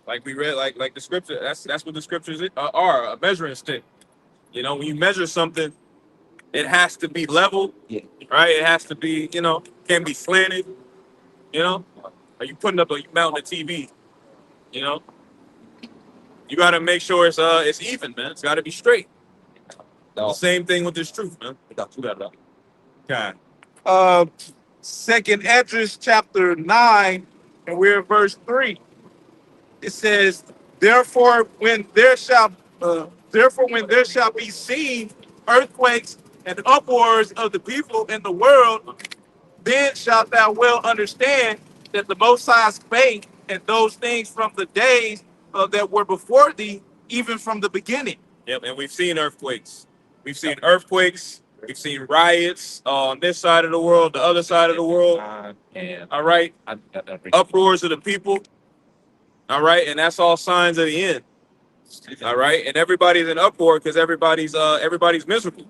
C: Like we read, like the scripture. That's what the scriptures are, a measuring stick. You know, when you measure something, it has to be level, right? It has to be, you know, can't be slanted. You know, are you mounting a TV? You know, you got to make sure it's even, man. It's got to be straight. The same thing with this truth, man.
B: God. 2nd Ezra chapter 9, and we're in verse 3. It says, Therefore when there shall be seen earthquakes and uproars of the people in the world, then shalt thou well understand that the Most High spake and those things from the days that were before thee, even from the beginning.
C: Yep, and we've seen earthquakes. We've seen earthquakes. We've seen riots on this side of the world, the other side of the world. All right. Uproars of the people. All right. And that's all signs of the end.
A: All right, and everybody's in uproar because everybody's miserable.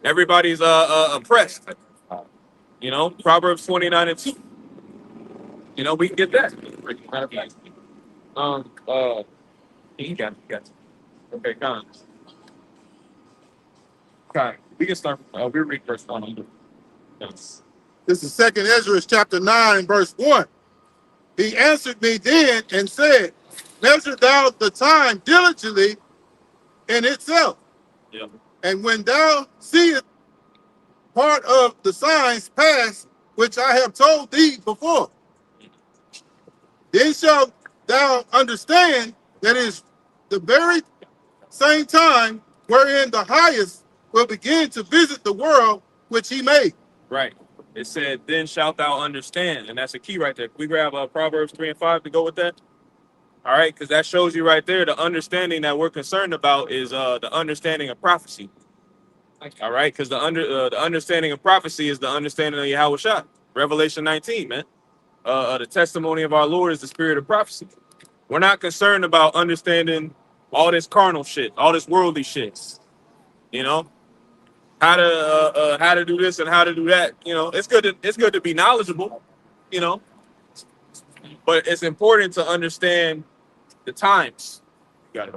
A: Everybody's oppressed. You know, Proverbs 29:2. You know, we can get that. You got it. Okay, Con. We can start. We read verse 1. Yes.
G: This is Second Ezra chapter 9, verse 1. He answered me then and said, measure thou the time diligently in itself.
A: Yeah.
G: And when thou seest part of the signs pass, which I have told thee before, then shalt thou understand that it is the very same time wherein the highest will begin to visit the world which he made.
A: Right. It said, then shalt thou understand. And that's a key right there. Can we grab Proverbs 3 and 5 to go with that? All right, because that shows you right there the understanding that we're concerned about is the understanding of prophecy. All right, because the understanding of prophecy is the understanding of Yahweh Shah. Revelation 19, man. The testimony of our Lord is the spirit of prophecy. We're not concerned about understanding all this carnal shit, all this worldly shit. You know, how to do this and how to do that. You know, it's good to be knowledgeable. You know, but it's important to understand the times. You got it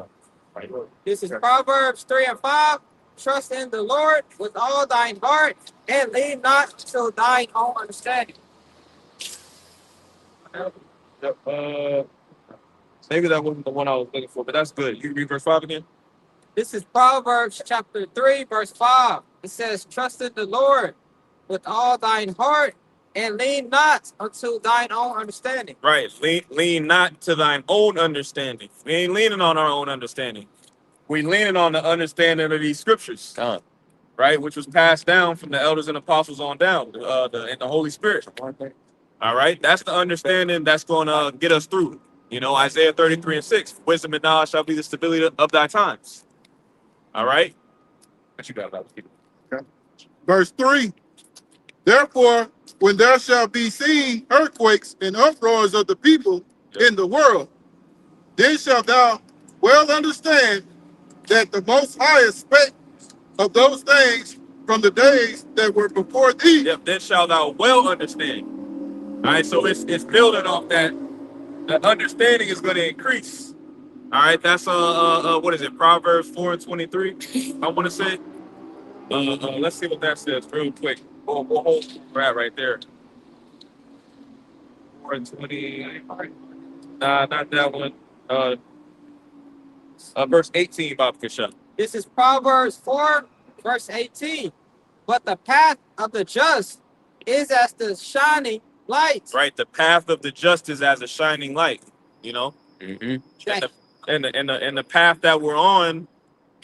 A: right.
H: This is Proverbs 3 and 5. Trust in the Lord with all thine heart and lean not to thine own understanding.
A: Maybe that wasn't the one I was looking for, but that's good. You read verse 5 again?
H: This is Proverbs chapter 3, verse 5. It says, trust in the Lord with all thine heart and lean not unto thine own understanding.
A: Right. Lean not to thine own understanding. We ain't leaning on our own understanding. We leaning on the understanding of these scriptures, right, which was passed down from the elders and apostles on down, and the Holy Spirit. All right, that's the understanding that's going to get us through. You know, Isaiah 33 and 6, wisdom and knowledge shall be the stability of thy times. All right, what you got about it?
G: Okay. Verse 3. Therefore, when there shall be seen earthquakes and uproars of the people in the world, then shalt thou well understand that the Most High spake of those things from the days that were before thee.
A: Yep, then shalt thou well understand. All right, so it's building off that. The understanding is going to increase. All right, that's what is it? Proverbs 4 and 23. I want to say. Let's see what that says real quick. We'll hold right there. 4 and 20. Nah, not that one. Verse 18, Bob Kasha.
H: This is Proverbs 4, verse 18. But the path of the just is as the shining light.
A: Right, the path of the just is as a shining light. You know, and the path that we're on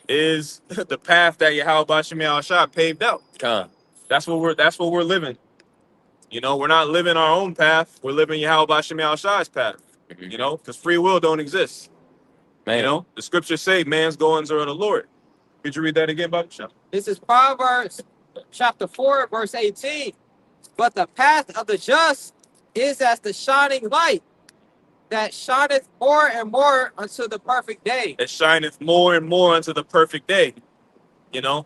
A: is the path that Yahweh Bashim Al-Shah paved out. That's what we're living. You know, we're not living our own path. We're living Yahweh Bashim Al-Shah's path. You know, because free will don't exist. Man. You know, the scriptures say man's goings are of the Lord. Could you read that again, Bob?
H: This is Proverbs chapter 4, verse 18. But the path of the just is as the shining light that shineth more and more unto the perfect day.
A: It shineth more and more unto the perfect day. You know,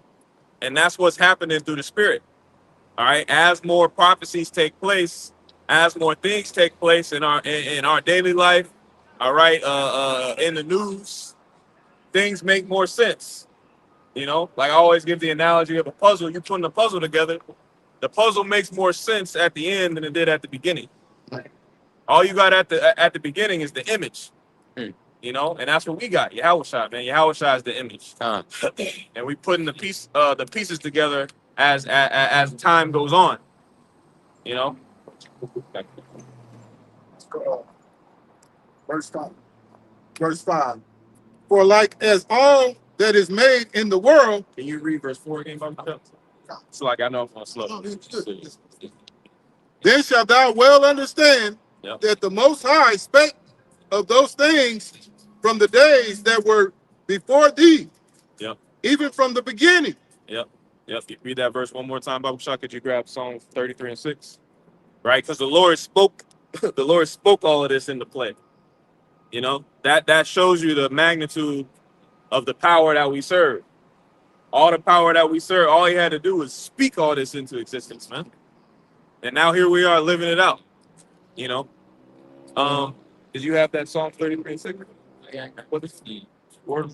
A: and that's what's happening through the Spirit. All right, as more prophecies take place, as more things take place in our daily life. All right, in the news, things make more sense. You know, like I always give the analogy of a puzzle. You putting the puzzle together, the puzzle makes more sense at the end than it did at the beginning. All you got at the beginning is the image. You know, and that's what we got. Yahweh Shah, man. Yahweh Shah is the image, and we putting the pieces together as time goes on. You know.
G: Verse 5. For like as all that is made in the world.
A: Can you read verse 4 again, Bible? So like I know I'm slow.
G: Then shalt thou well understand that the Most High spake of those things from the days that were before thee.
A: Yep.
G: Even from the beginning.
A: Yep. Read that verse one more time, Bible Shah. Could you grab Psalm 33 and 6? Right, because the Lord spoke all of this into play. You know,
C: That shows you the magnitude of the power that we serve. All the power that we serve, all he had to do was speak all this into existence, man. And now here we are living it out. You know. Did you have that Psalm 33:6? What is the word?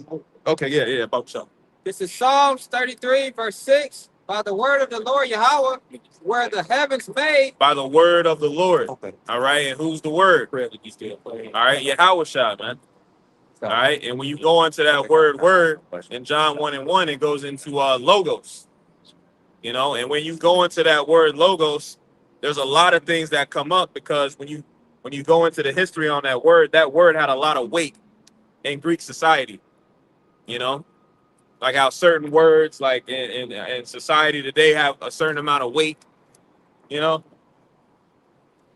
C: Okay, yeah, about so.
H: This is Psalms 33, verse 6. By the word of the Lord Yahweh, were the heavens made.
C: By the word of the Lord.
D: Okay.
C: All right, and who's the word? All right, Yahweh Shah, man. All right, and when you go into that word in John 1:1, it goes into logos. You know, and when you go into that word logos, there's a lot of things that come up because when you go into the history on that word had a lot of weight in Greek society. You know, like how certain words, like in society today, have a certain amount of weight. You know,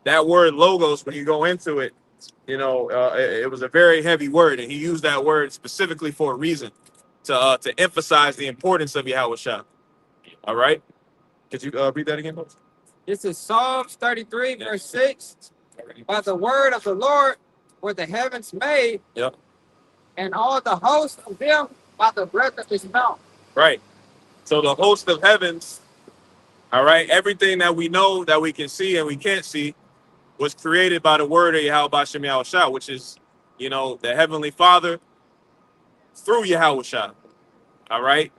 C: that word logos, when you go into it, you know, it was a very heavy word, and he used that word specifically for a reason, to emphasize the importance of Yahweh Shah. All right, could you read that again, folks?
H: This is Psalms 33, verse 6. By the word of the Lord were the heavens made.
C: Yep.
H: And all the host of them by the breath of his mouth.
C: Right. So the host of heavens, all right, everything that we know that we can see and we can't see was created by the word of Yahweh Bashem Yahweh Shah, which is, you know, the Heavenly Father through Yahweh Shah. All right.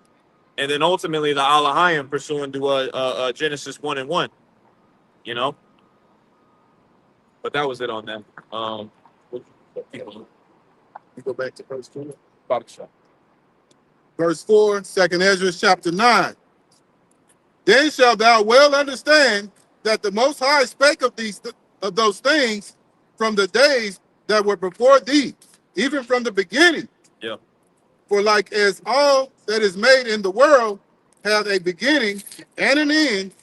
C: And then ultimately the Alahayim pursuant to Genesis 1:1. You know. But that was it on that.
G: We go back to verse 4.
C: Shah.
G: Verse 4, 2nd Ezra chapter 9. Then shalt thou well understand that the Most High spake of those things from the days that were before thee, even from the beginning.
C: Yeah.
G: For like as all that is made in the world hath a beginning and an end,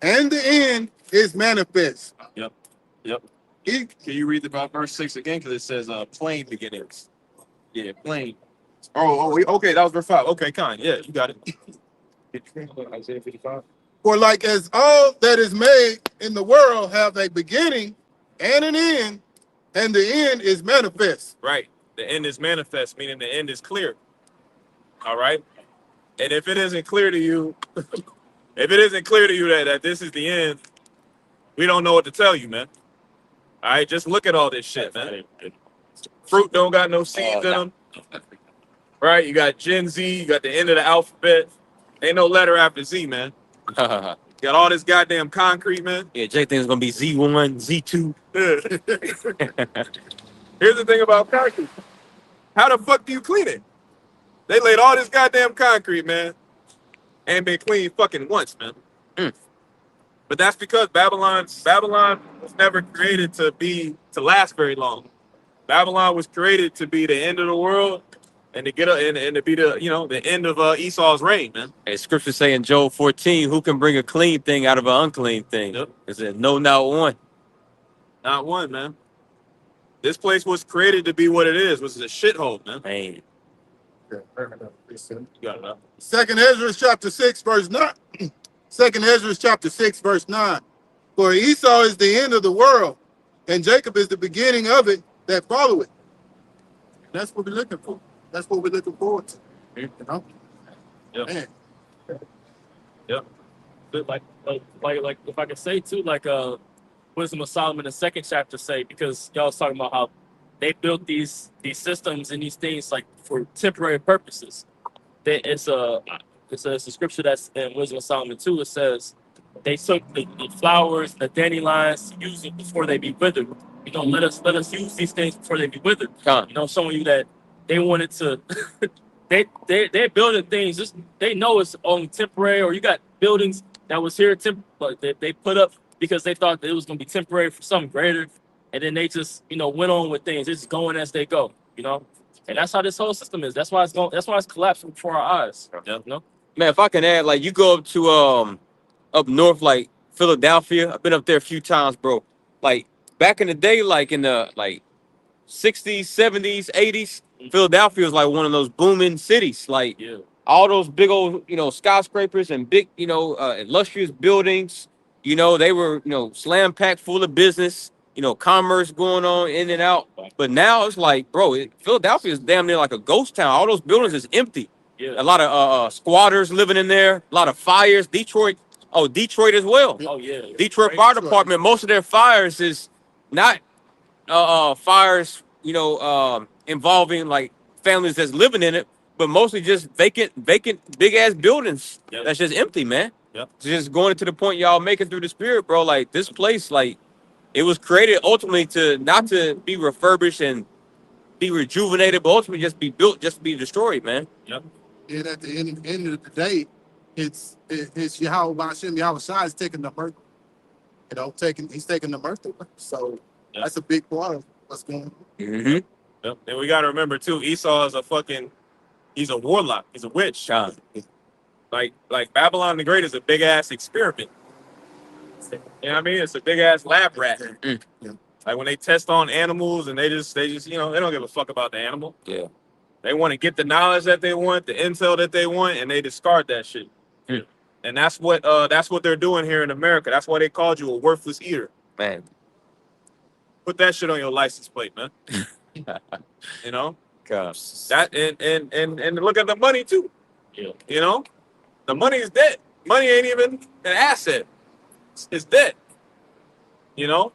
G: and the end is manifest.
C: Yep. Yep.
G: He,
C: Can you read about verse 6 again? Because it says plain beginnings. Yeah, plain. Okay, that was verse 5. Okay, kind. Yeah, you got it. Isaiah 55.
G: for like as all that is made in the world have a beginning and an end, and the end is manifest.
C: Right. The end is manifest, meaning the end is clear. All right. And if it isn't clear to you, that this is the end, we don't know what to tell you, man. All right, just look at all this shit, man. Fruit don't got no seeds in them. Right? You got Gen Z, you got the end of the alphabet. Ain't no letter after Z, man. Got all this goddamn concrete, man.
D: Yeah, Jake thinks it's gonna be Z1, Z2.
C: Here's the thing about concrete. How the fuck do you clean it? They laid all this goddamn concrete, man, and been cleaned fucking once, man. But that's because Babylon was never created to last very long. Babylon was created to be the end of the world and to be the end of Esau's reign, man.
D: Hey, scripture say in Job 14, who can bring a clean thing out of an unclean thing?
C: Yep.
D: It said, no, not one.
C: Not one, man. This place was created to be what it is, which is a shithole, man.
D: Man.
C: You got it, man.
G: 2nd Ezra chapter 6, verse 9. 2nd Ezra chapter 6, verse 9. For Esau is the end of the world, and Jacob is the beginning of it that follow it. That's what we're looking for. That's what we're looking forward to. You know?
C: Yeah.
G: Man.
E: But like if I could say too, like Wisdom of Solomon, the 2nd chapter say, because y'all was talking about how they built these systems and these things like for temporary purposes. It's a scripture that's in Wisdom of Solomon 2. It says they took the flowers, the dandelions, to use it before they be withered. You know, let us use these things before they be withered. You know, showing you that they wanted to. they're building things. Just they know it's only temporary. Or you got buildings that was here but they put up because they thought that it was going to be temporary for something greater, and then they just went on with things. It's going as they go. You know. And that's how this whole system is. That's why it's going. That's why it's collapsing before our eyes. You know?
D: Man, if I can add, like, you go up to up north, like Philadelphia. I've been up there a few times, bro. Like back in the day, like in the 60s, 70s, 80s, Philadelphia was like one of those booming cities. Like all those big old, skyscrapers and big, illustrious buildings. They were, slam packed full of business. commerce going on in and out. But now it's like, bro, Philadelphia is damn near like a ghost town. All those buildings is empty.
E: Yeah.
D: A lot of squatters living in there. A lot of fires. Detroit as well.
E: Oh yeah.
D: Detroit Fire Department. Most of their fires is not fires, involving like families that's living in it, but mostly just vacant, big ass buildings
E: Yep.
D: that's just empty, man.
E: Yep.
D: Just going into the point y'all making through the spirit, bro. Like this place, like it was created ultimately not to be refurbished and be rejuvenated, but ultimately just be built, just to be destroyed, man.
E: Yep.
G: And at the end of the day, it's Yahweh Hashem Yahweh Shai is taking the murder. He's taking the murder. So
E: Yeah.
G: that's a big part of what's going on.
D: Mm-hmm.
C: Yep. And we got to remember too, Esau is he's a warlock. He's a witch. Like Babylon the Great is a big ass experiment. You know what I mean? It's a big ass lab rat.
D: Mm.
G: Yeah.
C: Like when they test on animals and they just they don't give a fuck about the animal.
D: Yeah.
C: They want to get the knowledge that they want, the intel that they want, and they discard that shit.
D: Mm.
C: And that's what they're doing here in America. That's why they called you a worthless eater.
D: Man.
C: Put that shit on your license plate, man. You know?
D: God.
C: That and look at the money too.
E: Yeah.
C: You know? The money is dead. Money ain't even an asset. It's dead. You know?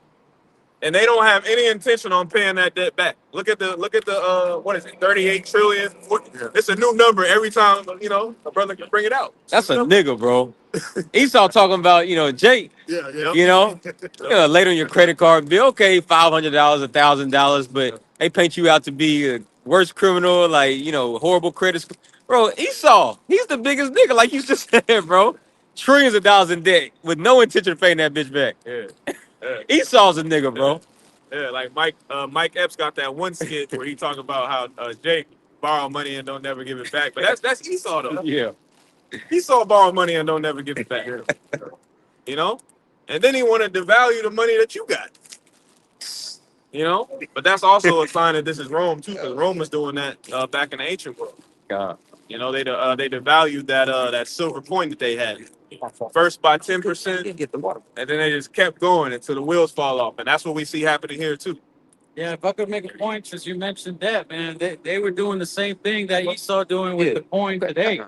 C: And they don't have any intention on paying that debt back. Look at the what is it, 38 trillion? It's a new number every time, a brother can bring it out.
D: That's a nigga, bro. Esau talking about, Jake,
G: Yeah.
D: later on your credit card bill, okay, $500, $1,000, but they paint you out to be a worst criminal, like, horrible credit score. Bro, Esau, he's the biggest nigga, like you just said, bro. Trillions of dollars in debt with no intention of paying that bitch back.
C: Yeah.
D: Esau's a nigga, bro.
C: Yeah, like Mike Epps got that one skit where he talking about how Jake borrow money and don't never give it back. But that's Esau though.
D: Yeah.
C: Esau borrow money and don't never give it back. And then he wanted to devalue the money that you got. But that's also a sign that this is Rome too, because Rome was doing that back in the ancient world.
D: God.
C: They devalued that silver coin that they had. First by 10%,
D: Get the water.
C: and then they just kept going until the wheels fall off. And that's what we see happening here too.
I: Yeah, if I could make a point, since you mentioned that, man, they were doing the same thing that Esau doing with the coin today.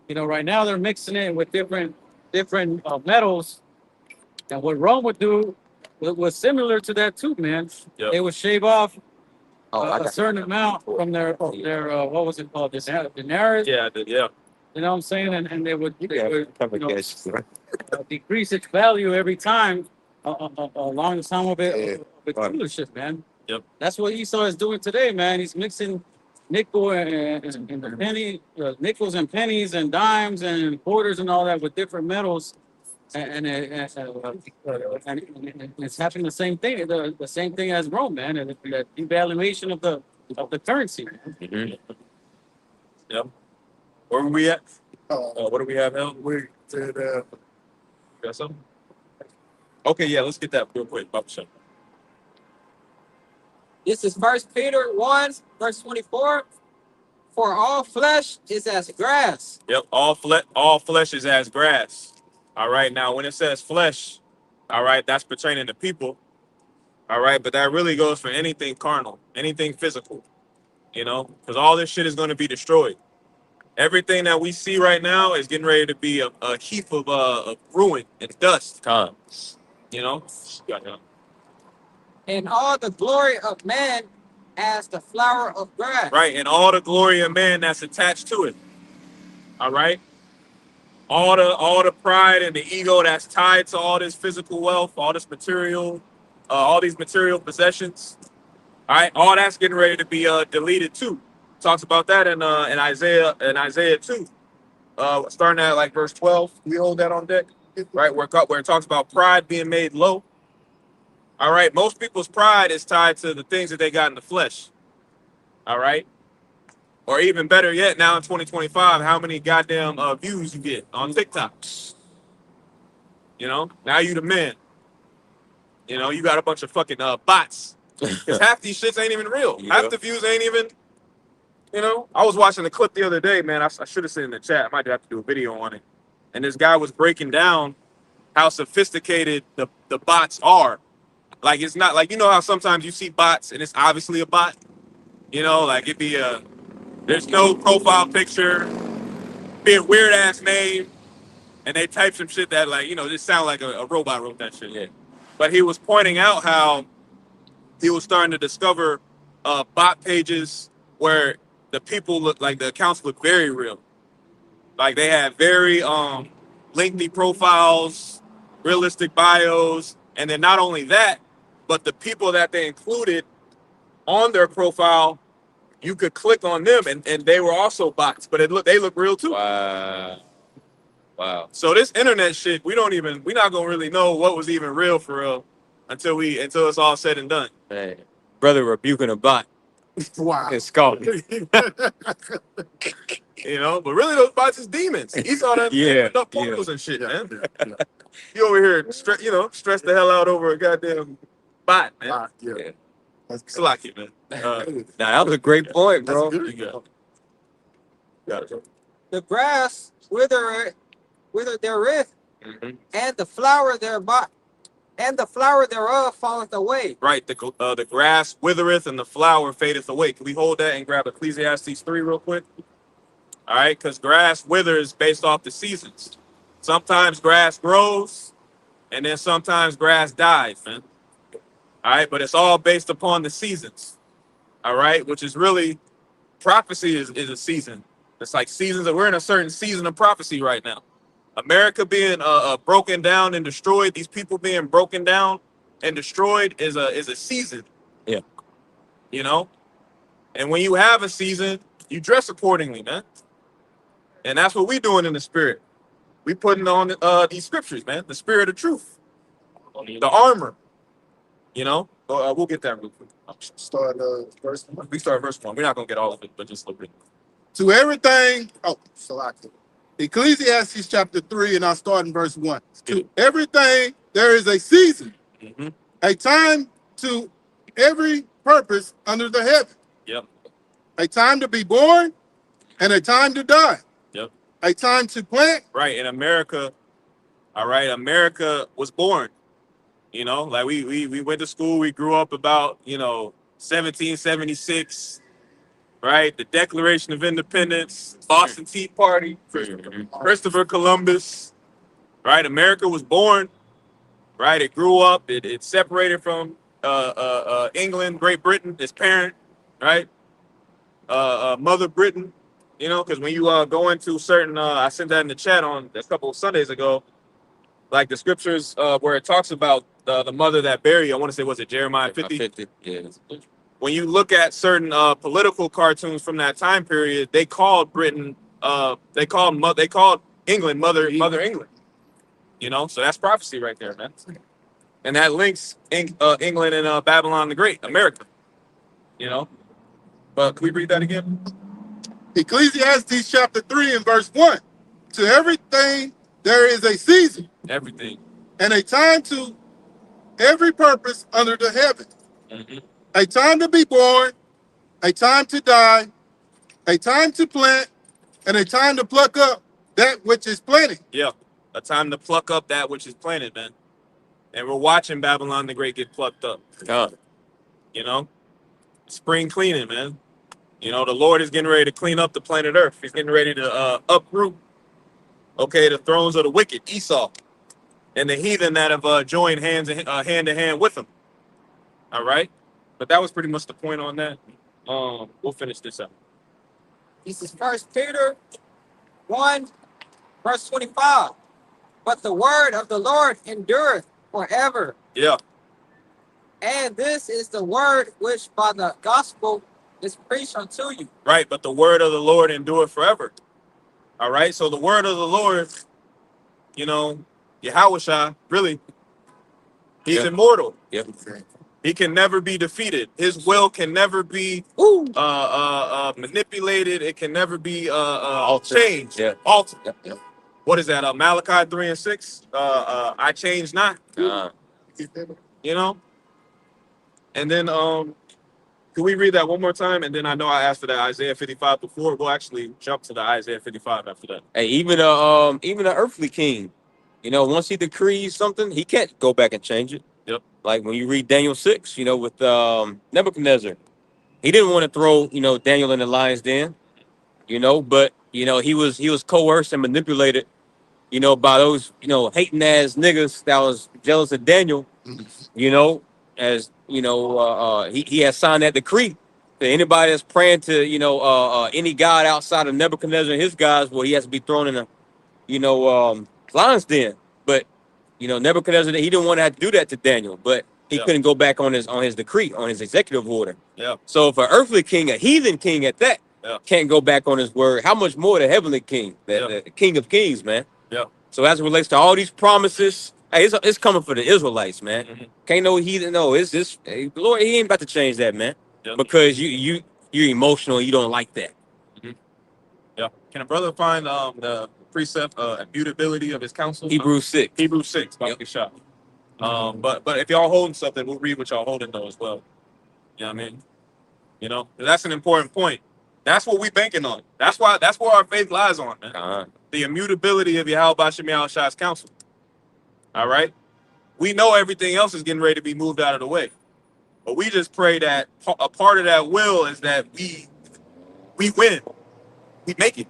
I: Right now they're mixing it with different metals. And what Rome would do was similar to that too, man.
C: Yep.
I: They would shave off
D: I
I: a certain amount from their what was it called? Denarius.
C: Yeah.
I: You know what I'm saying? And they would decrease its value every time along the time of it dealership, man.
C: Yep.
I: That's what Esau is doing today, man. He's mixing nickel and the penny, nickels and pennies and dimes and quarters and all that with different metals, and it's happening the same thing. The same thing as Rome, man. And the devaluation of the currency.
D: Mm-hmm.
C: Yep. Where were we at? What do we have now?
G: We said
C: Got something? Okay, yeah, let's get that real quick. Bubba Show.
H: This is 1 Peter 1, verse 24. For all flesh is as grass.
C: Yep, all flesh is as grass. All right, now when it says flesh, all right, that's pertaining to people. All right, but that really goes for anything carnal, anything physical, because all this shit is going to be destroyed. Everything that we see right now is getting ready to be a heap of ruin and dust.
D: God.
H: And all the glory of man as the flower of grass.
C: Right, and all the glory of man that's attached to it. All right? All the pride and the ego that's tied to all this physical wealth, all this material, all these material possessions. All right, all that's getting ready to be deleted too. Talks about that in Isaiah 2. Starting at like verse 12. We hold that on deck. Right, where it talks about pride being made low. All right, most people's pride is tied to the things that they got in the flesh. All right. Or even better yet, now in 2025, how many goddamn views you get on TikTok? Now you the man. You got a bunch of fucking bots. Because half these shits ain't even real.
D: Yeah.
C: Half the views ain't even, I was watching a clip the other day, man. I should have said in the chat. I might have to do a video on it. And this guy was breaking down how sophisticated the bots are.
A: Like it's not like, you know how sometimes you see bots and it's obviously a bot. You know, like it'd be there's no profile picture, be a weird ass name, and they type some shit that like, you know, just sound like a robot wrote that shit.
D: Yeah.
A: But he was pointing out how he was starting to discover bot pages where the people look like the accounts look very real. Like they had very lengthy profiles, realistic bios, and then not only that, but the people that they included on their profile, you could click on them and they were also bots, but they look real too.
D: Wow.
A: So this internet shit, we're not gonna really know what was even real for real until it's all said and done.
D: Man. Brother rebuking a bot.
G: Wow.
D: It's called.
A: You know, but really those bots is demons. He saw that
D: Yeah,
A: up portals and shit, man. You over here, stress the hell out over a goddamn bot, man.
G: Yeah. That's
A: It's lucky, man.
D: Now that was a great point, bro.
A: You got it, bro.
H: The grass withereth,
D: Mhm.
H: and the flower thereof falleth away.
A: Right, the grass withereth and the flower fadeth away. Can we hold that and grab Ecclesiastes 3 real quick? All right, because grass withers based off the seasons. Sometimes grass grows, and then sometimes grass dies, man. All right, but it's all based upon the seasons. All right, which is really prophecy is a season. It's like seasons. We're in a certain season of prophecy right now. America being broken down and destroyed. These people being broken down and destroyed is a season.
D: Yeah.
A: You know, and when you have a season, you dress accordingly, man. And that's what we doing in the spirit. We putting on these scriptures, man. The spirit of truth, the armor. You know, we'll get that real quick.
G: start verse 1.
A: We start verse 1. We're not gonna get all of it, but just a little bit.
G: To everything, Ecclesiastes chapter 3, and I'll start in verse 1. To everything there is a season,
A: Mm-hmm.
G: a time to every purpose under the heaven.
A: Yep.
G: A time to be born and a time to die.
A: Yep.
G: A time to plant.
A: Right. In America, all right, America was born. You know, like we went to school, we grew up about, 1776, right? The Declaration of Independence, Boston Tea Party, Christopher Columbus, right? America was born, right? It grew up, it separated from England, Great Britain, its parent, right? Mother Britain, because when you go into certain, I sent that in the chat on a couple of Sundays ago, like the scriptures where it talks about the mother that buried, I want to say, was it Jeremiah 50?
D: Yeah.
A: When you look at certain political cartoons from that time period, they called Britain, they called England Mother England. So that's prophecy right there, man. And that links England and Babylon the Great, America. But can we read that again?
G: Ecclesiastes chapter 3 and verse 1. To everything there is a season.
A: Everything.
G: And a time to every purpose under the heaven.
A: Mm-hmm.
G: A time to be born, a time to die, a time to plant, and a time to pluck up that which is planted.
A: Yeah, a time to pluck up that which is planted, man. And we're watching Babylon the Great get plucked up. Spring cleaning, man. The Lord is getting ready to clean up the planet Earth. He's getting ready to uproot, the thrones of the wicked, Esau, and the heathen that have joined hand to hand with him. All right? But that was pretty much the point on that. We'll finish this up.
H: This is 1 Peter 1, verse 25. But the word of the Lord endureth forever.
A: Yeah.
H: And this is the word which by the gospel is preached unto you.
A: Right, but the word of the Lord endureth forever. All right, so the word of the Lord, Yahushua, really, he's immortal.
D: Yeah.
A: He can never be defeated. His will can never be manipulated. It can never be changed.
D: Yeah.
A: Altered.
D: Yeah.
A: What is that? Malachi 3 and 6. I change not. And then can we read that one more time? And then I know I asked for that Isaiah 55 before. We'll actually jump to the Isaiah 55 after that.
D: Hey, even an earthly king, once he decrees something, he can't go back and change it.
A: Yep.
D: Like when you read Daniel 6, you know, with Nebuchadnezzar, he didn't want to throw, you know, Daniel in the lion's den, you know, but you know, he was coerced and manipulated, you know, by those, you know, hating ass niggas that was jealous of Daniel, you know, as you know, he has signed that decree that anybody that's praying to, you know, any god outside of Nebuchadnezzar and his gods, well, he has to be thrown in a, you know, lion's den. But you know, Nebuchadnezzar, he didn't want to have to do that to Daniel, but he
C: Yeah.
D: couldn't go back on his decree, on his executive order.
C: Yeah.
D: So if an earthly king, a heathen king at that,
C: Yeah.
D: can't go back on his word, how much more the heavenly king, the King of Kings, man?
C: Yeah.
D: So as it relates to all these promises, hey, it's coming for the Israelites, man.
C: Mhm.
D: Can't no heathen, no. It's this, hey, the Lord, he ain't about to change that, man.
C: Yeah.
D: Because you're emotional, you don't like that.
C: Yeah. Can a brother find the precept immutability of his counsel?
D: Hebrews 6.
C: Hebrews 6, about to be shot. But if y'all holding something, we'll read what y'all holding though as well. You know what I mean? You know, that's an important point. That's what we banking on. That's where our faith lies on, man. The immutability of Yahweh Shem Shai's counsel. All right? We know everything else is getting ready to be moved out of the way. But we just pray that a part of that will is that we win. We make it.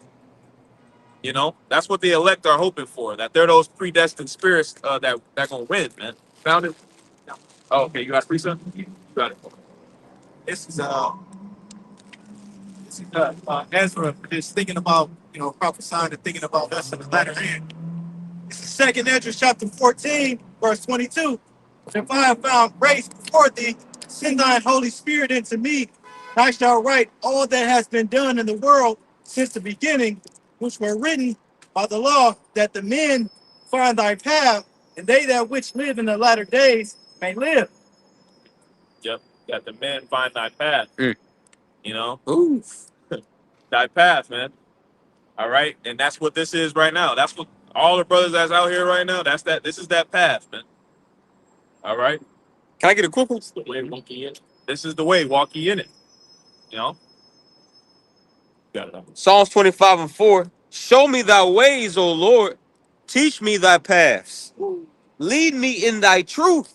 C: You know, that's what the elect are hoping for. That they're those predestined spirits that gonna win, man. Found it? Oh, okay, you got a precept? You got it.
B: This is Ezra is thinking about, you know, prophesying and thinking about us in the latter end. It's the second Ezra chapter 14, verse 22. If I have found grace before thee, send thine Holy Spirit into me, and I shall write all that has been done in the world since the beginning, which were written by the law, that the men find thy path, and they that which live in the latter days may live.
C: Yep. That the men find thy path.
D: Mm.
C: You know?
D: Ooh.
C: Thy path, man. All right. And that's what this is right now. That's what all the brothers that's out here right now, this is that path, man. All right.
D: Can I get a quick one?
E: The way monkey is.
C: This is the way. Walk ye in it. You know? Got it.
D: Psalms 25:4. Show me thy ways, O Lord. Teach me thy paths. Lead me in thy truth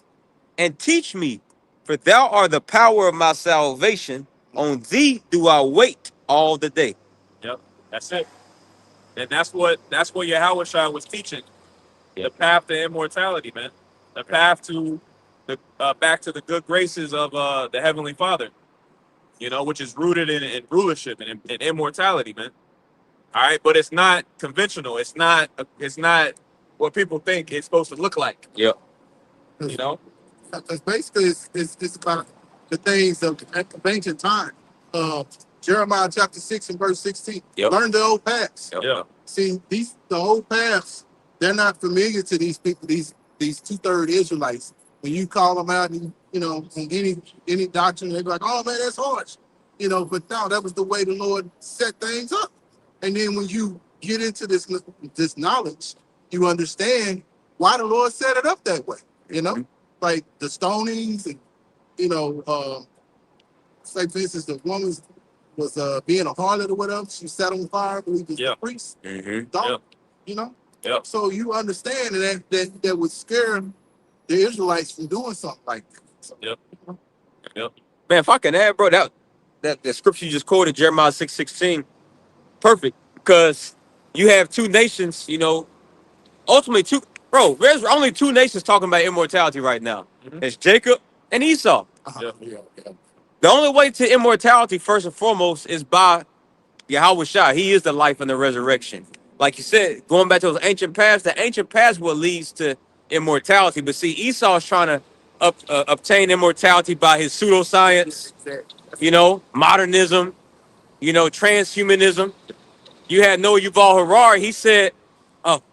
D: and teach me, for thou art the power of my salvation. On thee do I wait all the day.
C: Yep. That's it. And that's what Yahweh Shai was teaching.
D: Yeah.
C: The path to immortality, man. The path to the back to the good graces of the Heavenly Father. You know, which is rooted in rulership and in immortality, man. All right, but it's not conventional. It's not what people think it's supposed to look like.
D: Yep.
C: You know.
G: Because basically it's about the things of ancient time. Jeremiah chapter 6 and verse 16.
D: Yep.
G: Learn the old paths.
D: Yep.
C: Yeah.
G: See, the old paths, they're not familiar to these people, these 2/3 Israelites. When you call them out and, you know, on any doctrine, they're like, oh man, that's harsh. You know, but no, that was the way the Lord set things up. And then when you get into this knowledge, you understand why the Lord set it up that way. You know, like the stonings and, you know, say for instance, the woman was being a harlot or whatever. She set on fire, I believe it's the priest.
D: Mm-hmm.
G: Dog, you know?
C: Yep.
G: So you understand that would scare the Israelites from doing something like that. So,
C: Yep. Yep.
D: Man, if I can add, bro, that scripture you just quoted, Jeremiah 6:16, perfect. Because you have two nations, you know, ultimately there's only two nations talking about immortality right now.
C: Mhm.
D: It's Jacob and Esau.
G: yeah.
D: The only way to immortality, first and foremost, is by Yahweh Shai. He is the life and the resurrection. Like you said, going back to those ancient paths, the ancient paths what leads to immortality. But see, Esau is trying to obtain immortality by his pseudoscience, you know, modernism, you know, transhumanism. You had Noah Yuval Harari. He said,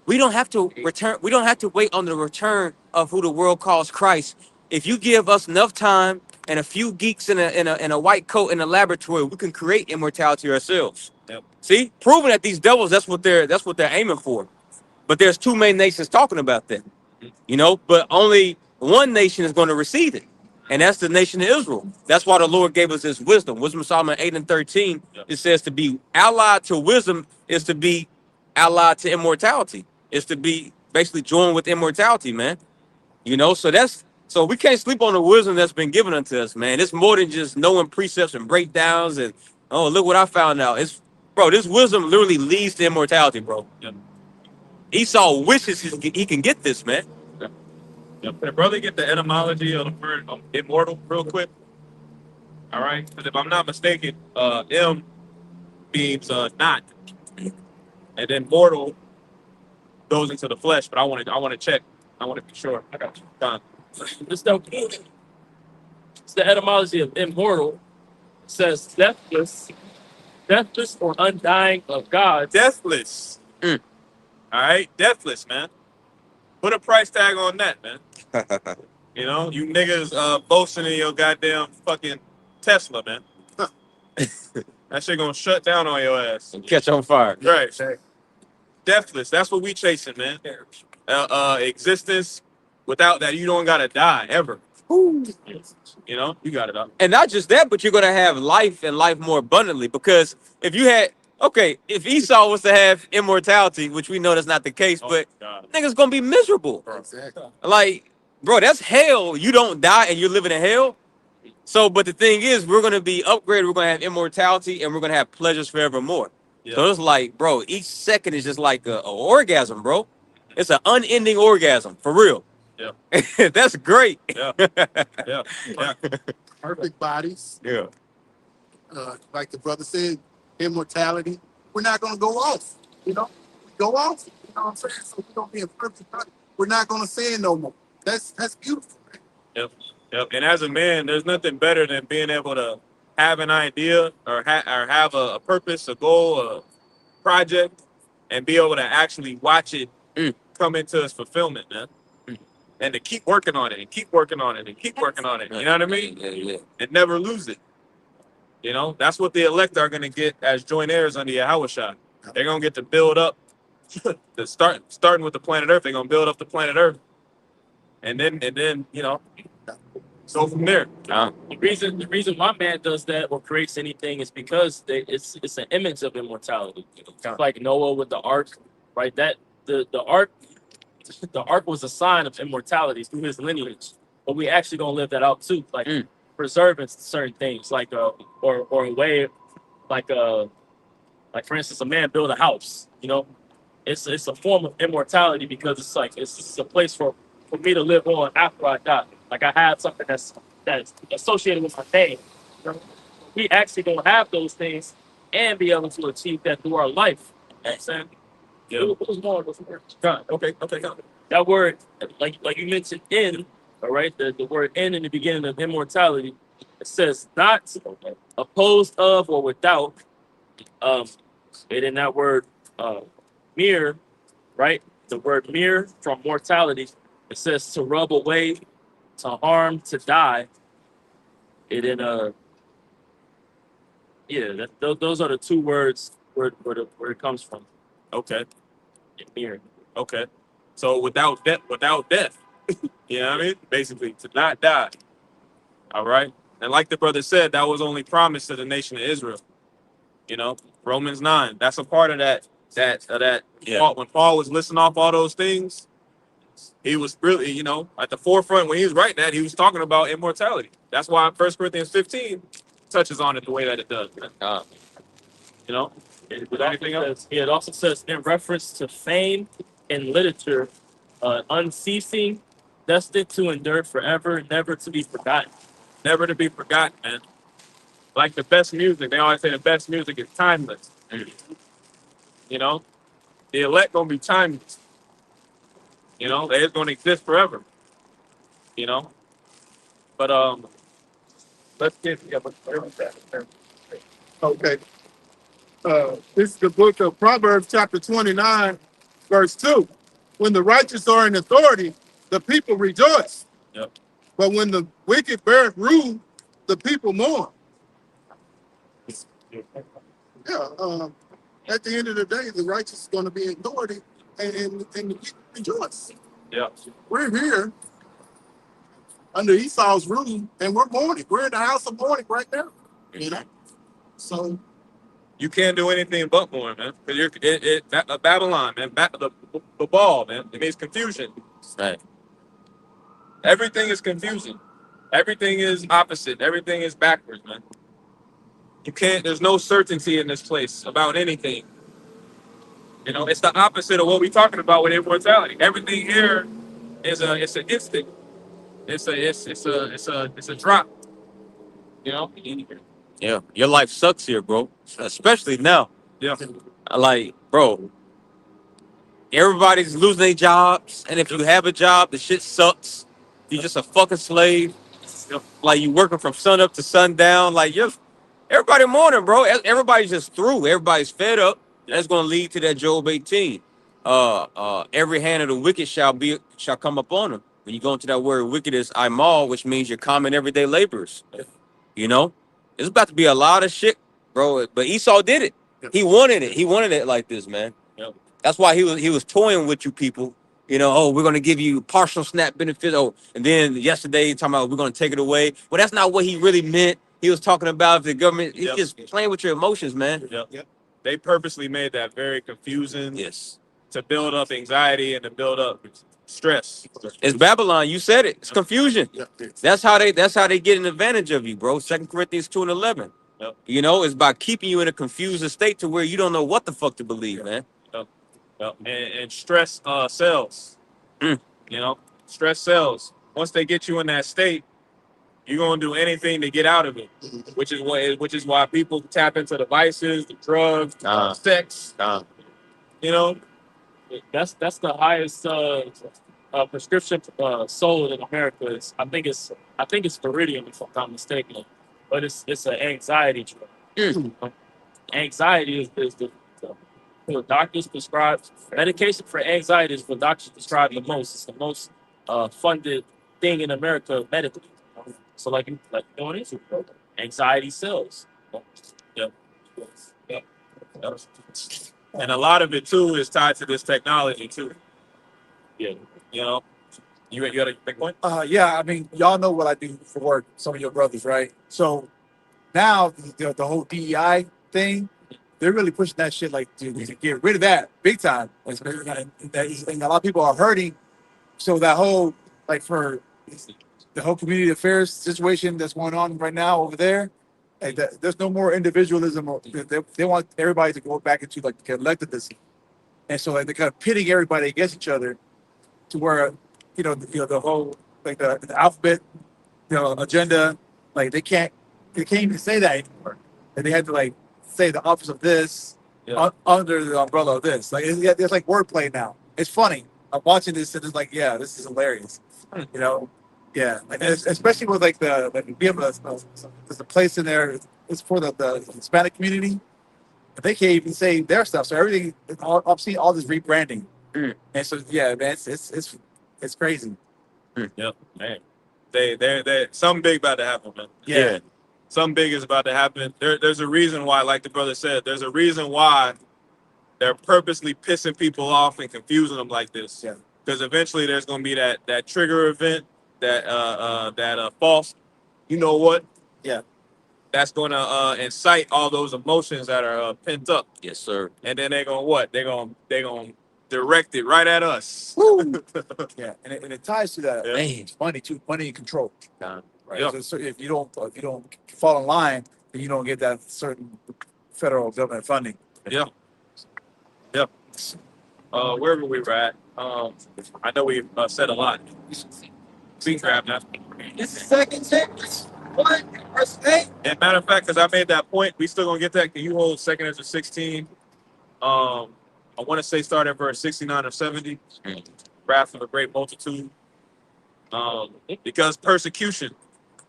D: we don't have to return. We don't have to wait on the return of who the world calls Christ. If you give us enough time and a few geeks in a white coat in a laboratory, we can create immortality ourselves.
C: Yep.
D: See, proving that these devils, that's what they're aiming for. But there's two main nations talking about that, you know. But only one nation is going to receive it, and that's the nation of Israel. That's why the Lord gave us this wisdom. Wisdom of Solomon 8 and 13.
C: Yep.
D: It says to be allied to wisdom is to be allied to immortality. Is to be basically joined with immortality, man. You know, so that's So we can't sleep on the wisdom that's been given unto us, man. It's more than just knowing precepts and breakdowns and oh, look what I found out. It's bro, this wisdom literally leads to immortality, bro.
C: Yep.
D: Esau wishes he can get this, man.
C: Yep. Can brother get the etymology of the word immortal real quick? All right, because if I'm not mistaken, M means not, and then mortal goes into the flesh. But I want to check. I want to be sure. I got you. Done.
E: It's the etymology of immortal. It says deathless or undying of God.
C: Deathless.
D: Mm.
C: All right, deathless, man. Put a price tag on that, man. You know, you niggas boasting in your goddamn fucking Tesla, man. That shit gonna shut down on your ass.
D: And catch on fire.
C: Right. Deathless. That's what we chasing, man. Existence without that, you don't gotta die ever. You know, you got it up.
D: And not just that, but you're gonna have life and life more abundantly. Because if you had if Esau was to have immortality, which we know that's not the case, but
C: God.
D: niggas gonna be miserable.
G: Exactly.
D: Like, bro, that's hell. You don't die and you're living in hell. So, but the thing is, we're gonna be upgraded. We're gonna have immortality, and we're gonna have pleasures forevermore.
C: Yeah.
D: So it's like, bro, each second is just like a orgasm, bro. It's an unending orgasm for real.
C: Yeah.
D: That's great.
C: Yeah. Yeah. Yeah.
G: Perfect bodies.
D: Yeah.
G: Like the brother said, immortality. We're not going to go off. You know, we go off. You know what I'm saying? So we're going to be in perfect body. We're not going to sin no more. That's beautiful. Man.
C: Yep. And as a man, there's nothing better than being able to have an idea or have a purpose, a goal, a project, and be able to actually watch it come into its fulfillment, man. And to keep working on it and keep working on it and keep working on it. You know what I mean?
D: Yeah.
C: And never lose it. You know, that's what the elect are going to get as joint heirs under Yahushua. They're going to get to build up, starting with the planet Earth. They're going to build up the planet Earth. And then, you know, go from there.
E: The reason my man does that or creates anything is because it's an image of immortality. Like Noah with the ark, right? That the ark was a sign of immortality through his lineage. But we actually gonna live that out too, like preserving certain things, like or a way, like for instance, a man build a house. You know, it's a form of immortality because it's like it's a place for me to live on after I die. Like I have something that's associated with my name. You know? We actually gonna have those things and be able to achieve that through our life. You know what I'm saying?
C: Yeah.
E: What was more of those words?
C: Okay.
E: That word, like you mentioned in, all right, the word in the beginning of immortality, it says not opposed of or without. And in that word mere, right? The word mere from mortality, it says to rub away, to harm, to die. And then those are the two words where it comes from.
C: Okay.
E: Mere.
C: Okay. So without death. You know what I mean? Basically, to not die. All right. And like the brother said, that was only promised to the nation of Israel. You know, Romans 9. That's a part of that.
D: Yeah.
C: When Paul was listing off all those things, he was really, you know, at the forefront when he was writing that, he was talking about immortality. That's why 1 Corinthians 15 touches on it the way that it does. You know? With anything else?
E: It also says in reference to fame in literature, unceasing, destined to endure forever, never to be forgotten.
C: Never to be forgotten, man. Like the best music, they always say the best music is timeless. You know, the elect gonna be timeless. You know, they're gonna exist forever. You know, but let's get
G: Okay. This is the book of Proverbs, chapter 29, verse 2. When the righteous are in authority, the people rejoice.
C: Yep.
G: But when the wicked bear rule, the people mourn. Yeah. At the end of the day, the righteous is going to be in authority and the people rejoice.
C: Yeah.
G: We're here under Esau's rule and we're mourning. We're in the house of mourning right now. You know? So
C: You can't do anything but mourn, man. Because Babylon, man. The ball, man. It means confusion.
D: Right.
C: Everything is confusing. Everything is opposite. Everything is backwards, man. You can't. There's no certainty in this place about anything. You know, it's the opposite of what we're talking about with immortality. Everything here is it's an instant. It's a drop. You know.
D: Yeah, your life sucks here, bro. Especially now.
C: Yeah.
D: Like, bro, everybody's losing their jobs, and if you have a job, the shit sucks. You're just a fucking slave. Like you working from sun up to sundown. Like you're everybody mourning, bro. Everybody's just through. Everybody's fed up. That's gonna lead to that Job 18. Every hand of the wicked shall come upon them. When you go into that word wicked is imal, which means your common everyday laborers. You know, it's about to be a lot of shit, bro. But Esau did it. He wanted it. He wanted it like this, man.
C: Yep.
D: That's why he was toying with you people. You know, oh, we're gonna give you partial snap benefits. Oh, and then yesterday talking about we're gonna take it away. Well, that's not what he really meant. He was talking about if the government. He's
C: Yep.
D: just playing with your emotions, man.
C: Yep. They purposely made that very confusing
D: Yes,
C: to build up anxiety and to build up stress.
D: it's Babylon. You said it. It's confusion.
G: Yeah.
D: That's how they get an advantage of you, bro. 2 Corinthians 2:11.
C: Yep.
D: You know, it's by keeping you in a confused state to where you don't know what the fuck to believe, man.
C: Yep. And stress sells.
D: Mm.
C: You know, stress sells. Once they get you in that state, you're gonna do anything to get out of it. Which is why people tap into the vices, the drugs, sex. You know,
E: That's the highest prescription sold in America. I think it's Viridium, if I'm not mistaken, but it's an anxiety drug. Anxiety is the doctors prescribe medication for anxiety is what doctors prescribe the most. It's the most funded thing in America medically. So like doing this, anxiety sells.
C: Yep. And a lot of it too is tied to this technology too.
E: Yeah.
C: You know, you got a big point.
F: Yeah, I mean, y'all know what I do for work. Some of your brothers, right? So now the whole DEI thing, they're really pushing that shit like to get rid of that big time. And a lot of people are hurting. So that whole like for the whole community affairs situation that's going on right now over there, like there's no more individualism. Or they want everybody to go back into like collectivism, and so like they're kind of pitting everybody against each other, to where the whole like the alphabet agenda, like they can't even say that anymore, and they had to like say the office of this under the umbrella of this. Like it's like wordplay now. It's funny. I'm watching this and it's like, yeah, this is hilarious. You know, yeah, like especially with like we have there's a place in there. It's for the Hispanic community. They can't even say their stuff. So everything, I'm seeing all this rebranding, and so yeah, man, it's crazy.
C: Yep, man. They something big about to happen, man.
F: Yeah.
C: Something big is about to happen. There's a reason why, like the brother said, there's a reason why they're purposely pissing people off and confusing them like this.
F: Yeah.
C: Because eventually there's going to be that trigger event, that false, you know what?
F: Yeah.
C: That's going to incite all those emotions that are pent up.
D: Yes, sir.
C: And then they're going to what? They're going to direct it right at us.
F: Yeah, and it ties to that money too, money and control. Right.
C: Yeah.
F: So if you don't fall in line, then you don't get that certain federal government funding.
C: Yeah. Yep. Wherever we were at, I know we've said a lot. We grab that.
H: This is 2 Timothy 1, verse 8.
C: And matter of fact, because I made that point, we still gonna get that. Can you hold 2 Ezra 16? I want to say start at verse 69 or 70. Wrath of a great multitude. Because persecution,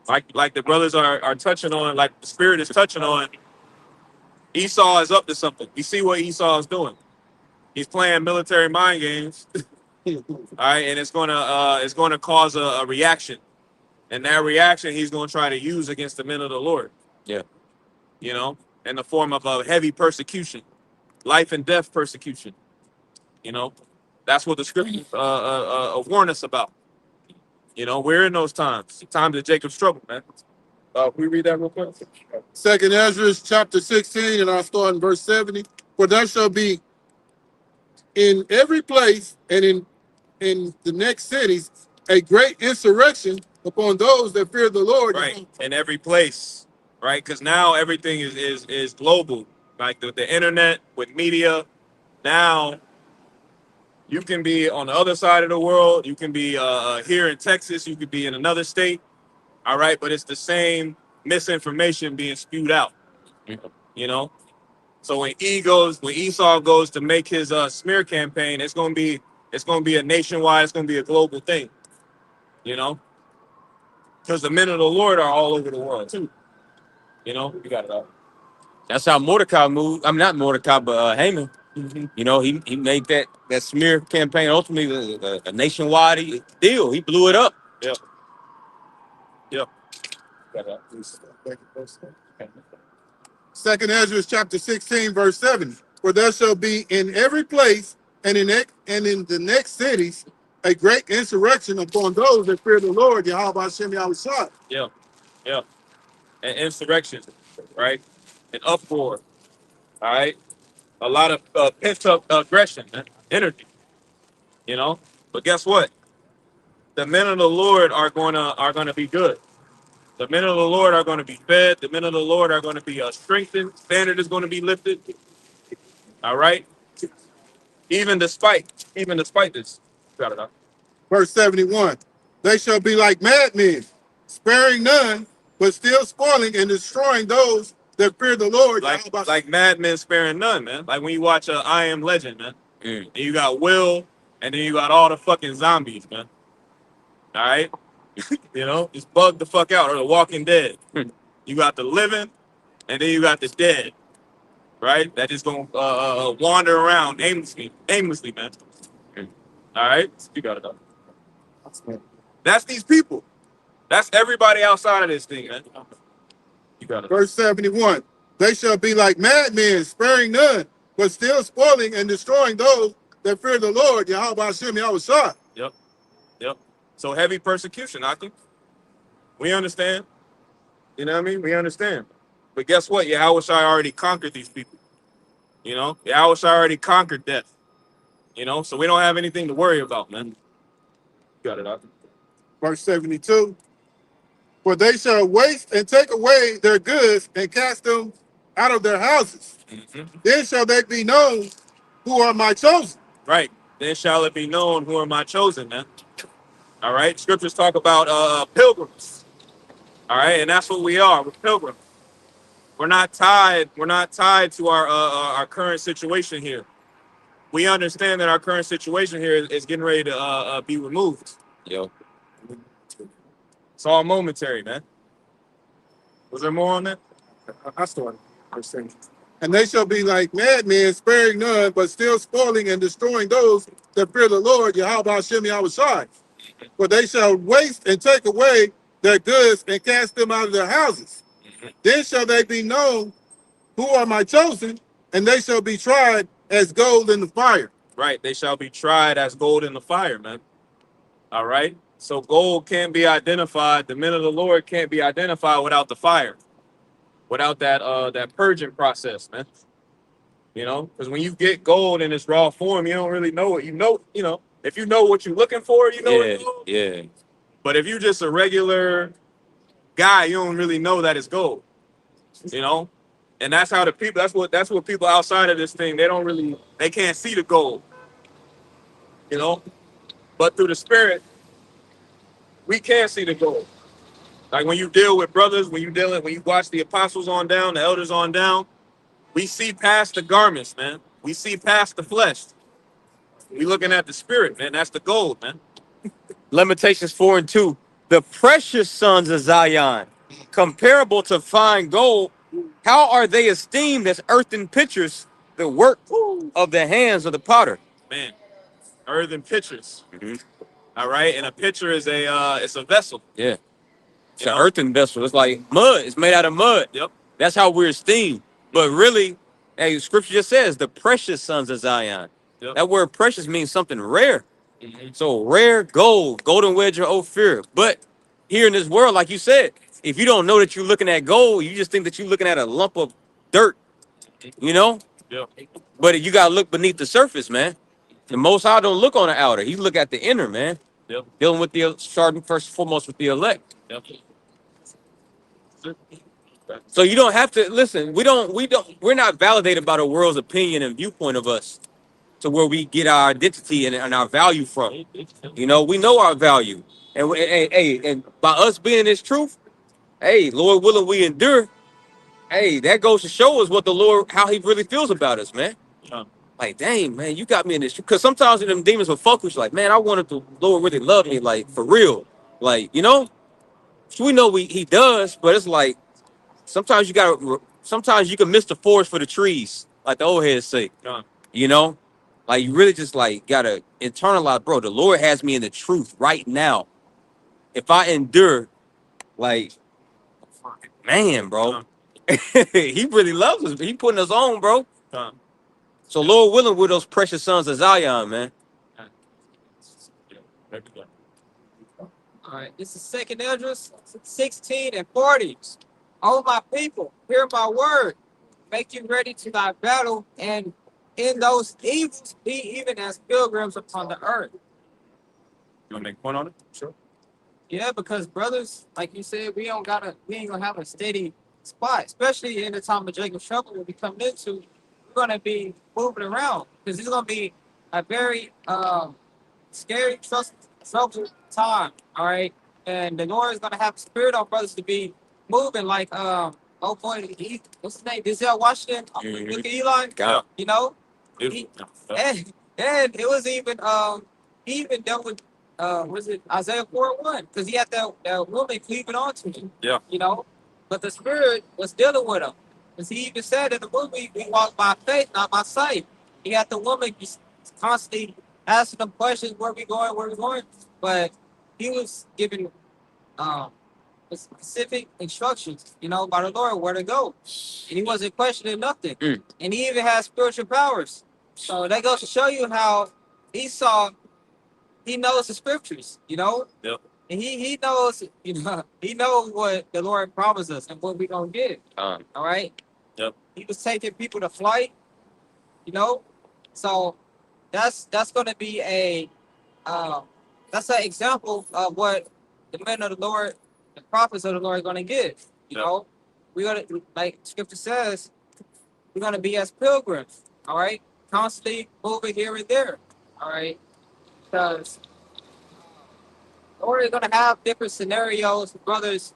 C: like the brothers are touching on, like the spirit is touching on, Esau is up to something. You see what Esau is doing. He's playing military mind games. All right, and it's gonna cause a reaction. And that reaction he's gonna try to use against the men of the Lord.
D: Yeah.
C: You know, in the form of a heavy persecution, life and death persecution. You know, that's what the scriptures warn us about. You know, we're in those times of Jacob's trouble, man. Can we read that real quick?
G: 2 Ezra chapter 16, and I'll start in verse 70. For there shall be in every place and in the next cities a great insurrection upon those that fear the Lord.
C: Right. In every place. Right? Because now everything is global. Like the internet with media. Now you can be on the other side of the world. You can be here in Texas. You could be in another state. All right. But it's the same misinformation being spewed out. You know? So when Esau goes to make his smear campaign, it's gonna be a nationwide, it's gonna be a global thing, you know, because the men of the Lord are all over the world too. You know, you got it all.
D: That's how Mordecai moved. I'm not Mordecai, but Haman. You know, he made that smear campaign ultimately a nationwide deal. He blew it up.
C: Yep. Yep. Got it all.
G: Second Ezra chapter 16, verse 7. For there shall be in every place and in the next cities a great insurrection upon those that fear the Lord, Yahweh Hashem Yahushua.
C: Yeah. Yeah. And insurrection, right? An uproar. All right. A lot of pent up aggression, man. Energy. You know. But guess what? The men of the Lord are gonna be good. The men of the Lord are going to be fed. The men of the Lord are going to be strengthened. Standard is going to be lifted. All right. Even despite this. Got it up.
G: Verse 71. They shall be like madmen, sparing none, but still spoiling and destroying those that fear the Lord.
C: Like madmen sparing none, man. Like when you watch I Am Legend, man. And you got Will, and then you got all the fucking zombies, man. All right. You know, just bug the fuck out, or The Walking Dead. You got the living, and then you got the dead, right? That just gonna wander around aimlessly, man. All right, you got it up. That's these people. That's everybody outside of this thing, man. You got it.
G: Verse 71. They shall be like madmen, sparing none, but still spoiling and destroying those that fear the Lord, Yahweh Hashem Yahushua.
C: Yep. Yep. So heavy persecution, I think. We understand. You know what I mean? We understand. But guess what? Yahweh already conquered these people. You know? Yahweh already conquered death. You know? So we don't have anything to worry about, man. Got it out.
G: Verse 72. For they shall waste and take away their goods and cast them out of their houses. Then shall they be known who are my chosen.
C: Right. Then shall it be known who are my chosen, man. All right. Scriptures talk about pilgrims. All right, and that's what we are. We're pilgrims. We're not tied to our current situation here. We understand that our current situation here is getting ready to be removed.
D: Yo.
C: It's all momentary, man. Was there more on that?
G: I started. And they shall be like madmen, sparing none, but still spoiling and destroying those that fear the Lord, Yahweh Hashem Yahushua. For they shall waste and take away their goods and cast them out of their houses. Then shall they be known who are my chosen, and they shall be tried as gold in the fire.
C: Right, they shall be tried as gold in the fire, man. All right, so gold can't be identified. The men of the Lord can't be identified without the fire, without that purging process, man. You know, because when you get gold in its raw form, you don't really know it. You know, if you know what you're looking for, you know it's gold.
D: Yeah.
C: But if you're just a regular guy, you don't really know that it's gold. You know? And that's how the people, that's what people outside of this thing, they can't see the gold. You know? But through the spirit, we can see the gold. Like when you deal with brothers, when you watch the apostles on down, the elders on down, we see past the garments, man. We see past the flesh. We looking at the spirit, man. That's the gold, man.
D: Lamentations 4:2. The precious sons of Zion, comparable to fine gold, how are they esteemed as earthen pitchers, the work of the hands of the potter?
C: Man, earthen pitchers. All right, and a pitcher is it's a vessel.
D: Yeah, it's an earthen vessel. It's like mud. It's made out of mud.
C: Yep.
D: That's how we're esteemed. But really, hey, Scripture just says the precious sons of Zion.
C: Yep.
D: That word precious means something rare. So rare gold, golden wedge of Ophir. But here in this world, like you said, if you don't know that you're looking at gold, you just think that you're looking at a lump of dirt, you know?
C: Yep.
D: But you got to look beneath the surface, man. The Most High don't look on the outer. He look at the inner, man.
C: Yep.
D: Dealing with the starting first and foremost with the elect.
C: Yep.
D: So you don't have to listen. We're not validated by the world's opinion and viewpoint of us to where we get our identity and our value from. You know, we know our value, and by us being this truth, hey, Lord willing, we endure. Hey, that goes to show us what the Lord, how He really feels about us, man.
C: Yeah.
D: Like, dang, man, you got me in this. Because sometimes them demons will focus, like, man, I wanted the Lord really love me, like, for real. Like, you know, so we know He does, but it's like sometimes sometimes you can miss the forest for the trees, like the old heads say.
C: Yeah.
D: You know, like you really just like gotta internalize, bro. The Lord has me in the truth right now. If I endure, like, man, bro, He really loves us. He putting us on, bro. So Lord willing, we're those precious sons of Zion, man.
H: All right, this is Second Esdras 16 and 40. O my people, hear my word. Make you ready to thy battle, and in those evils be even as pilgrims upon the earth.
C: You want to make a point on it? Sure.
H: Yeah, because brothers, like you said, we ain't gonna have a steady spot, especially in the time of Jacob's trouble we'll be coming into. We're gonna be moving around because it's gonna be a very scary, troublesome time. All right, and the Lord is gonna have spirit on brothers to be moving like oh boy, what's his name? Denzel Washington. Look at Eli.
D: Yeah.
H: You know,
C: Beautiful.
H: and it was even he even dealt with was it Isaiah 4:1 because he had that woman cleaving onto him.
C: Yeah.
H: You know, but the spirit was dealing with him. Because he even said in the movie, we walk by faith, not by sight. He had the woman constantly asking them questions, where we going? But he was giving specific instructions, you know, by the Lord where to go. And he wasn't questioning nothing. And he even had spiritual powers. So that goes to show you how Esau, he knows the scriptures, you know?
C: Yep.
H: And he knows, you know, he knows what the Lord promised us and what we're gonna get. All right.
C: Yep.
H: He was taking people to flight, you know. So that's gonna be that's an example of what the men of the Lord, the prophets of the Lord are gonna give. You
C: Yep.
H: know, we're gonna, like Scripture says, we're gonna be as pilgrims, all right, constantly moving here and there, all right, because Lord is gonna have different scenarios. Brothers,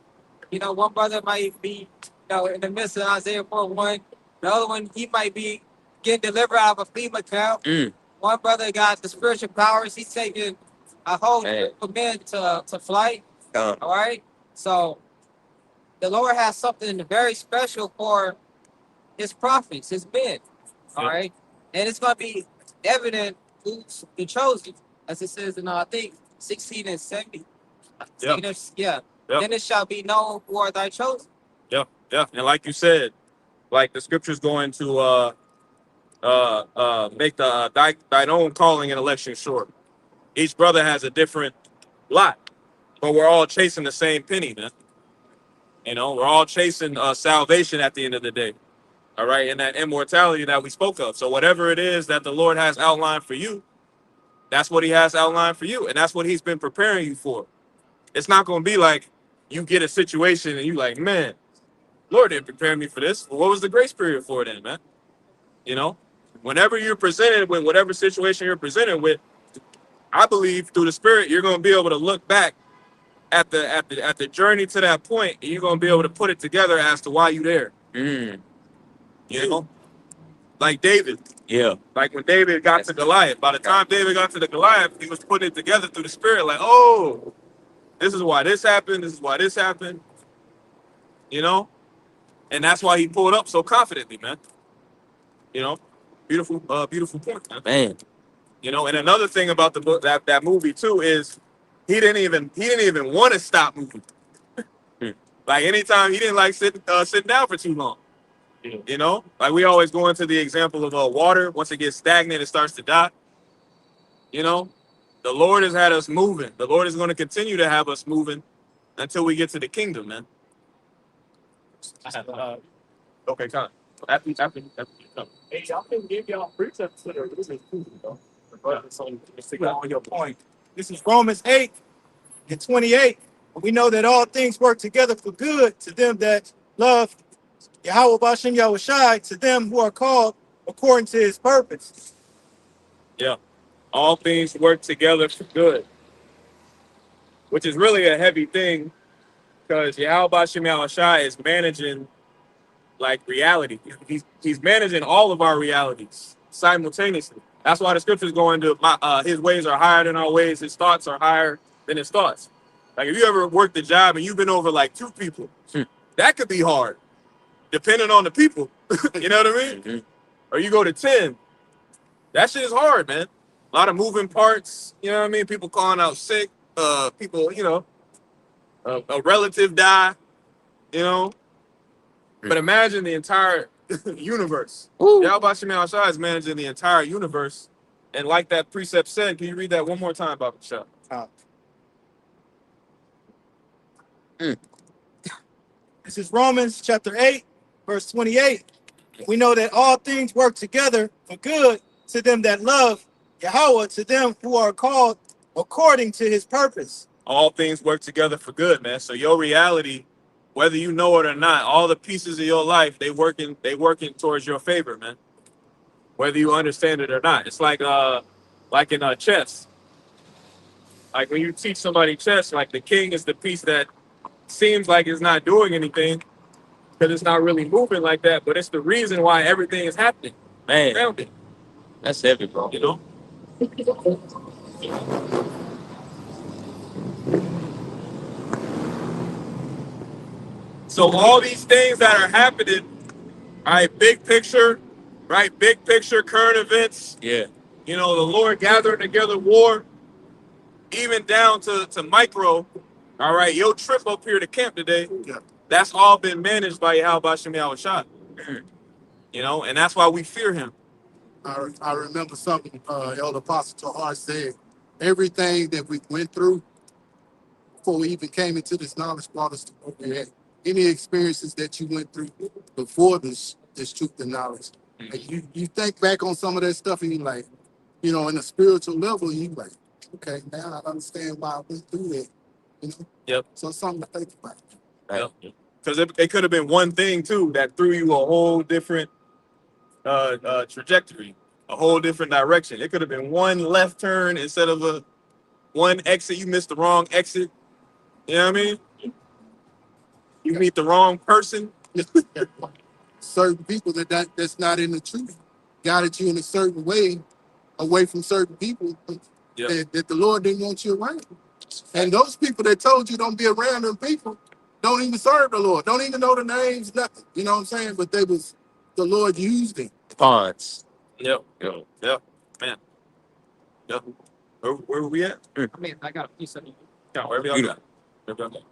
H: you know, one brother might be, you know, in the midst of Isaiah 4:1. The other one, he might be getting delivered out of a FEMA camp. One brother got the spiritual powers. He's taking a whole group of men to flight. All right. So the Lord has something very special for his prophets, his men. All right. And it's going to be evident who's the chosen, as it says in, I think, 16 and 70. Yeah.
C: Yep.
H: Then it shall be known who are thy chosen.
C: Yeah. And like you said, like the scripture's going to make thine own calling and election short. Each brother has a different lot, but we're all chasing the same penny, man. You know, we're all chasing salvation at the end of the day. All right, and that immortality that we spoke of. So whatever it is that the Lord has outlined for you, that's what He has outlined for you, and that's what He's been preparing you for. It's not going to be like you get a situation and you like, man, Lord didn't prepare me for this. Well, what was the grace period for then, man? You know, whenever you're presented with whatever situation you're presented with, I believe through the Spirit you're going to be able to look back at the journey to that point, and you're going to be able to put it together as to why you're there. You know, like David.
D: Yeah.
C: Like when David got to Goliath. By the time David got to the Goliath, he was putting it together through the Spirit. Like, oh, this is why this happened. This is why this happened. You know, and that's why he pulled up so confidently, man. You know, beautiful point,
D: Man.
C: You know, and another thing about the book, that movie too, is he didn't even want to stop moving. Like anytime he didn't like sitting down for too long. You know, like we always go into the example of water. Once it gets stagnant, it starts to die. You know, the Lord has had us moving. The Lord is going to continue to have us moving until we get to the kingdom, man. Okay, come. After you come.
E: Hey, y'all can give y'all precepts to their business too, though.
F: On your point,
B: This is Romans 8:28. We know that all things work together for good to them that love Yahweh Bashem Yahushai, to them who are called according to his purpose.
C: Yeah. All things work together for good, which is really a heavy thing because Yahweh Bashem Yahushai is managing like reality. He's managing all of our realities simultaneously. That's why the scriptures go into his ways are higher than our ways, his thoughts are higher than his thoughts. Like if you ever worked a job and you've been over like 2 people, that could be hard, depending on the people. You know what I mean?
D: Mhm.
C: Or you go to 10, that shit is hard, man. A lot of moving parts, you know what I mean? People calling out sick, people, you know, a relative die, you know. But imagine the entire universe. Yahweh Shemel Shah is managing the entire universe. And like that precept said, can you read that one more time, Baba Shah?
B: This is Romans chapter 8:28. We know that all things work together for good to them that love Yahweh, to them who are called according to his purpose.
C: All things work together for good, man. So your reality, whether you know it or not, all the pieces of your life, they working towards your favor, man. Whether you understand it or not. It's like in chess. Like when you teach somebody chess, like the king is the piece that seems like it's not doing anything because it's not really moving like that, but it's the reason why everything is happening.
D: Man,
C: Found it,
D: that's heavy, bro.
C: you know? So all these things that are happening, all right, big picture, right? Big picture, current events,
D: Yeah.
C: you know, the Lord gathering together war, even down to micro, all right, your trip up here to camp today, that's all been managed by Yahweh Bashem Yahushua. You know, and that's why we fear him.
G: I remember something Elder Apostle Tahar said. Everything that we went through before we even came into this knowledge brought us to where we're at. Any experiences that you went through before this truth and knowledge. Like you think back on some of that stuff and you like, you know, in a spiritual level, you like, okay, now I understand why I went through that. You know?
C: Yep.
G: So it's something to think about.
C: Right. Because it could have been one thing too that threw you a whole different trajectory, a whole different direction. It could have been one left turn instead of one exit. You missed the wrong exit. You know what I mean? You meet the wrong person.
G: Certain people that's not in the truth guided you in a certain way away from certain people that the Lord didn't want you around. And those people that told you don't be around them people don't even serve the Lord, don't even know the names, nothing. You know what I'm saying? But the Lord used them.
D: Pawns.
C: Yep. Man. Yep. Where were we at?
H: I mean, I got a piece of it.
C: Yeah, wherever y'all got.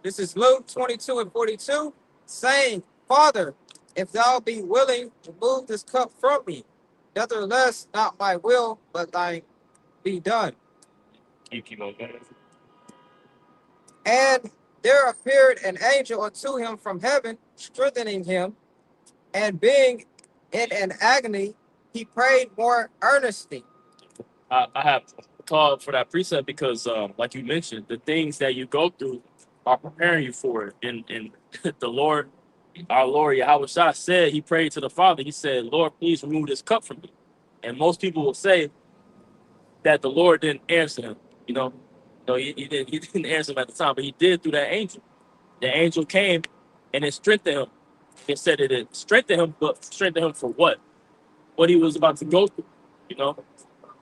H: This is Luke 22:42, saying, Father, if thou be willing, remove this cup from me. Nevertheless, not my will, but thine be done.
E: Keep on going.
H: And there appeared an angel unto him from heaven, strengthening him. And being in an agony, he prayed more earnestly.
E: I have called for that precept because, like you mentioned, the things that you go through are preparing you for it. And the Lord, our Lord Yahweh Shah said, he prayed to the Father. He said, Lord, please remove this cup from me. And most people will say that the Lord didn't answer him. You know, no, he didn't answer him at the time, but he did through that angel. The angel came and it strengthened him. It said that it strengthened him, but strengthened him for what? What he was about to go through. You know,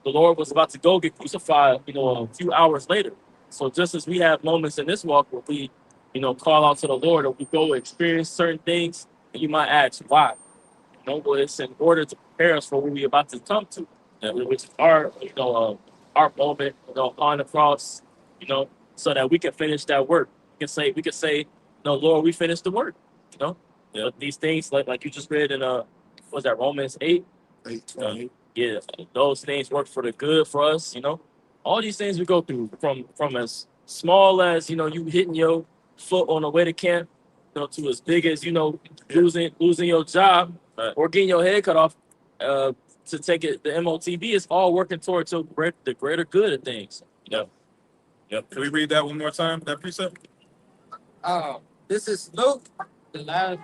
E: the Lord was about to go get crucified, you know, a few hours later. So just as we have moments in this walk where we, you know, call out to the Lord or we go experience certain things, and you might ask why. You know, but it's in order to prepare us for what we're about to come to, which is our, you know, our moment, you know, on the cross, you know, so that we can finish that work. We can say, no, Lord, we finished the work. You know, these things like you just read in was that Romans 8? Yeah, those things work for the good for us, you know. All these things we go through from as small as, you know, you hitting your foot on the way to camp, you know, to as big as, you know, losing your job or getting your head cut off to take it the MOTB is all working towards the greater good of things, you know.
C: Yep. Can we read that one more time? That precept?
H: This is Luke. The last.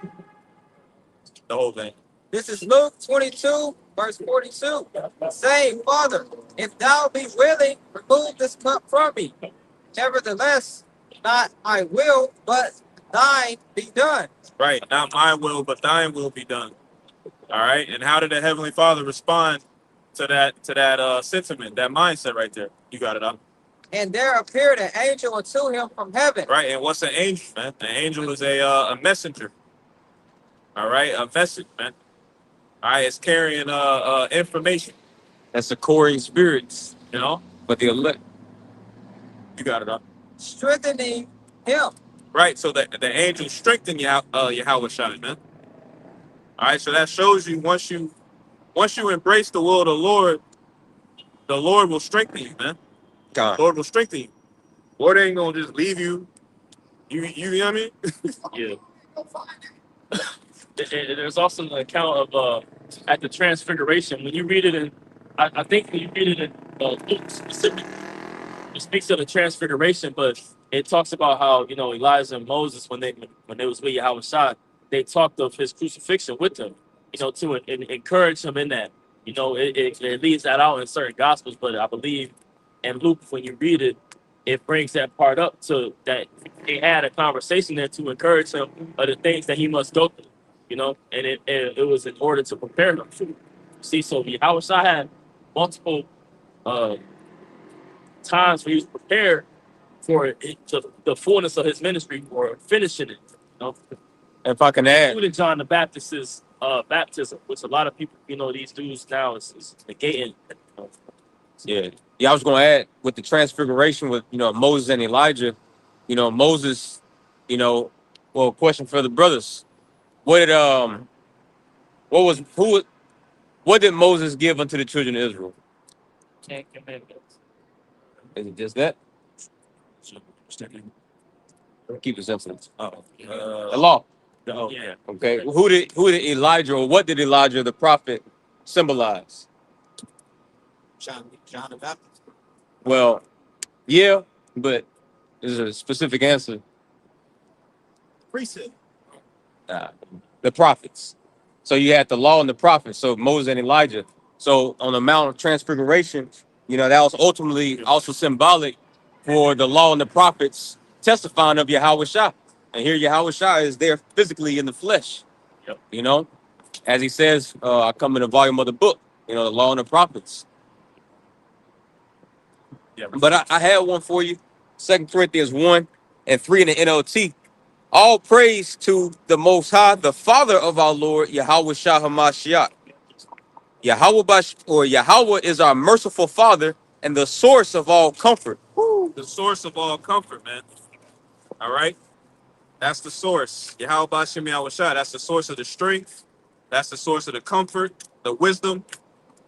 C: The whole thing.
H: This is Luke 22, verse 42. Saying, Father, if thou be willing, remove this cup from me. Nevertheless, not my will, but thine be done.
C: Right. Not my will, but thine will be done. All right. And how did the Heavenly Father respond to that sentiment, that mindset right there? You got it up.
H: And there appeared an angel unto him from heaven.
C: Right. And what's an angel, man? An angel is a messenger. All right. A message, man. All right. It's carrying information.
D: That's the Corey spirits,
C: You know.
D: but the elect.
C: You got it up.
H: Strengthening him.
C: Right. So the angel strengthened Yahweh Shai, man. All right. So that shows you once you embrace the will of the Lord will strengthen you, man.
D: God.
C: The Lord will strengthen you. Lord ain't gonna just leave you. You know what I mean?
E: Yeah. There's also an account of at the Transfiguration. When you read it in, I think when you read it in Luke specifically, it speaks of the Transfiguration, but it talks about how Elijah and Moses when they was with Yahweh Shai, they talked of his crucifixion with him, to encourage him in that. It leaves that out in certain gospels, but I believe in Luke when you read it, it brings that part up to that they had a conversation there to encourage him of the things that he must go through, and it was in order to prepare him. See, so Yahweh Shai had multiple times where he was prepared for the fullness of his ministry or finishing it.
D: If I can add,
E: Including John the Baptist's baptism, which a lot of people, these dudes now is negating.
D: yeah, I was going to add with the transfiguration with Moses and Elijah. Moses, well, question for the brothers: what did Moses give unto the children of Israel?
E: Ten Commandments.
D: Is it just that? Keep it simple. The law.
E: Yeah.
D: Okay. Who did Elijah or what did Elijah the prophet symbolize?
F: John the Baptist.
D: Well, yeah, but there's a specific answer.
F: Precept.
D: The prophets. So you had the law and the prophets. So Moses and Elijah. So on the Mount of Transfiguration, that was ultimately also symbolic for the law and the prophets testifying of Yahweh Shai. And here Yahweh Shai is there physically in the flesh.
E: Yep.
D: As he says, I come in a volume of the book, the law and the prophets.
C: Yeah.
D: But I had one for you. 2 Corinthians 1 and 3 in the NLT. All praise to the Most High, the Father of our Lord, Yahweh Shai HaMashiach. Yahweh is our merciful Father and the source of all comfort.
C: The source of all comfort, man. All right. That's the source. Yahweh Bashem Yahweh Shai. That's the source of the strength. That's the source of the comfort, the wisdom.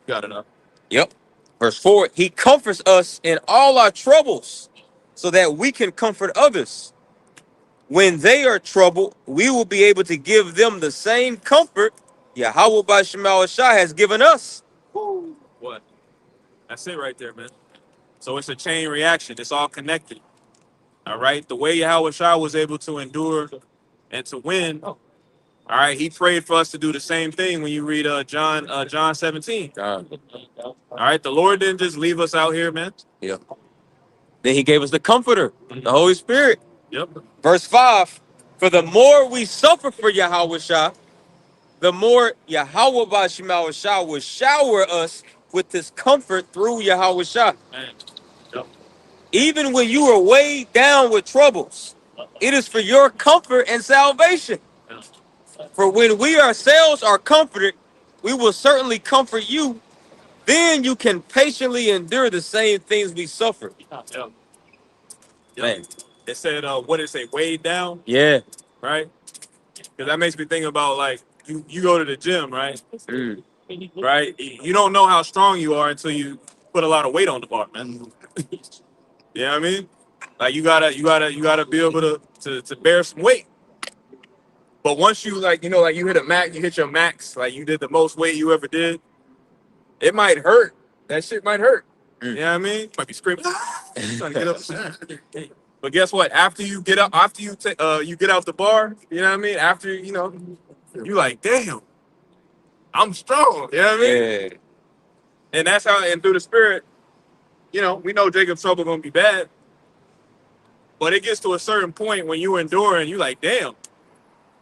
C: Got it up.
D: Yep. Verse 4, he comforts us in all our troubles so that we can comfort others. When they are troubled, we will be able to give them the same comfort Yahweh Bashem Yahweh Shai has given us.
C: What? That's it right there, man. So it's a chain reaction. It's all connected. All right. The way Yahweh Shai was able to endure and to win. All right. He prayed for us to do the same thing when you read John 17. All right. The Lord didn't just leave us out here, man.
D: Yeah. Then he gave us the comforter, the Holy Spirit.
C: Yep.
D: Verse 5, for the more we suffer for Yahweh Shai, the more Yahweh Bashem Yahweh Shai will shower us with his comfort through Yahweh Shai.
C: Man. Yep.
D: Even when you are weighed down with troubles, it is for your comfort and salvation. For when we ourselves are comforted, we will certainly comfort you. Then you can patiently endure the same things we suffer.
C: Yep.
D: Man.
C: It said, what did it say? Weighed down,
D: Yeah.
C: right? Because that makes me think about like you go to the gym, right? Right? You don't know how strong you are until you put a lot of weight on the bar, man. You know what I mean? Like you gotta be able to bear some weight. But once you like you hit a max, you hit your max, like you did the most weight you ever did, it might hurt. That shit might hurt.
B: You know what I mean? Might be screaming, trying to get up. But guess what? After you get up, after you you get out the bar, you know what I mean? After you like, damn, I'm strong. You know what I mean?
D: Yeah.
B: And that's how, and through the Spirit, we know Jacob's trouble gonna be bad. But it gets to a certain point when you endure and you like, damn,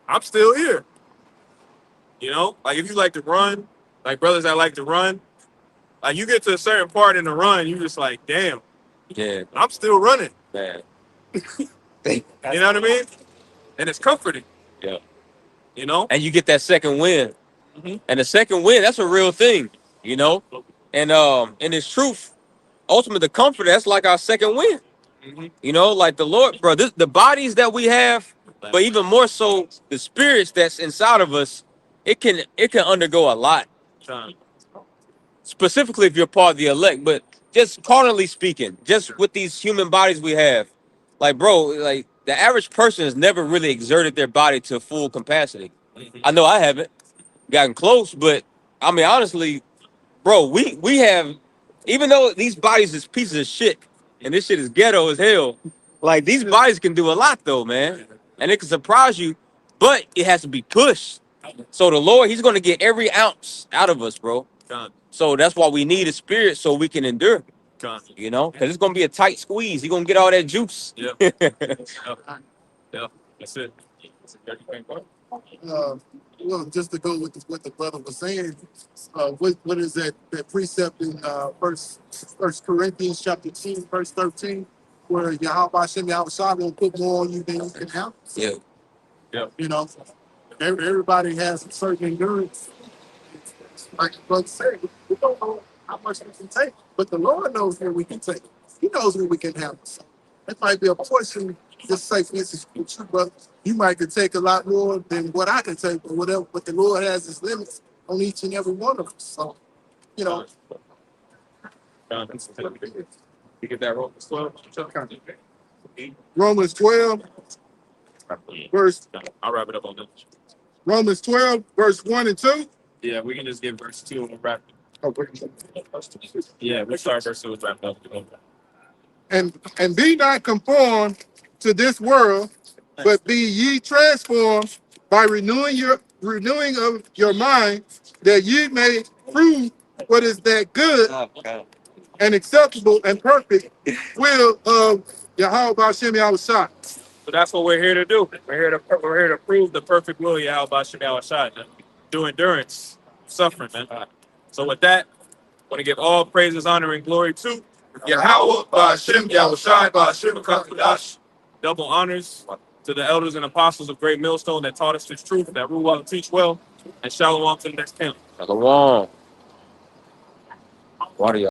B: I'm still here. Like if you like to run, like brothers that like to run, like you get to a certain part in the run, you just like, damn,
D: Yeah.
B: I'm still running.
D: Man.
B: You know what I mean? And it's comforting.
D: Yeah.
B: And
D: you get that second win.
B: Mhm.
D: And the second win, that's a real thing, And in its truth, ultimately the comfort, that's like our second win. Like the Lord, bro, the bodies that we have, but even more so the spirits that's inside of us, it can undergo a lot. Specifically if you're part of the elect, but just carnally speaking, just with these human bodies we have, like bro, like the average person has never really exerted their body to full capacity. I know I haven't gotten close, but I mean honestly, bro, we have, even though these bodies is pieces of shit and this shit is ghetto as hell, like these bodies can do a lot though, man, and it can surprise you, but it has to be pushed. So the Lord, He's gonna get every ounce out of us, bro. So that's why we need a spirit so we can endure. Because it's gonna be a tight squeeze. He's gonna get all that juice.
B: Yeah. Yeah. That's it.
G: Well, just to go with what the brother was saying, what is that precept in First Corinthians chapter 2, verse 13, where Yahweh Hashem Yahweh will put more on you than you can help.
D: Yeah.
G: Everybody has a certain endurance. Like the brother said, we don't know how much we can take, but the Lord knows what we can take. He knows what we can handle. So that might be a portion. Just say, for instance, with you, brother, you might could take a lot more than what I can take, but whatever. But the Lord has His limits on each and every one of us. So,
B: You get that Romans 12.
G: Romans 12, verse
B: I'll wrap it up on this.
G: Romans 12, verse 1 and 2.
B: Yeah, we can just give verse 2 and wrap it.
G: Oh,
B: Yeah, we start verse 2 and wrap it up.
G: and be not conformed to this world, but be ye transformed by renewing of your mind, that ye may prove what is that good and acceptable and perfect will of Yahweh Hashem Yahushua.
B: So that's what we're here to do. We're here to prove the perfect will of Yahweh Shem Yahushua, man. Through endurance, suffering, man. So with that, I want to give all praises, honor, and glory to
G: Yahweh Hashem Yahushua Hashem Kakudash.
B: double honors to the elders and apostles of Great Millstone that taught us this truth, that rule well and teach well, and shalom to the next camp.
D: Shalom. What are you?